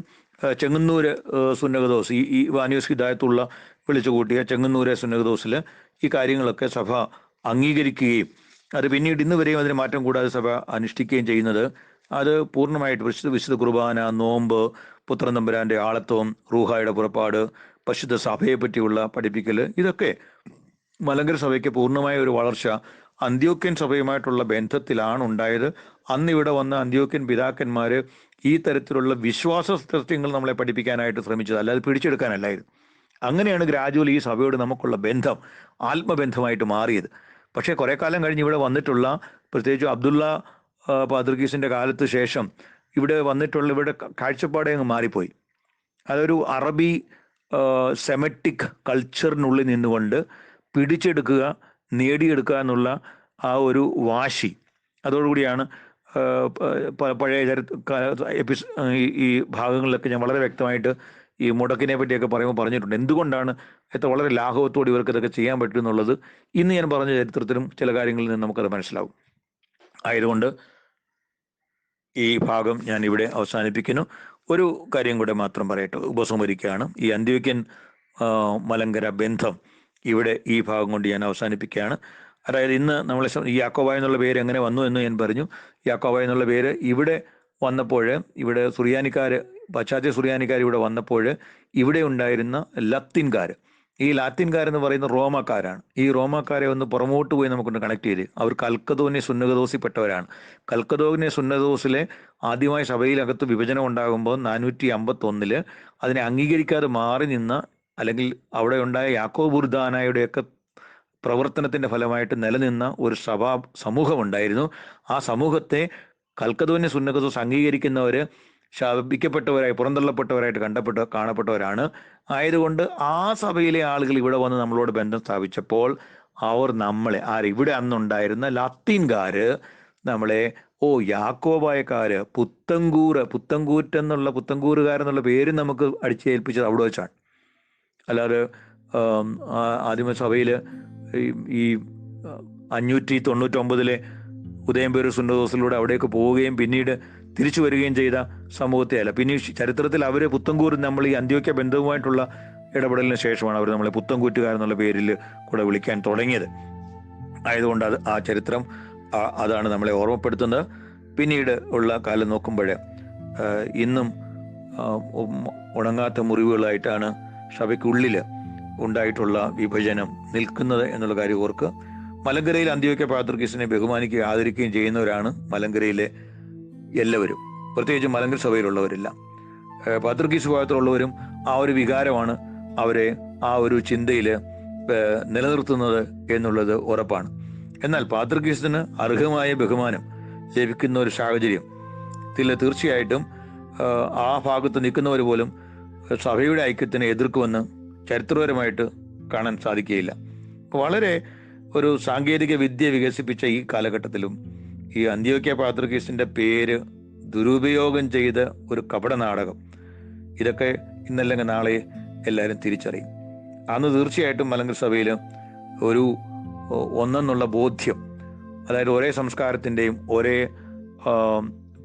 ചെങ്ങന്നൂര് സുന്നകദോസ്, ഈ വാനിയോസ് ഹിദായത്തുള്ള വിളിച്ചുകൂട്ടിയ ചെങ്ങന്നൂര് സുന്നകദോസിൽ ഈ കാര്യങ്ങളൊക്കെ സഭ അംഗീകരിക്കുകയും അത് പിന്നീട് ഇന്ന് വരെയും അതിന് മാറ്റം കൂടാതെ സഭ അനുഷ്ഠിക്കുകയും ചെയ്യുന്നത്. അത് പൂർണ്ണമായിട്ട് വിശുദ്ധ കുർബാന, നോമ്പ്, പുത്രൻ തമ്പുരാൻ്റെ ആളത്വം, റൂഹായുടെ പുറപ്പാട്, പരിശുദ്ധ സഭയെ പറ്റിയുള്ള പഠിപ്പിക്കൽ, ഇതൊക്കെ മലങ്കര സഭയ്ക്ക് പൂർണ്ണമായ ഒരു വളർച്ച അന്ത്യോക്യൻ സഭയുമായിട്ടുള്ള ബന്ധത്തിലാണ് ഉണ്ടായത്. അന്ന് ഇവിടെ വന്ന അന്ത്യോക്യൻ പിതാക്കന്മാർ ഈ തരത്തിലുള്ള വിശ്വാസ സത്യങ്ങൾ നമ്മളെ പഠിപ്പിക്കാനായിട്ട് ശ്രമിച്ചത്, അല്ലാതെ പിടിച്ചെടുക്കാനല്ലായിരുന്നു. അങ്ങനെയാണ് ഗ്രാജുവലി ഈ സഭയോട് നമുക്കുള്ള ബന്ധം ആത്മബന്ധമായിട്ട് മാറിയത്. പക്ഷേ കുറേ കാലം കഴിഞ്ഞ് ഇവിടെ വന്നിട്ടുള്ള, പ്രത്യേകിച്ച് അബ്ദുള്ള പാദ്രിഗീസിൻ്റെ കാലത്ത് ശേഷം ഇവിടെ വന്നിട്ടുള്ള ഇവിടെ കാഴ്ചപ്പാടെ അങ്ങ് മാറിപ്പോയി. അതൊരു അറബി സെമറ്റിക് കൾച്ചറിനുള്ളിൽ നിന്നുകൊണ്ട് പിടിച്ചെടുക്കുക, നേടിയെടുക്കുക എന്നുള്ള ആ ഒരു വാശി, അതോടുകൂടിയാണ് പഴയ ഈ ഭാഗങ്ങളിലൊക്കെ ഞാൻ വളരെ വ്യക്തമായിട്ട് ഈ മുടക്കിനെ പറ്റിയൊക്കെ പറഞ്ഞിട്ടുണ്ട്. എന്തുകൊണ്ടാണ് വളരെ ലാഘവത്തോടെ ഇവർക്ക് ഇതൊക്കെ ചെയ്യാൻ പറ്റും എന്നുള്ളത് ഇന്ന് ഞാൻ പറഞ്ഞ ചരിത്രത്തിലും ചില കാര്യങ്ങളിൽ നിന്ന് നമുക്കത് മനസ്സിലാവും. ആയതുകൊണ്ട് ഈ ഭാഗം ഞാൻ ഇവിടെ അവസാനിപ്പിക്കുന്നു. ഒരു കാര്യം കൂടെ മാത്രം പറയട്ടെ, ഉപസംഹരിക്കുകയാണ്. ഈ അന്ത്യോക്യൻ മലങ്കര ബന്ധം ഇവിടെ ഈ ഭാഗം കൊണ്ട് ഞാൻ അവസാനിപ്പിക്കുകയാണ്. അതായത് ഇന്ന് നമ്മളെ ഈ യാക്കോബായ എന്നുള്ള പേര് എങ്ങനെ വന്നു എന്ന് ഞാൻ പറഞ്ഞു. യാക്കോബായ എന്നുള്ള പേര് ഇവിടെ വന്നപ്പോൾ, ഇവിടെ സുറിയാനിക്കാർ, പാശ്ചാത്യ സുറിയാനിക്കാർ ഇവിടെ വന്നപ്പോൾ ഇവിടെ ഉണ്ടായിരുന്ന ലത്തീൻകാർ, ഈ ലാത്തിൻകാരെന്ന് പറയുന്ന റോമാക്കാരാണ്. ഈ റോമാക്കാരെ ഒന്ന് പുറമോട്ട് പോയി നമുക്കൊന്ന് കണക്ട് ചെയ്ത്, അവർ കൽക്കദോന്യ സുന്നകദോസിൽപ്പെട്ടവരാണ്. കൽക്കദോന്യ സുന്നകദോസിലെ ആദ്യമായി സഭയിലകത്ത് വിഭജനം ഉണ്ടാകുമ്പോൾ 451 അതിനെ അംഗീകരിക്കാതെ മാറി നിന്ന, അല്ലെങ്കിൽ അവിടെ ഉണ്ടായ യാക്കോബുർദാനായുടെയൊക്കെ പ്രവർത്തനത്തിൻ്റെ ഫലമായിട്ട് നിലനിന്ന ഒരു സഭാ സമൂഹമുണ്ടായിരുന്നു. ആ സമൂഹത്തെ കൽക്കദോന്യ സുന്നകദോസ് അംഗീകരിക്കുന്നവർ ശാപിക്കപ്പെട്ടവരായി, പുറന്തള്ളപ്പെട്ടവരായിട്ട് കാണപ്പെട്ടവരാണ്. ആയതുകൊണ്ട് ആ സഭയിലെ ആളുകൾ ഇവിടെ വന്ന് നമ്മളോട് ബന്ധം സ്ഥാപിച്ചപ്പോൾ അവർ നമ്മളെ ഇവിടെ അന്നുണ്ടായിരുന്ന ലത്തീൻകാർ നമ്മളെ യാക്കോബായക്കാര്, പുത്തങ്കൂറ്റെന്നുള്ള പുത്തങ്കൂറുകാരെന്നുള്ള പേര് നമുക്ക് അടിച്ചേൽപ്പിച്ചത് അവിടെ വെച്ചാണ്. അല്ലാതെ ആദിമ സഭയിൽ ഈ 599 ഉദയംപേരൂർ സുന്നകദോസിലൂടെ അവിടേക്ക് പോവുകയും പിന്നീട് തിരിച്ചു വരികയും ചെയ്ത സമൂഹത്തെ അല്ല. പിന്നെ ചരിത്രത്തിൽ അവർ പുത്തങ്കൂർ, നമ്മൾ ഈ അന്ത്യോക്യ ബന്ധവുമായിട്ടുള്ള ഇടപെടലിന് ശേഷമാണ് അവർ നമ്മളെ പുത്തൻകൂറ്റുകാരെന്നുള്ള പേരിൽ കൂടെ വിളിക്കാൻ തുടങ്ങിയത്. ആയതുകൊണ്ട് ആ ചരിത്രം അതാണ് നമ്മളെ ഓർമ്മപ്പെടുത്തുന്നത്. പിന്നീട് ഉള്ള കാലം നോക്കുമ്പോൾ ഇന്നും ഉണങ്ങാത്ത മുറിവുകളായിട്ടാണ് സഭയ്ക്കുള്ളിൽ ഉണ്ടായിട്ടുള്ള വിഭജനം നിൽക്കുന്നത് എന്നുള്ള കാര്യം ഓർക്ക്. മലങ്കരയിൽ അന്ത്യോക്യ പാത്രിക്കീസിനെ ബഹുമാനിക്കുകയും ആദരിക്കുകയും ചെയ്യുന്നവരാണ് മലങ്കരയിലെ എല്ലാവരും, പ്രത്യേകിച്ച് മലങ്കര സഭയിലുള്ളവരെല്ലാം. പാത്രിക്കീസ് വിഭാഗത്തിലുള്ളവരും ആ ഒരു വികാരമാണ് അവരെ ആ ഒരു ചിന്തയിൽ നിലനിർത്തുന്നത് എന്നുള്ളത് ഉറപ്പാണ്. എന്നാൽ പാത്രിക്കീസിന് അർഹമായ ബഹുമാനം ലഭിക്കുന്ന ഒരു സാഹചര്യത്തിൽ തീർച്ചയായിട്ടും ആ ഭാഗത്ത് നിൽക്കുന്നവർ പോലും സഭയുടെ ഐക്യത്തിനെ എതിർക്കുമെന്ന് ചരിത്രപരമായിട്ട് കാണാൻ സാധിക്കുകയില്ല. വളരെ ഒരു സാങ്കേതിക വിദ്യ വികസിപ്പിച്ച ഈ കാലഘട്ടത്തിലും ഈ അന്ത്യോക്യ പാത്രിക്കീസിൻ്റെ പേര് ദുരുപയോഗം ചെയ്ത ഒരു കപട നാടകം, ഇതൊക്കെ ഇന്നല്ലെങ്കിൽ നാളെ എല്ലാവരും തിരിച്ചറിയും. അന്ന് തീർച്ചയായിട്ടും മലങ്കര സഭയിൽ ഒരു ഒന്നെന്നുള്ള ബോധ്യം, അതായത് ഒരേ സംസ്കാരത്തിൻ്റെയും ഒരേ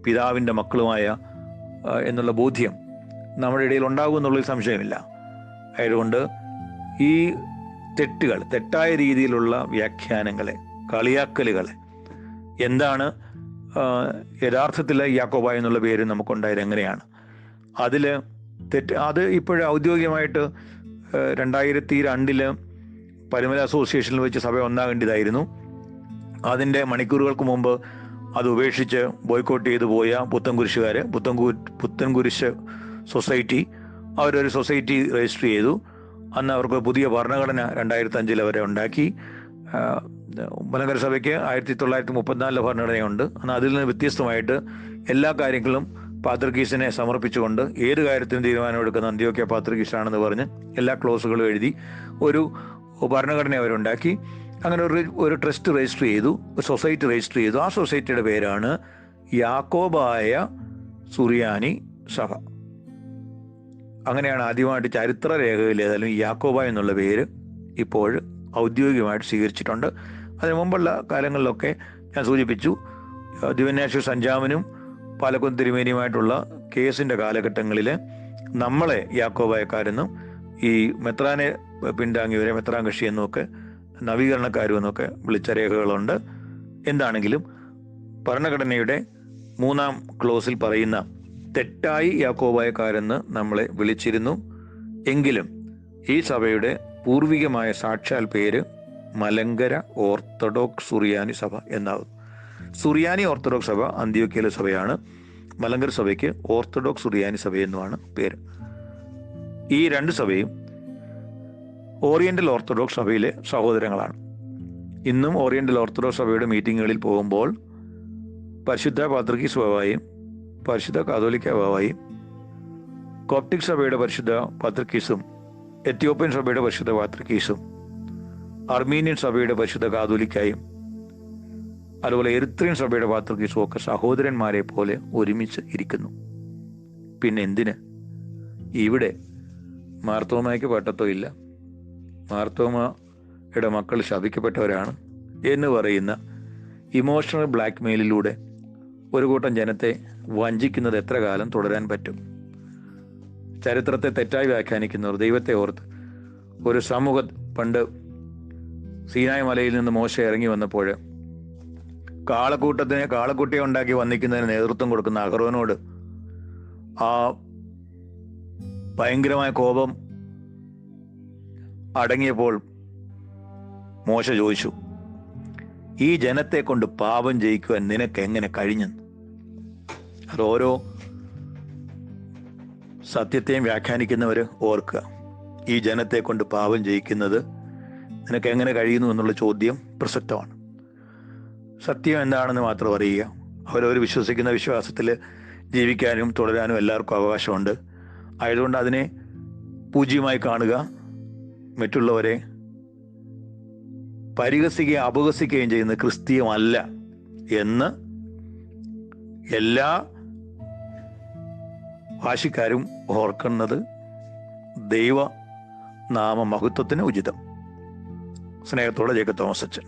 പിതാവിൻ്റെ മക്കളുമായ എന്നുള്ള ബോധ്യം നമ്മുടെ ഇടയിൽ ഉണ്ടാകും എന്നുള്ളൊരു സംശയമില്ല. ആയതുകൊണ്ട് ഈ തെറ്റായ രീതിയിലുള്ള വ്യാഖ്യാനങ്ങളെ, കളിയാക്കലുകളെ, എന്താണ് യഥാർത്ഥത്തിൽ യാക്കോബായ എന്നുള്ള പേര് നമുക്കുണ്ടായത് എങ്ങനെയാണ്, അത് ഇപ്പോഴും ഔദ്യോഗികമായിട്ട് 2002 പരുമല അസോസിയേഷനിൽ വെച്ച് സഭ ഒന്നാകേണ്ടതായിരുന്നു. അതിൻ്റെ മണിക്കൂറുകൾക്ക് മുമ്പ് അത് ഉപേക്ഷിച്ച് ബോയ്ക്കോട്ട് ചെയ്തു പോയ പുത്തൻകുരിശുകാർ, പുത്തൻകുരിശ് സൊസൈറ്റി, അവരൊരു സൊസൈറ്റി രജിസ്റ്റർ ചെയ്തു. അന്ന് അവർക്ക് പുതിയ ഭരണഘടന 2005 അവരെ ഉണ്ടാക്കി. മലങ്കര സഭയ്ക്ക് 1934 ഭരണഘടനയുണ്ട്. എന്നാൽ അതിൽ നിന്ന് വ്യത്യസ്തമായിട്ട് എല്ലാ കാര്യങ്ങളും പാത്രിക്കീസിനെ സമർപ്പിച്ചുകൊണ്ട് ഏത് കാര്യത്തിനും തീരുമാനമെടുക്കുന്ന അന്ത്യോക്യ പാത്രിക്കീസാണെന്ന് പറഞ്ഞ് എല്ലാ ക്ലോസുകളും എഴുതി ഒരു ഭരണഘടന അവരുണ്ടാക്കി. അങ്ങനെ ഒരു ട്രസ്റ്റ് രജിസ്റ്റർ ചെയ്തു, ഒരു സൊസൈറ്റി രജിസ്റ്റർ ചെയ്തു. ആ സൊസൈറ്റിയുടെ പേരാണ് യാക്കോബായ സുറിയാനി സഭ. അങ്ങനെയാണ് ആദ്യമായിട്ട് ചരിത്രരേഖയിൽ ഏതായാലും യാക്കോബായ എന്നുള്ള പേര് ഇപ്പോൾ ഔദ്യോഗികമായിട്ട് സ്വീകരിച്ചിട്ടുണ്ട്. അതിനു മുമ്പുള്ള കാലങ്ങളിലൊക്കെ ഞാൻ സൂചിപ്പിച്ചു, ദിവന്യാശ്വർ സഞ്ചാമനും പാലക്കുന്ന് തിരുമേനിയുമായിട്ടുള്ള കേസിൻ്റെ കാലഘട്ടങ്ങളിൽ നമ്മളെ യാക്കോബായക്കാരെന്നും ഈ മെത്രാനെ പിന്താങ്ങിയവരെ മെത്രാൻ കക്ഷി എന്നുമൊക്കെ നവീകരണക്കാരും എന്നൊക്കെ വിളിച്ച രേഖകളുണ്ട്. എന്താണെങ്കിലും ഭരണഘടനയുടെ 3-ാം ക്ലോസിൽ പറയുന്ന തെറ്റായി യാക്കോബായക്കാരെന്ന് നമ്മളെ വിളിച്ചിരുന്നു. എങ്കിലും ഈ സഭയുടെ പൂർവികമായ സാക്ഷാൽ പേര് മലങ്കര ഓർത്തഡോക്സ് സുറിയാനി സഭ എന്നാകും. സുറിയാനി ഓർത്തഡോക്സ് സഭ അന്ത്യോക്യയിലെ സഭയാണ്. മലങ്കര സഭയ്ക്ക് ഓർത്തഡോക്സ് സുറിയാനി സഭ എന്നുമാണ് പേര്. ഈ രണ്ട് സഭയും ഓറിയന്റൽ ഓർത്തഡോക്സ് സഭയിലെ സഹോദരങ്ങളാണ്. ഇന്നും ഓറിയന്റൽ ഓർത്തഡോക്സ് സഭയുടെ മീറ്റിങ്ങുകളിൽ പോകുമ്പോൾ പരിശുദ്ധ പാത്രിക്കീസ് ബാവായും പരിശുദ്ധ കാതോലിക്ക ബാവായും, കോപ്റ്റിക് സഭയുടെ പരിശുദ്ധ പാത്രിക്കീസും, എത്യോപ്യൻ സഭയുടെ പരിശുദ്ധ പാത്രിക്കീസും, അർമീനിയൻ സഭയുടെ പരിശുദ്ധ കാതോലിക്കായും, അതുപോലെ എരിത്രിയൻ സഭയുടെ പാത്രിക്കീസും ഒക്കെ സഹോദരന്മാരെ പോലെ ഒരുമിച്ച് ഇരിക്കുന്നു. പിന്നെ എന്തിന് ഇവിടെ മാർത്തോമയ്ക്ക് പട്ടത്തോ ഇല്ല, മാർത്തോമയുടെ മക്കൾ ശപിക്കപ്പെട്ടവരാണ് എന്ന് പറയുന്ന ഇമോഷണൽ ബ്ലാക്ക് മെയിലിലൂടെ ഒരു കൂട്ടം ജനത്തെ വഞ്ചിക്കുന്നത് എത്ര കാലം തുടരാൻ പറ്റും? ചരിത്രത്തെ തെറ്റായി വ്യാഖ്യാനിക്കുന്നവർ ദൈവത്തെ ഓർത്ത് ഒരു സമൂഹം പണ്ട് സീനായ് മലയിൽ നിന്ന് മോശ ഇറങ്ങി വന്നപ്പോൾ കാളക്കുട്ടിയെ ഉണ്ടാക്കി വന്ദിക്കുന്നതിന് നേതൃത്വം കൊടുക്കുന്ന അഹറോനോട് ആ ഭയങ്കരമായ കോപം അടങ്ങിയപ്പോൾ മോശ ചോദിച്ചു, ഈ ജനത്തെ കൊണ്ട് പാപം ജയിക്കുവാൻ നിനക്ക് എങ്ങനെ കഴിഞ്ഞെന്ന്. അത് ഓരോ സത്യത്തെയും വ്യാഖ്യാനിക്കുന്നവർ ഓർക്കുക. ഈ ജനത്തെ കൊണ്ട് പാപം ജയിക്കുന്നത് നിനക്ക് എങ്ങനെ കഴിയുന്നു എന്നുള്ള ചോദ്യം പ്രസക്തമാണ്. സത്യം എന്താണെന്ന് മാത്രം അറിയുക. അവരവർ വിശ്വസിക്കുന്ന വിശ്വാസത്തിൽ ജീവിക്കാനും തുടരാനും എല്ലാവർക്കും അവകാശമുണ്ട്. ആയതുകൊണ്ട് അതിനെ പൂജ്യമായി കാണുക, മറ്റുള്ളവരെ പരിഹസിക്കുകയും അപഹസിക്കുകയും ചെയ്യുന്നത് ക്രിസ്തീയമല്ല എന്ന് എല്ലാ ഭാഷക്കാരും ഓർക്കുന്നത് ദൈവ നാമ മഹത്വത്തിന് ഉചിതം. സ്നേഹത്തോടെ ജേക്കബ് തോമസ് അച്ഛൻ.